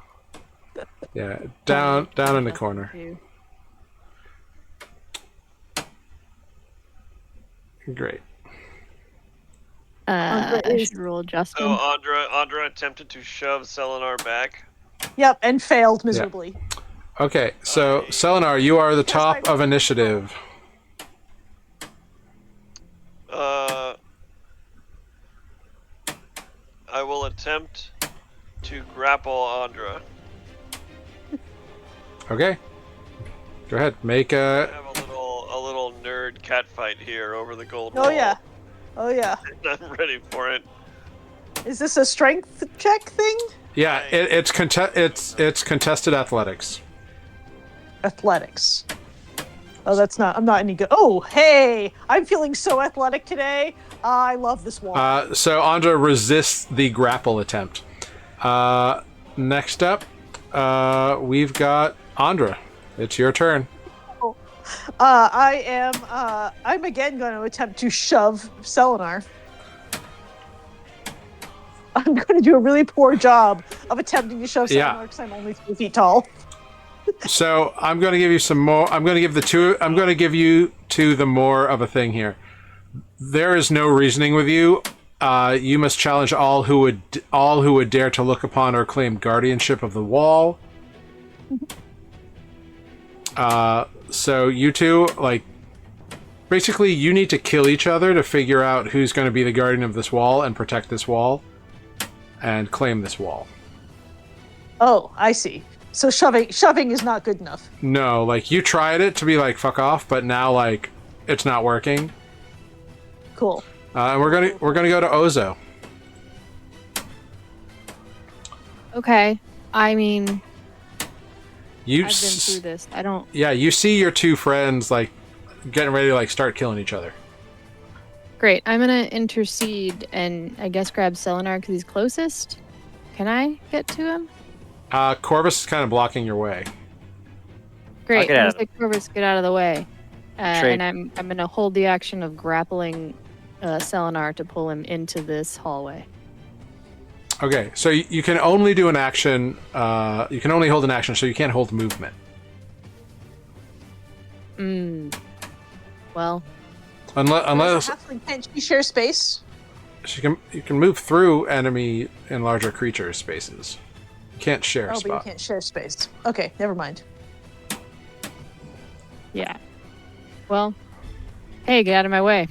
Yeah, down in the corner. Great. Andra I is- should roll So Justin. Andra attempted to shove Selenar back. Yep, and failed miserably. Okay, so Selenar, you are the Yes, top I- of initiative. I will attempt to grapple Andra. Okay. Go ahead. Make I a. have a little nerd cat fight here over the gold Oh wall. yeah. Oh yeah. I'm ready for it. Is this a strength check thing? Yeah, it's contested athletics. Athletics. Oh, that's not. I'm not any good. Oh, hey! I'm feeling so athletic today. I love this wall. So Andra resists the grapple attempt. Next up, we've got Andra. It's your turn. I'm again going to attempt to shove Selenar. I'm going to do a really poor job of attempting to shove Yeah. Selenar because I'm only 3 feet tall. So I'm going to give you some more. I'm going to give you two the more of a thing here. There is no reasoning with you. You must challenge all who would dare to look upon or claim guardianship of the wall. So you two, like, basically you need to kill each other to figure out who's going to be the guardian of this wall and protect this wall and claim this wall. Oh, I see. So shoving is not good enough. No, like, you tried it to be like, fuck off, but now, like, it's not working. Cool. And we're gonna go to Ozo. Okay. I mean, You I've been through this. I don't. Yeah, you see your two friends, like, getting ready to, like, start killing each other. Great. I'm gonna intercede and I guess grab Selenar because he's closest. Can I get to him? Corvus is kind of blocking your way. Great. get out I'm of gonna say Corvus, get out of the way. Trade. And I'm gonna hold the action of grappling Selenar to pull him into this hallway. Okay, so you can only do an action. You can only hold an action, so you can't hold movement. Well, Unless Can't she share space? you can move through enemy and larger creature spaces. You can't share a Oh, but you spot. can't share space. Okay, never mind. yeah. Well, hey, get out of my way.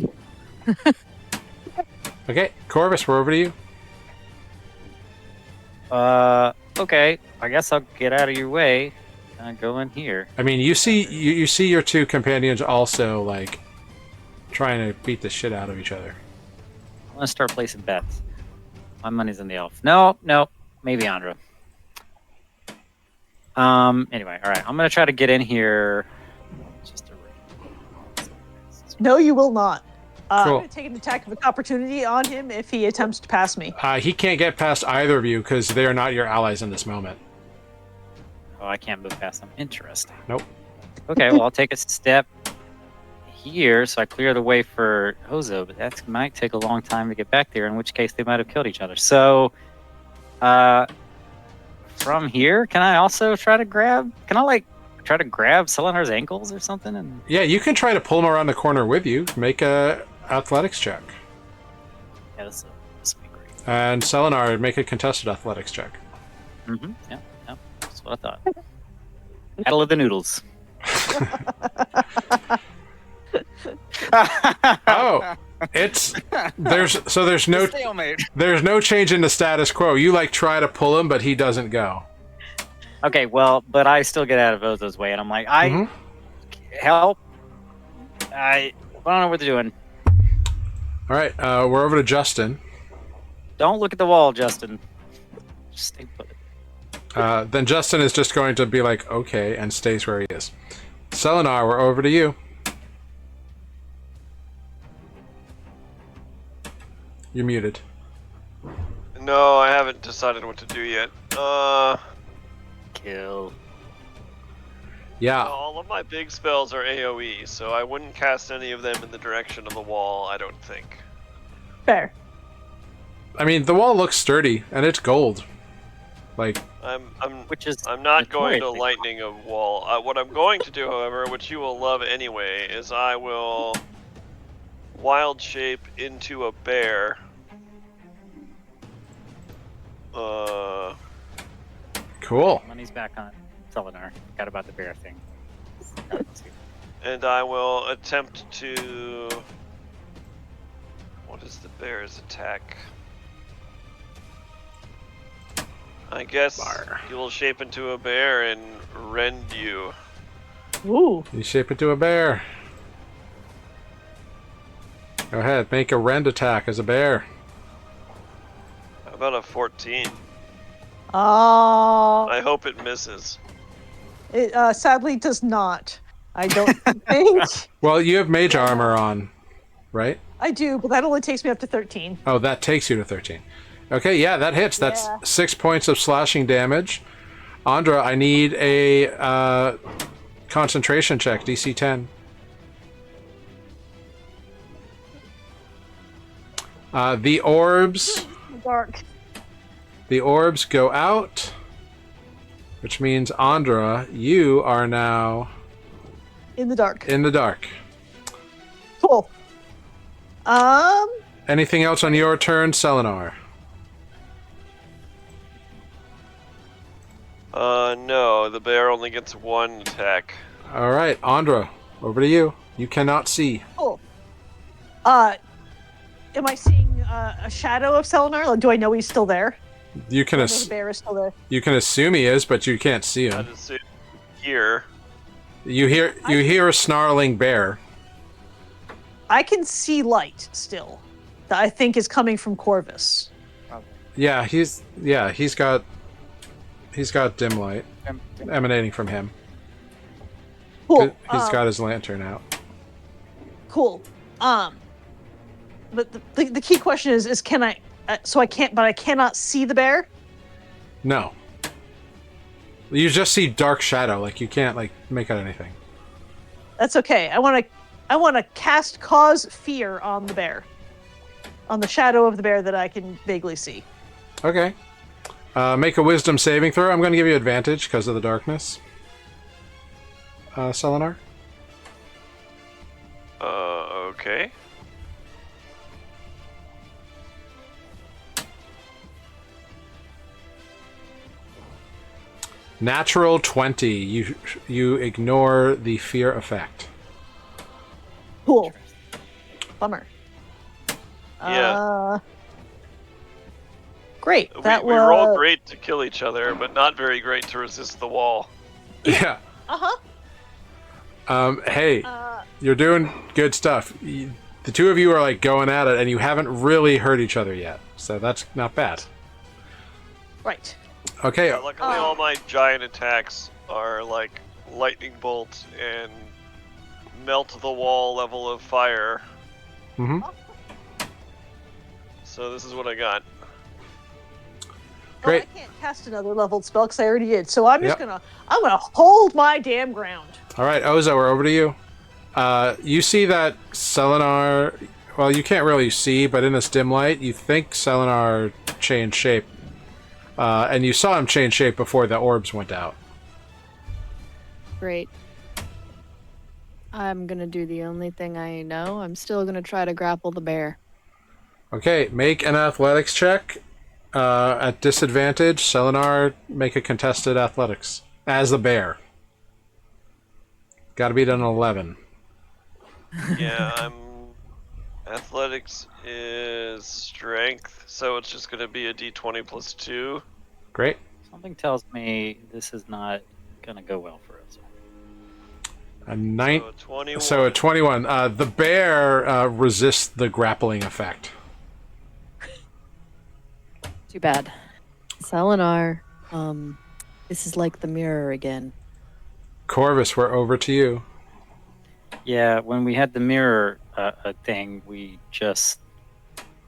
Okay, Corvus, we're over to you. Okay. I guess I'll get out of your way and go in here. I mean, you see your two companions also, like, trying to beat the shit out of each other. I'm gonna start placing bets. My money's in the elf. No, maybe Andra. Anyway, all right. I'm gonna try to get in here. Just a No, you will not. I'm Cool. going to take an attack of opportunity on him if he attempts to pass me. He can't get past either of you because they are not your allies in this moment. Oh, I can't move past them. Interesting. Nope. Okay, well, I'll take a step here so I clear the way for Hozo, but that might take a long time to get back there, in which case they might have killed each other. So, from here, can I also try to grab Selenar's ankles or something? And Yeah, you can try to pull him around the corner with you. Make a athletics check. yeah, this will be great. And Selenar, make a contested athletics check. Yeah, that's what I thought. Battle of the Noodles. Oh, there's no Stalemate. there's no change in the status quo. You, like, try to pull him, but he doesn't go. Okay, well, but I still get out of Ozo's way, and I'm like, Mhm. help. I don't know what they're doing. All right, we're over to Justin. Don't look at the wall, Justin. Just stay put. Then Justin is just going to be like, okay, and stays where he is. Selenar, we're over to you. You're muted. No, I haven't decided what to do yet. Kill. Yeah. All of my big spells are AoE, so I wouldn't cast any of them in the direction of the wall, I don't think. Fair. I mean, the wall looks sturdy, and it's gold. Like, I'm I'm not going to lightning a wall. What I'm going to do, however, which you will love anyway, is I will wild shape into a bear. cool. Money's back on Selenar. Forgot about the bear thing. And I will attempt to... What is the bear's attack? I guess you will shape into a bear and rend you. Ooh. You shape it to a bear. Go ahead, make a rend attack as a bear. How about a 14? I I hope it misses. It sadly does not. I don't think. Well, you have mage armor on, right? I do, but that only takes me up to 13. Oh, that takes you to 13. Okay, yeah, that hits. That's Yeah. 6 points of slashing damage. Andra, I need a concentration check, DC 10. The orbs Dark. go out, which means Andra, you are now In the dark. in the dark. Cool. Anything else on your turn, Selenar? No, the bear only gets one attack. All right, Andra, over to you. You cannot see. Cool. Am I seeing a shadow of Selenar? Like, do I know he's still there? You can I know the bear is still there. you can assume he is, but you can't see him. I'd assume here. You hear a snarling bear. I can see light still. That I think is coming from Corvus. Yeah, he's got dim light emanating from him. Cool. He's got his lantern out. Cool. But the key question is can I? So I can't, but I cannot see the bear. No. You just see dark shadow. Like you can't make out anything. That's okay. I want to cast cause fear on the bear, on the shadow of the bear that I can vaguely see. Okay. Make a wisdom saving throw. I'm going to give you advantage because of the darkness. Selenar? Okay. Natural 20. You ignore the fear effect. Cool. Bummer. Yeah. Great. That we was. roll great to kill each other, but not very great to resist the wall. Yeah. Uh-huh. Hey, you're doing good stuff. The two of you are going at it, and you haven't really hurt each other yet, so that's not bad. Right. Okay. Luckily, all my giant attacks are like lightning bolt and melt the wall level of fire. Mm-hmm. So this is what I got. Great. Oh, I can't cast another leveled spell because I already did. So I'm just Yep. I'm gonna hold my damn ground. All right, Ozo, we're over to you. You see that Selenar. Well, you can't really see, but in this dim light, you think Selenar changed shape. And you saw him change shape before the orbs went out. Great. I'm gonna do the only thing I know. I'm still gonna try to grapple the bear. Okay, make an athletics check. At disadvantage, Selenar, make a contested athletics as the bear. Got to beat an 11. Yeah, athletics is strength, so it's just going to be a d20 plus 2. Great. Something tells me this is not gonna go well for us. A 9. So 21. So a 21. The bear resists the grappling effect. Too bad. Selenar, this is like the mirror again. Corvus, we're over to you. Yeah, when we had the mirror thing, we just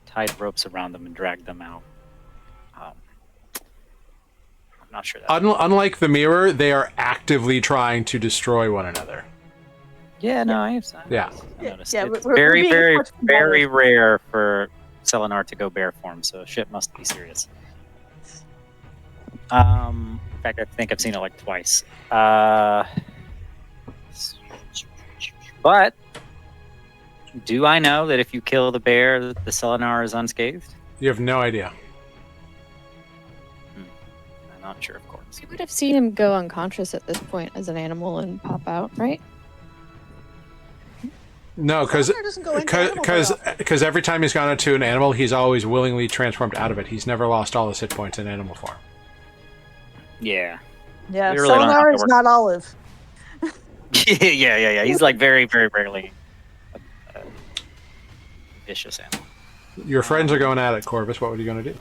tied ropes around them and dragged them out. not sure that. Unlike the mirror, they are actively trying to destroy one another. Yeah, no, I Yeah. noticed. Yeah, It's we're very, being very, forced to very manage. rare for Selenar to go bear form, so shit must be serious. In fact, I think I've seen it like twice. But do I know that if you kill the bear, the Selenar is unscathed? You have no idea. I'm not sure, of course. You would have seen him go unconscious at this point as an animal and pop out, right? No, Selenar doesn't go into animal very often. because every time he's gone into an animal, he's always willingly transformed out of it. He's never lost all his hit points in animal form. Yeah. Yeah, We really don't have Selenar to is work- not Olive. yeah. He's like very, very rarely a vicious animal. Your friends are going at it, Corvus. What were you going to do?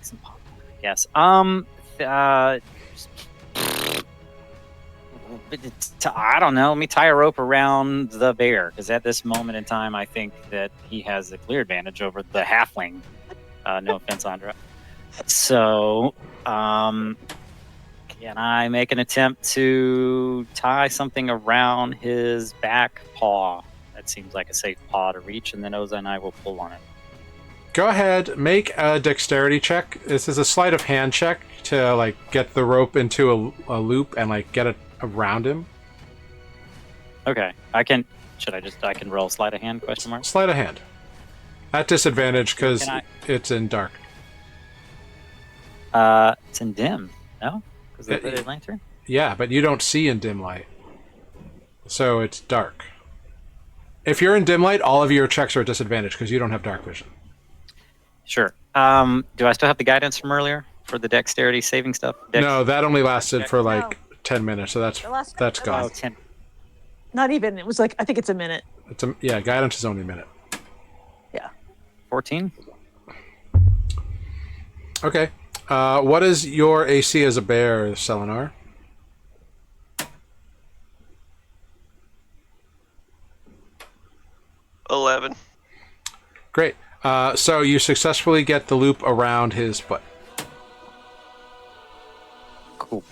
Some popcorn, yes. I don't know. Let me tie a rope around the bear because at this moment in time, I think that he has a clear advantage over the halfling. No offense, Andra. So, can I make an attempt to tie something around his back paw? That seems like a safe paw to reach, and then Oza and I will pull on it. Go ahead, make a dexterity check. This is a sleight of hand check to like get the rope into a loop and like get it around him. Okay, I can. I can roll sleight of hand? Question mark. Sleight of hand. At disadvantage because Can I- it's in dark. It's in dim. No, because of the lantern. Yeah, but you don't see in dim light, so it's dark. If you're in dim light, all of your checks are at disadvantage because you don't have dark vision. Sure. Do I still have the guidance from earlier for the dexterity saving stuff? No, that only lasted Okay. for like 10 minutes, so that's That gone. Oh, 10. Not even. It was like I think it's a minute. Yeah, guidance is only a minute. Yeah. 14? Okay. What is your AC as a bear, Selenar? $11. Great. So you successfully get the loop around his foot. Cool.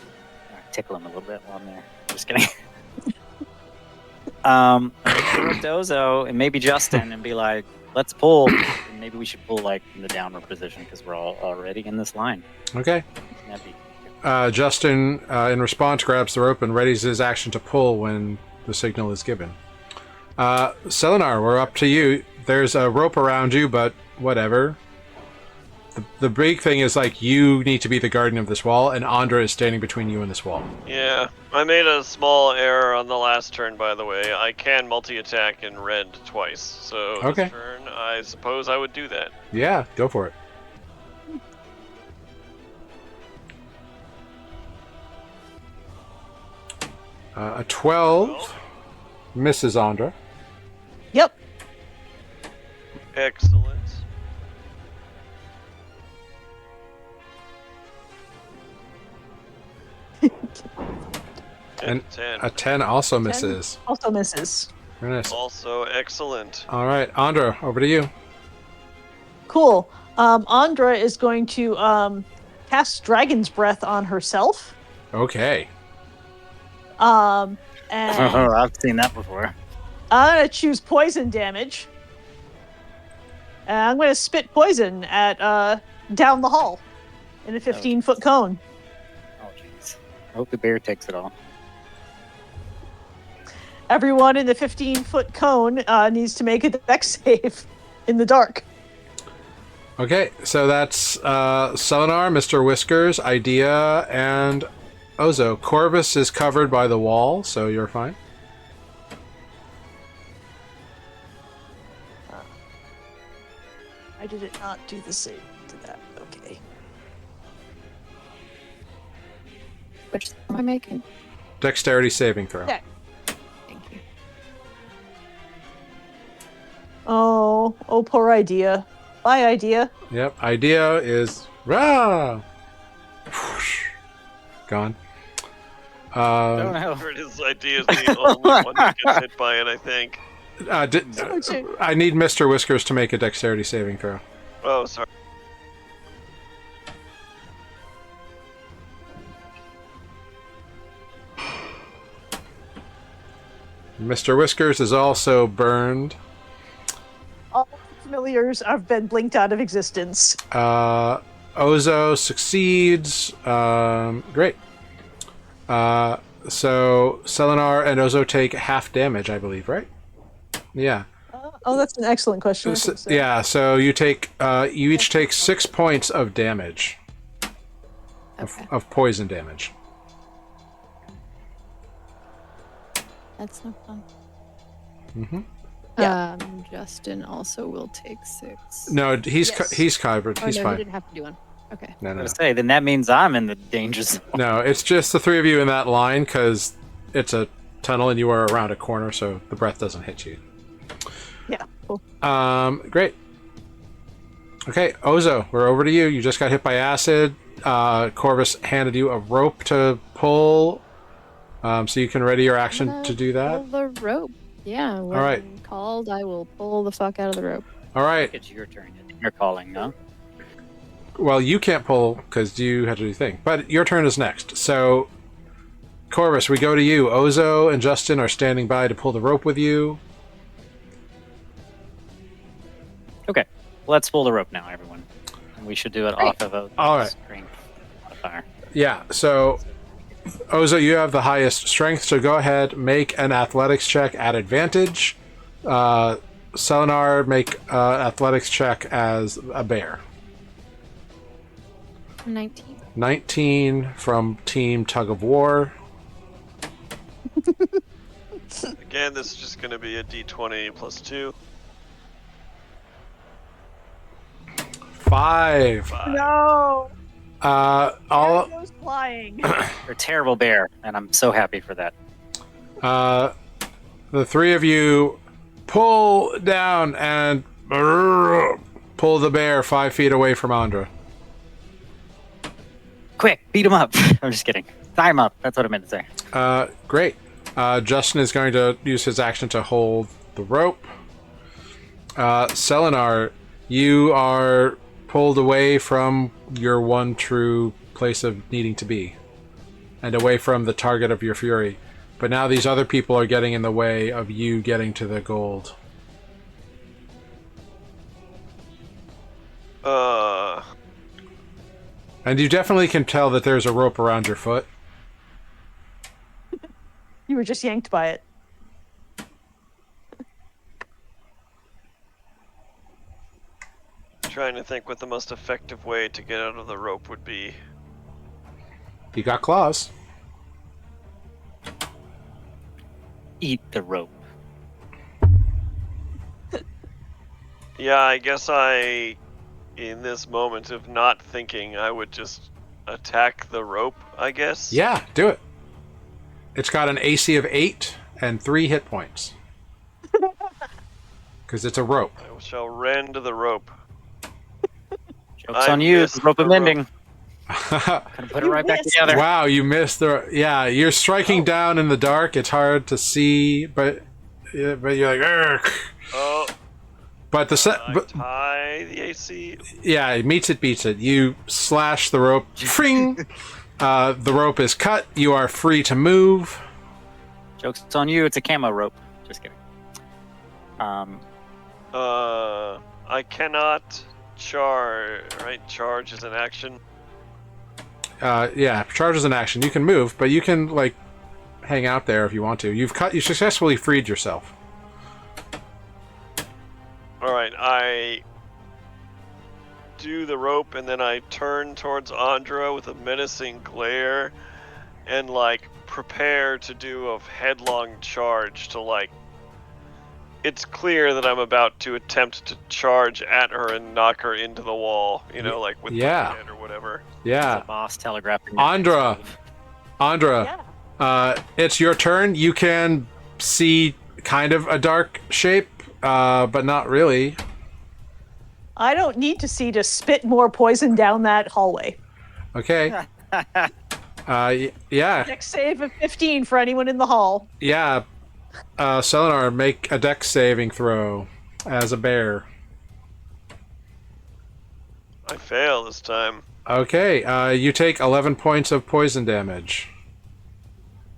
Tickle him a little bit while I'm there. Just kidding. Dozo and maybe Justin and be like, let's pull. And maybe we should pull like in the downward position because we're all already in this line. Okay. That'd be Justin, in response, grabs the rope and readies his action to pull when the signal is given. Selenar, we're up to you. There's a rope around you, but whatever. The big thing is, like, you need to be the guardian of this wall, and Andra is standing between you and this wall. Yeah, I made a small error on the last turn, by the way. I can multi-attack in red twice, so Okay. this turn, I suppose I would do that. Yeah, go for it. A 12 misses Andra. Yep. Excellent. And 10. a 10 also misses. Also misses. Very nice. Also excellent. All right, Andra, over to you. Cool. Andra is going to cast Dragon's Breath on herself. Okay. And I've seen that before. I'm going to choose poison damage. And I'm going to spit poison at down the hall in a 15-foot cone. Oh, jeez. I hope the bear takes it all. Everyone in the 15-foot cone needs to make a dex save in the dark. Okay, so that's Selenar, Mr. Whiskers, Idea, and Ozo. Corvus is covered by the wall, so you're fine. I did it not do the save to that. Okay. Which am I making? Dexterity saving throw. Yeah. Thank you. Oh, poor Idea. Bye, Idea. Yep, Idea is... Rah! Whoosh. Gone. Oh, no. His idea is the only one that gets hit by it, I think. I need Mr. Whiskers to make a dexterity saving throw. Oh, sorry. Mr. Whiskers is also burned. All familiars have been blinked out of existence. Ozo succeeds. Great. So Selenar and Ozo take half damage, I believe, right? Yeah. Oh, that's an excellent question. I think so. Yeah. So you take. You each take 6 points of damage. Okay. Of poison damage. That's no fun. Mm-hmm. Yeah. Justin also will take 6. No, he's Yes. he's covered. Oh, He's no, fine. he didn't have to do one. Okay. No, I no, was no. gonna say, then that means I'm in the danger zone. No, it's just the three of you in that line because it's a tunnel and you are around a corner, so the breath doesn't hit you. Yeah. Cool. Great. Okay, Ozo, we're over to you. You just got hit by acid. Corvus handed you a rope to pull, so you can ready your action to do that. Pull the rope. Yeah. When right. called, I will pull the fuck out of the rope. All right. It's your turn. You're calling, no? Well, you can't pull because you had to do the thing, but your turn is next. So, Corvus, we go to you. Ozo and Justin are standing by to pull the rope with you. Okay, let's pull the rope now, everyone. And we should do it off of a All right. strength modifier. Yeah, so Ozo, you have the highest strength, so go ahead, make an athletics check at advantage. Selenar, make an athletics check as a bear. 19. 19 from Team Tug of War. Again, this is just going to be a d20 plus 2. 5. No. All Goes flying. You're a terrible bear, and I'm so happy for that. the three of you pull down and pull the bear 5 feet away from Andra. Quick, beat him up. I'm just kidding. Tie him up. That's what I meant to say. Great. Justin is going to use his action to hold the rope. Selenar, you are pulled away from your one true place of needing to be, and away from the target of your fury. But now these other people are getting in the way of you getting to the gold. And you definitely can tell that there's a rope around your foot. You were just yanked by it. Trying to think what the most effective way to get out of the rope would be. You got claws. Eat the rope. Yeah, I guess in this moment of not thinking, I would just attack the rope, I guess. Yeah, do it. It's got an AC of 8 and 3 hit points. Because it's a rope. I shall rend the rope. Joke's I on you. missed The rope the of rope. ending. Gonna put it right back missed. together. Wow, you missed the... Yeah, you're striking down in the dark. It's hard to see, but you're like... Urgh. Oh, But the set... I tie the AC. Yeah, it meets it, beats it. You slash the rope. Fring! The rope is cut. You are free to move. Joke's on you. It's a camo rope. Just kidding. I cannot charge, right? Charge is an action. Yeah, charge is an action. You can move, but you can, like, hang out there if you want to. You successfully freed yourself. Alright, I do the rope and then I turn towards Andra with a menacing glare and, like, prepare to do a headlong charge to, like, it's clear that I'm about to attempt to charge at her and knock her into the wall, you know, like with Yeah. the head or whatever. Yeah. The boss telegraphing. Andra. Andra, Yeah. it's your turn. You can see kind of a dark shape, but not really. I don't need to see to spit more poison down that hallway. Okay. Yeah. Next save of 15 for anyone in the hall. Yeah. Selenar, make a dex saving throw as a bear. I fail this time. Okay. You take 11 points of poison damage.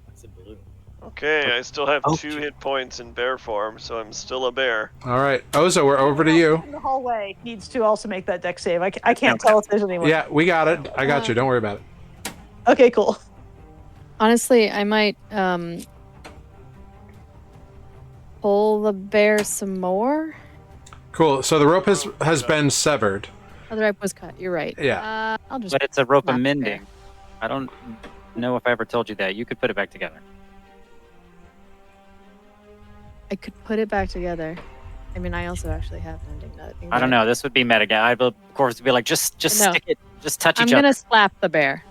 That's a blue. Oh, Okay, I still have Oh, 2 shit. hit points in bear form, so I'm still a bear. All right, Ozo, we're over to you. In the hallway needs to also make that deck save. I can't tell if there's anyone. Yeah, we got it. I got you. Don't worry about it. Okay, cool. Honestly, I might pull the bear some more. Cool. So the rope has been severed. Oh, the rope was cut. You're right. Yeah. I'll just. But it's a rope slap the bear. amending. I don't know if I ever told you that. You could put it back together. I could put it back together. I mean, I also actually have mending that. I don't know. This would be metagame. I'd of course be like, just No. stick it, just touch I'm each other. gonna slap the bear.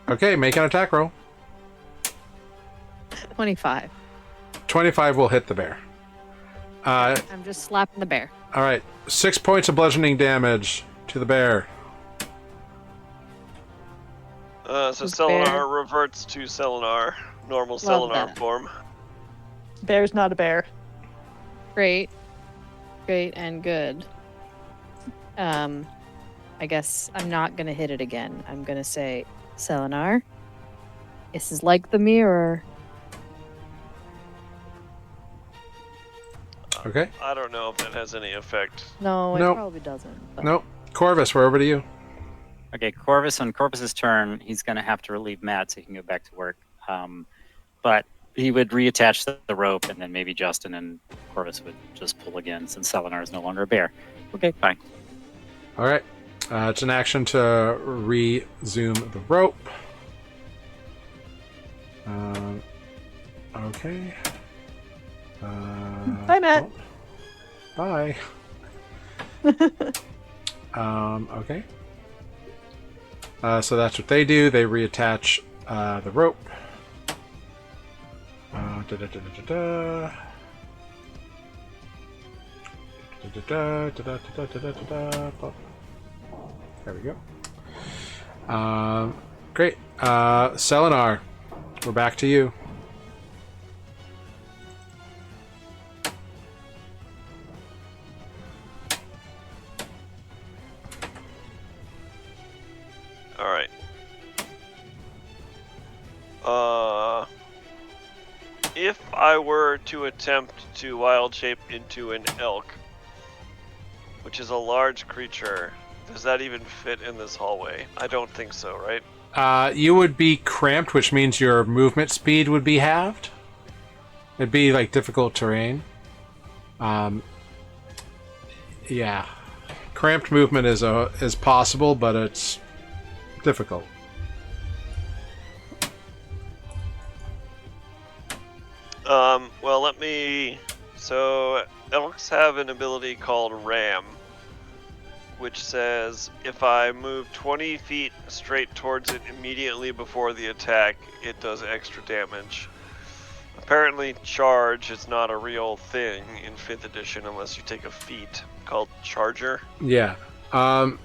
Okay, make an attack roll. 25. 25 will hit the bear. I'm just slapping the bear. All right, 6 points of bludgeoning damage to the bear. So This Selenar bear- reverts to Selenar, normal Love Selenar that. form. Bear's not a bear. Great. Great and good. I guess I'm not gonna hit it again. I'm gonna say, Selenar, this is like the mirror. Okay. I don't know if that has any effect. No, it Nope. probably doesn't. But Nope. Corvus, we're over to you. Okay, Corvus, on Corvus's turn, he's going to have to relieve Matt so he can go back to work. But he would reattach the rope, and then maybe Justin and Corvus would just pull again since Selenar is no longer a bear. Okay, fine. All right. It's an action to resume the rope. Okay. Bye, Matt. Bye. Okay. So that's what they do. They reattach the rope. Da-da-da-da-da-da. Da-da-da-da-da-da-da-da-da. There we go. Great. Selenar, we're back to you. All right. If I were to attempt to wild shape into an elk, which is a large creature, does that even fit in this hallway? I don't think so, right? You would be cramped, which means your movement speed would be halved. It'd be like difficult terrain. Yeah, cramped movement is possible, but it's difficult. Well, let me. So, elks have an ability called Ram, which says if I move 20 feet straight towards it immediately before the attack, it does extra damage. Apparently, charge is not a real thing in 5th edition unless you take a feat called Charger. Yeah.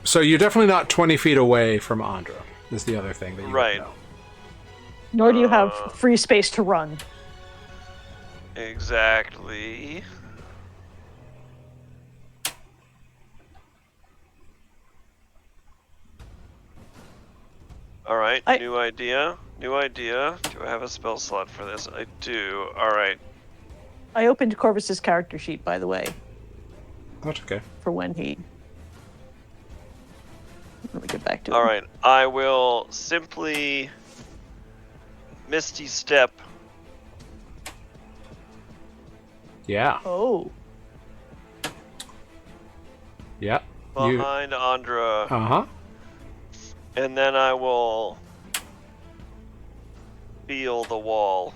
So you're definitely not 20 feet away from Andra, is the other thing that you would Right. know. Nor do you have free space to run. Exactly. Alright, I- new idea. New idea. Do I have a spell slot for this? I do. Alright. I opened Corvus's character sheet, by the way, That's okay. for when he. Let me get back to it. Alright. I will simply Misty Step. Yeah. Oh. Yeah. You. Behind Andra, Uh-huh. and then I will feel the wall.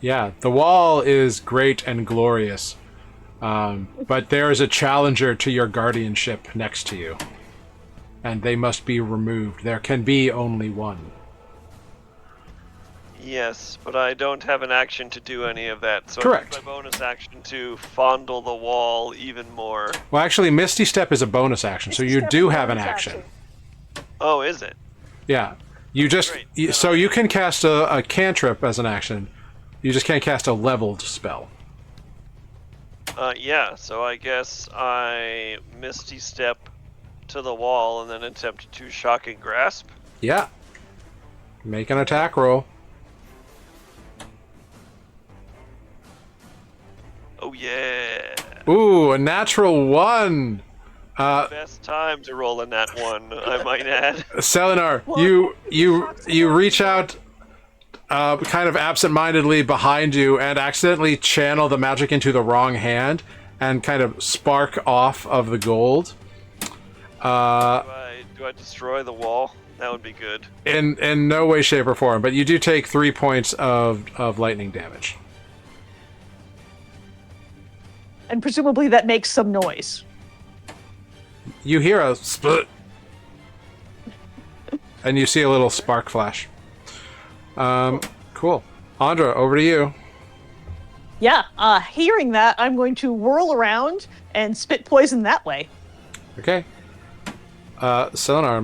Yeah. The wall is great and glorious. But there is a challenger to your guardianship next to you. And they must be removed. There can be only one. Yes, but I don't have an action to do any of that, so Correct. I use my bonus action to fondle the wall even more. Well, actually, Misty Step is a bonus action, so you Step do is have an bonus action. Oh, is it? Yeah. You just Great. so you can cast a cantrip as an action. You just can't cast a leveled spell. Yeah, so I guess I Misty Step to the wall and then attempt to Shocking Grasp. Yeah. Make an attack roll. Oh yeah. Ooh, a natural 1. Best time to roll in that one, I might add. Selenar, Well, you reach out kind of absent-mindedly behind you and accidentally channel the magic into the wrong hand and kind of spark off of the gold. Do I destroy the wall? That would be good. In no way, shape, or form, but you do take 3 points of lightning damage. And presumably that makes some noise. You hear a split, and you see a little spark flash. Cool. Andra, over to you. Yeah, hearing that, I'm going to whirl around and spit poison that way. Okay. Selenar,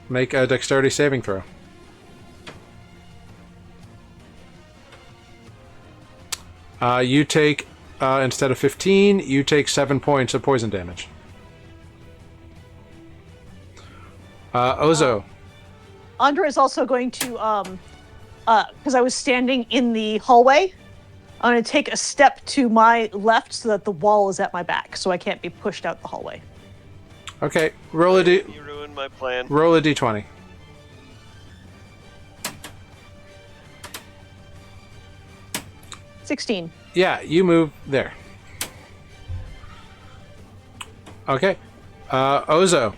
make a dexterity saving throw. You take, instead of 15, you take 7 points of poison damage. Ozo. Andra is also going to, because I was standing in the hallway, I'm going to take a step to my left so that the wall is at my back, so I can't be pushed out the hallway. Okay, roll a d. You ruined my plan. Roll a d20. $16. Yeah, you move there. Okay. Ozo,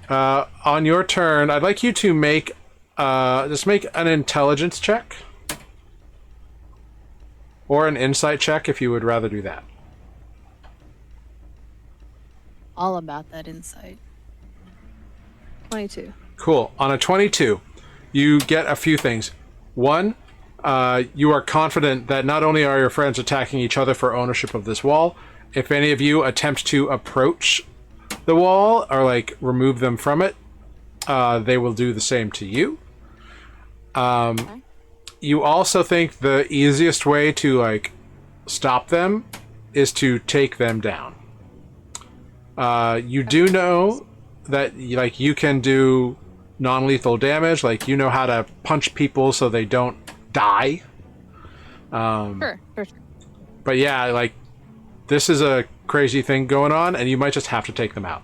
on your turn, I'd like you to make just make an intelligence check. Or an insight check if you would rather do that. All about that insight. 22. Cool. On a 22, you get a few things. One, you are confident that not only are your friends attacking each other for ownership of this wall, if any of you attempt to approach the wall or like remove them from it, they will do the same to you. Okay. You also think the easiest way to like stop them is to take them down. You do know that like you can do non-lethal damage, like you know how to punch people so they don't die. Sure. But yeah, like this is a crazy thing going on, and you might just have to take them out.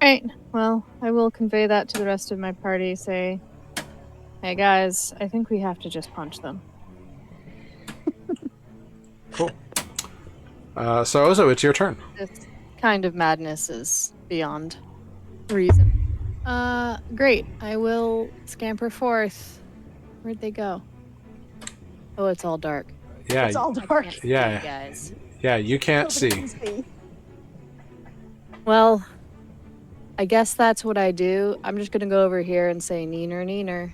Alright, well, I will convey that to the rest of my party, say, hey guys, I think we have to just punch them. Cool. So Ozo, it's your turn. This kind of madness is beyond reason. Great. I will scamper forth. Where'd they go? Oh, it's all dark. Yeah, It's all I dark. can't see Yeah. you guys. yeah, you can't Nobody see. can see. Well, I guess that's what I do. I'm just gonna go over here and say neener neener.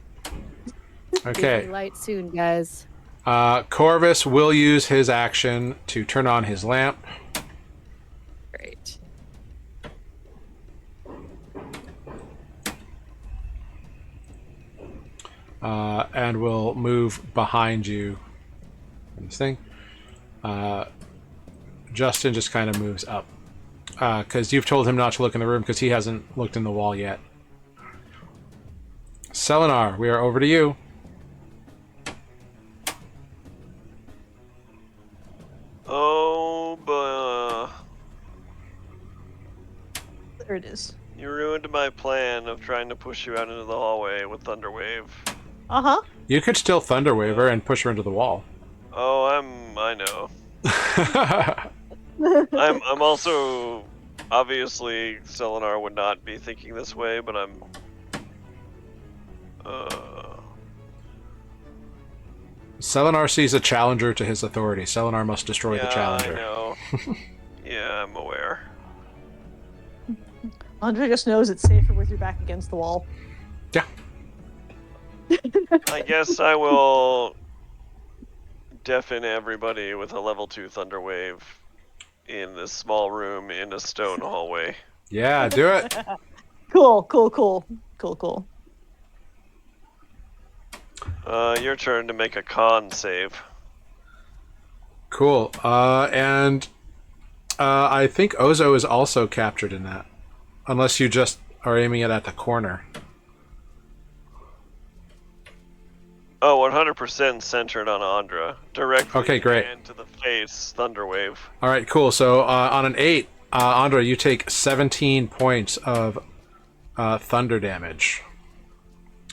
Okay. Light soon, guys. Corvus will use his action to turn on his lamp. Great. And will move behind you in this thing. Justin just kind of moves up. Because you've told him not to look in the room because he hasn't looked in the wall yet. Selenar, we are over to you. Oh, but There it is. you ruined my plan of trying to push you out into the hallway with Thunderwave. Uh-huh. You could still Thunderwave her and push her into the wall. Oh, I know. I'm also obviously Selenar would not be thinking this way, but I'm Selenar sees a challenger to his authority. Selenar must destroy the challenger. I know. Yeah, I'm aware. Andra just knows it's safer with your back against the wall. Yeah. I guess I will deafen everybody with a level 2 Thunderwave in this small room in a stone hallway. Yeah, do it. Cool. Your turn to make a con save. Cool. And I think Ozo is also captured in that. Unless you just are aiming it at the corner. Oh, 100% centered on Andra. Directly Okay, great. and to the face, Thunderwave. All right, cool. So on an 8, Andra, you take 17 points of thunder damage.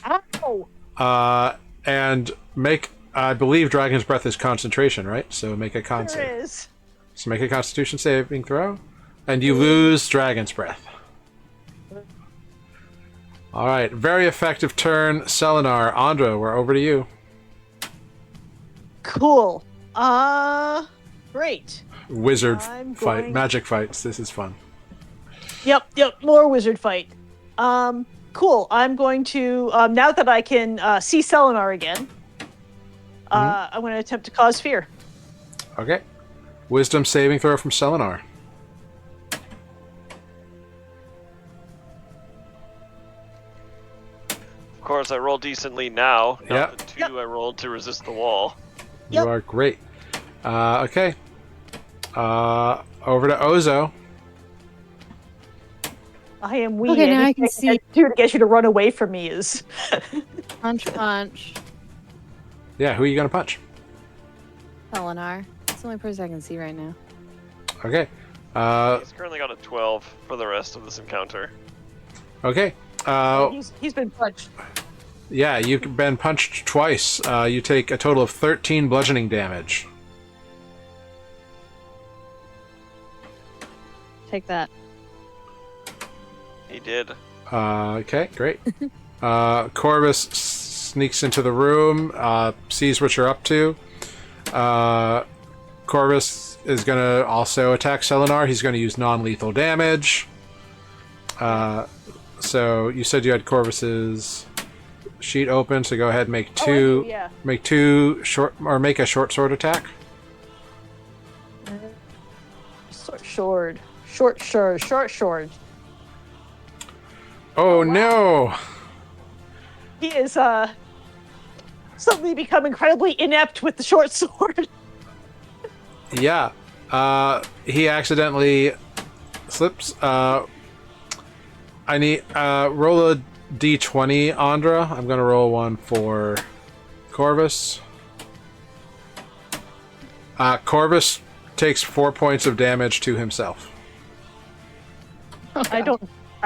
Ow! And make, I believe Dragon's Breath is concentration, right? So make a con save. There is. So make a Constitution saving throw, and you lose Dragon's Breath. All right, very effective turn, Selenar. Andra, we're over to you. Cool. Great. Wizard I'm fight, going- magic fights. This is fun. Yep, more wizard fight. Cool. I'm going to, now that I can see Selenar again, I'm going to attempt to cause fear. Okay. Wisdom saving throw from Selenar. Of course, I roll decently now. Not Yep. the 2 I rolled to resist the wall. You Yep. are great. Okay. Over to Ozo. I am weak. Okay, now I can Anything see. I can do to get you to run away from me is... Punch, punch. Yeah, who are you going to punch? Selenar. It's the only person I can see right now. Okay. He's currently got a 12 for the rest of this encounter. Okay. He's been punched. Yeah, you've been punched twice. You take a total of 13 bludgeoning damage. Take that. He did. Okay, great. Corvus sneaks into the room, sees what you're up to. Corvus is going to also attack Selenar. He's going to use non-lethal damage. So you said you had Corvus's sheet open, so go ahead and make two. Yeah. Make two short, or make a short sword attack. Short. Oh no! He is suddenly become incredibly inept with the short sword. Yeah. He accidentally slips. I need roll a d20, Andra. I'm gonna roll one for Corvus. Corvus takes 4 points of damage to himself. I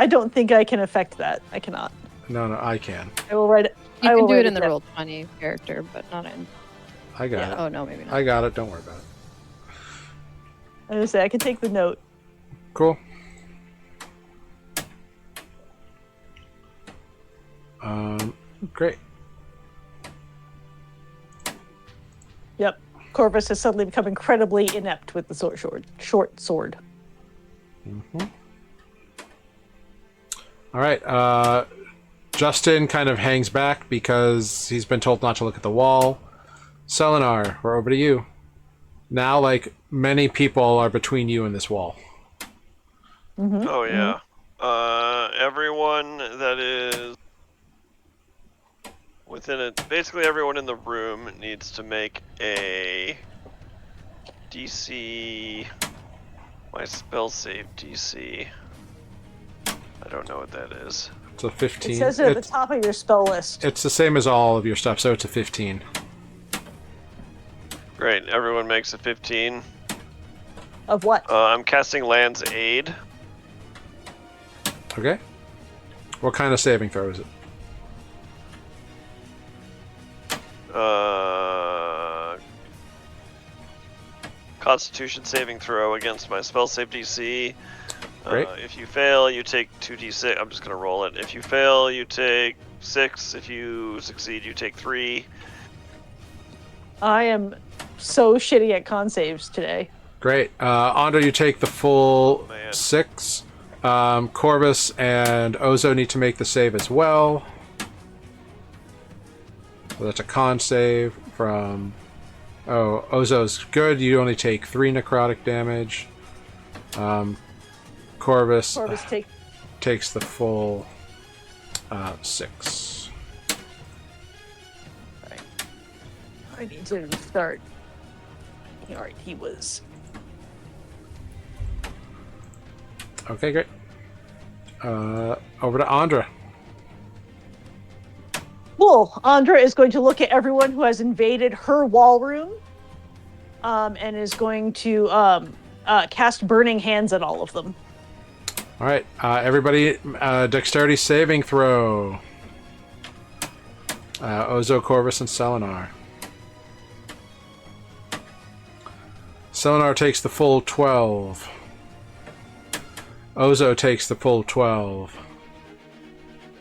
don't think I can affect that. I cannot. No, I can. I will write it. You I can will do write it in the down. Roll20 character, but not in. I got it. Oh no, maybe not. I got it. Don't worry about it. I was gonna say I can take the note. Cool. Great. Yep. Corvus has suddenly become incredibly inept with the short sword. All right. Justin kind of hangs back because he's been told not to look at the wall. Selenar, we're over to you. Now, like, many people are between you and this wall. Oh yeah. Everyone that is within it, basically everyone in the room needs to make a DC. My spell save DC. I don't know what that is. It's a 15. It says it at the top of your spell list. It's the same as all of your stuff, so it's a 15. Great. Everyone makes a 15. Of what? I'm casting Land's Aid. Okay. What kind of saving throw is it? Constitution saving throw against my spell save DC. Great. If you fail, you take 2d6. I'm just gonna roll it. If you fail, you take 6. If you succeed, you take 3. I am so shitty at con saves today. Great. Andra, you take the full Man. 6. Corvus and Ozo need to make the save as well. So that's a con save from... Oh, Ozo's good. You only take 3 necrotic damage. Corvus takes the full 6. I need to start. Alright, he was. Okay, great. Over to Andra. Cool. Andra is going to look at everyone who has invaded her wall room, and is going to cast Burning Hands at all of them. All right, everybody, dexterity saving throw. Ozo, Corvus, and Selenar. Selenar takes the full 12. Ozo takes the full 12.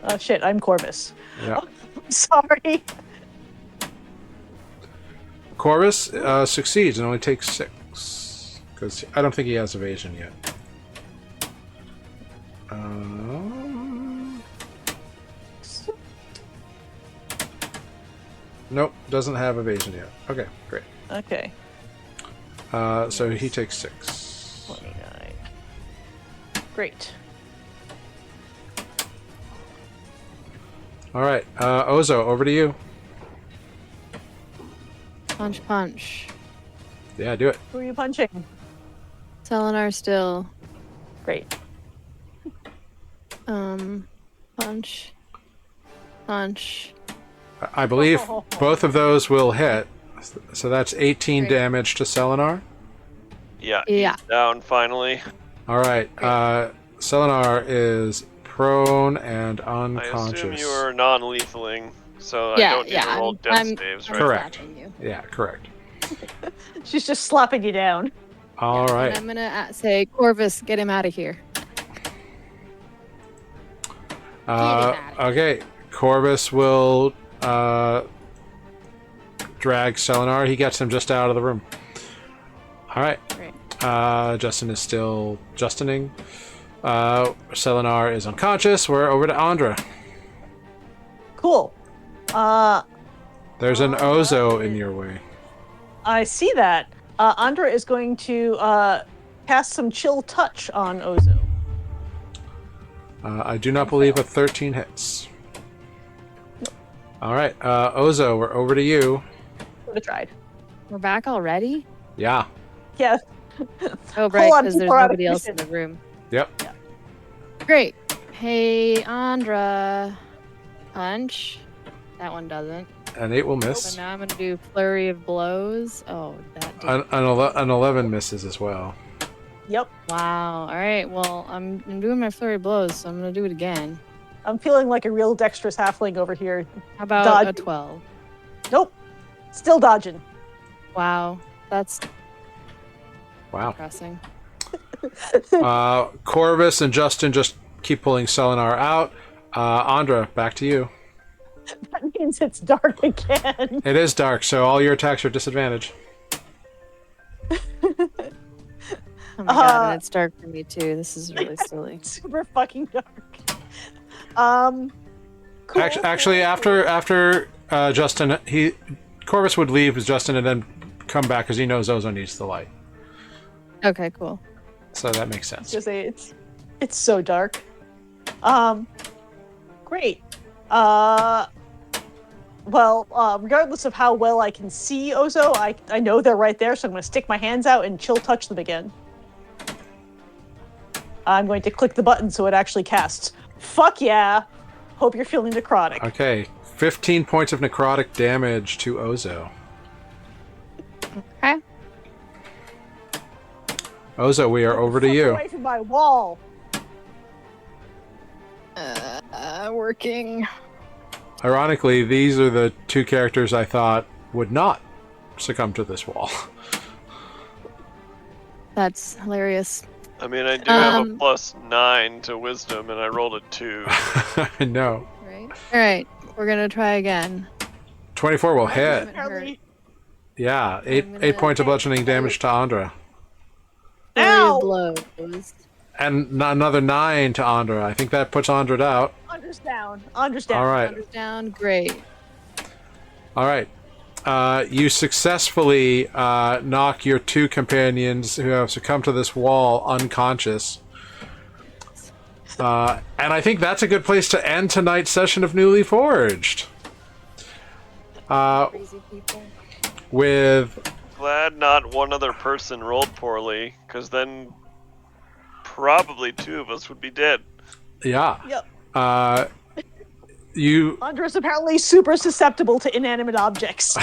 Oh shit, I'm Corvus. Yeah. Sorry. Corvus succeeds and only takes 6. Because I don't think he has evasion yet. Nope, doesn't have evasion yet. Okay, great. Okay. So he takes 6. 29. Great. All right, Ozo, over to you. Punch, punch. Yeah, do it. Who are you punching? Selenar still. Great. Punch. Punch. I believe both of those will hit. So that's 18 Great. damage to Selenar. Yeah. Yeah. He's down finally. All right, Selenar is prone and I unconscious. assume you are non-lethaling, so Yeah, I don't need yeah, to roll death I'm- saves, I'm right? Correct. slapping you. Yeah, correct. She's just slapping you down. All And right. I'm gonna say, Corvus, get him out of here. Okay, Corvus will drag Selenar. He gets him just out of the room. All right. Great. Justin is still Justining. Selenar is unconscious. We're over to Andra. Cool. There's an Ozo in your way. I see that. Andra is going to cast some Chill Touch on Ozo. I do not believe a 13 hits. All right, Ozo, we're over to you. Would have tried. We're back already? Yeah. Yeah. Oh, right, on, because people there's are out of nobody else in the commission. room. Yep. Great. Hey, Andra. Punch. That one doesn't. An 8 will So miss. now I'm going to do Flurry of Blows. Oh, that did. An 11 misses as well. Yep. Wow. All right. Well, I'm doing my Flurry of Blows, so I'm going to do it again. I'm feeling like a real dexterous halfling over here. How about Dodge. a 12? Nope. Still dodging. Wow. That's Wow. depressing. Corvus and Justin just keep pulling Selenar out. Andra, back to you. That means it's dark again. It is dark, so all your attacks are disadvantage. Oh my god, and it's dark for me too. This is really silly. Super fucking dark. Cool. Actually, after Justin, Corvus would leave as Justin and then come back because he knows Ozo needs the light. Okay, cool. So that makes sense. Just say it's so dark. Great. Well, regardless of how well I can see Ozo, I know they're right there, so I'm going to stick my hands out and Chill Touch them again. I'm going to click the button so it actually casts. Fuck yeah! Hope you're feeling necrotic. Okay, 15 points of necrotic damage to Ozo. Okay. Ozo, we are over to Fuck you. Away from my wall. Working. Ironically, these are the two characters I thought would not succumb to this wall. That's hilarious. I mean, I do have a +9 to wisdom, and I rolled a 2. I know. Right. All right. We're gonna try again. 24 will hit. Apparently- Yeah, I'm 8 points of bludgeoning damage to Andra. Flurry Ow! of blows. And another 9 to Andra. I think that puts Andra out. Andra's down. Andra's down. All right. Andrews down. Great. All right. You successfully knock your two companions who have succumbed to this wall unconscious. And I think that's a good place to end tonight's session of Nuuli Forged. Crazy people. With Glad not one other person rolled poorly, because then probably 2 of us would be dead. yeah. Yep. you Andra's apparently super susceptible to inanimate objects.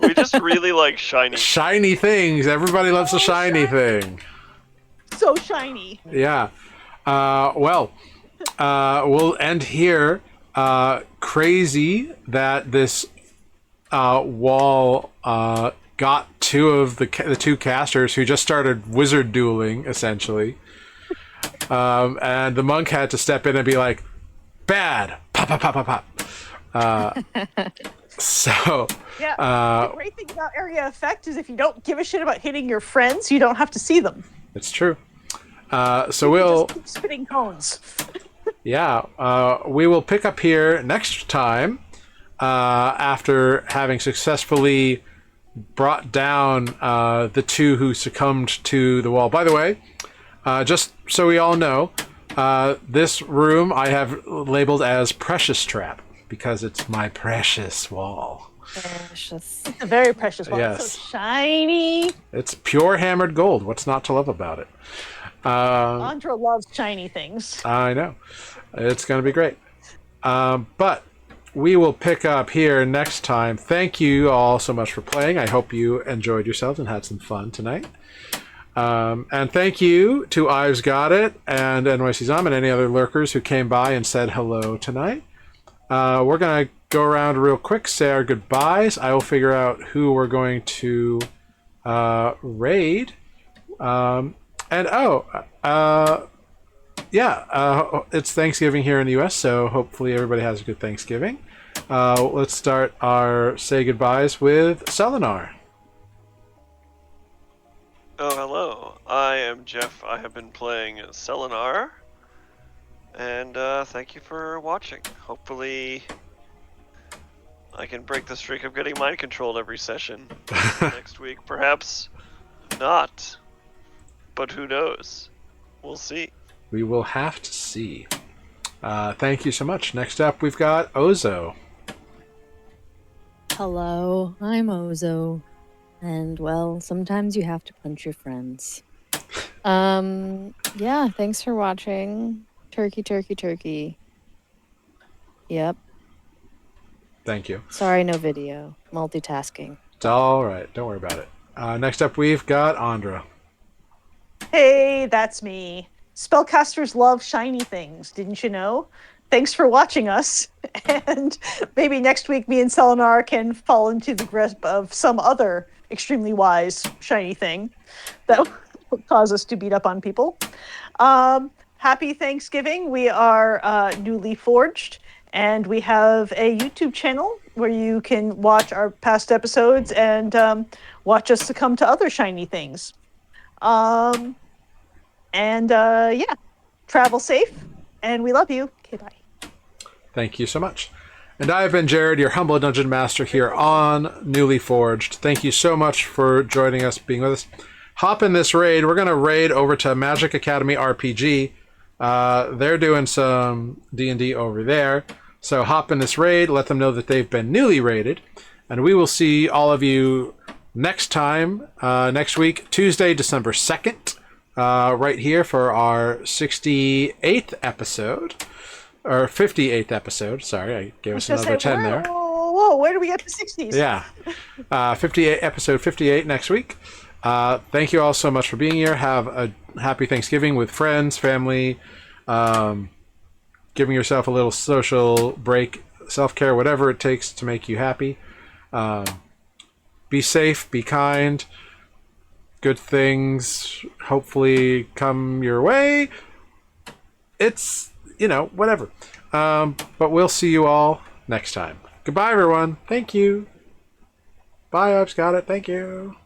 We just really like shiny things. Everybody loves a shiny thing. So shiny. Yeah. Well, we'll end here. Crazy that this wall got two of the two casters who just started wizard dueling, essentially. And the monk had to step in and be like, bad! Pop, pop, pop, pop, pop. So... Yeah, the great thing about area effect is if you don't give a shit about hitting your friends, you don't have to see them. It's true. So we'll... Just keep spitting cones. Yeah, we will pick up here next time after having successfully brought down the two who succumbed to the wall. By the way, just so we all know, this room I have labeled as Precious Trap because it's my precious wall. Precious. It's a very precious one. Yes. It's so shiny. It's pure hammered gold. What's not to love about it? Andra loves shiny things. I know. It's going to be great. But we will pick up here next time. Thank you all so much for playing. I hope you enjoyed yourselves and had some fun tonight. And thank you to Ives Got It and NYC Zom and any other lurkers who came by and said hello tonight. We're going to go around real quick, say our goodbyes. I will figure out who we're going to raid. It's Thanksgiving here in the U.S., so hopefully everybody has a good Thanksgiving. Let's start our say goodbyes with Selenar. Oh, hello. I am Jeff. I have been playing Selenar. And thank you for watching. Hopefully I can break the streak of getting mind controlled every session. Next week, perhaps not. But who knows? We'll see. We will have to see. Thank you so much. Next up, we've got Ozo. Hello, I'm Ozo. And, well, sometimes you have to punch your friends. Yeah, thanks for watching. Turkey, turkey, turkey. Yep. Thank you. Sorry, no video. Multitasking. It's all right. Don't worry about it. Next up, we've got Andra. Hey, that's me. Spellcasters love shiny things, didn't you know? Thanks for watching us. And maybe next week me and Selenar can fall into the grasp of some other extremely wise shiny thing that will cause us to beat up on people. Happy Thanksgiving. We are Nuuli Forged, and we have a YouTube channel where you can watch our past episodes and watch us succumb to other shiny things. Yeah, travel safe, and we love you. Okay, bye. Thank you so much. And I have been Jared, your humble dungeon master here on Nuuli Forged. Thank you so much for joining us, being with us. Hop in this raid. We're going to raid over to Magic Academy RPG. They're doing some D&D over there. So hop in this raid, let them know that they've been newly raided. And we will see all of you next time, next week, Tuesday, December 2nd, right here for our 68th episode. Or 58th episode. Sorry, I gave us another 10 there. Whoa, where do we get the 60s? Yeah. 58, episode 58 next week. Thank you all so much for being here. Have a happy Thanksgiving with friends, family, giving yourself a little social break, self-care, whatever it takes to make you happy. Be safe, be kind. Good things hopefully come your way. It's, whatever. But we'll see you all next time. Goodbye, everyone. Thank you. Bye, I've got it. Thank you.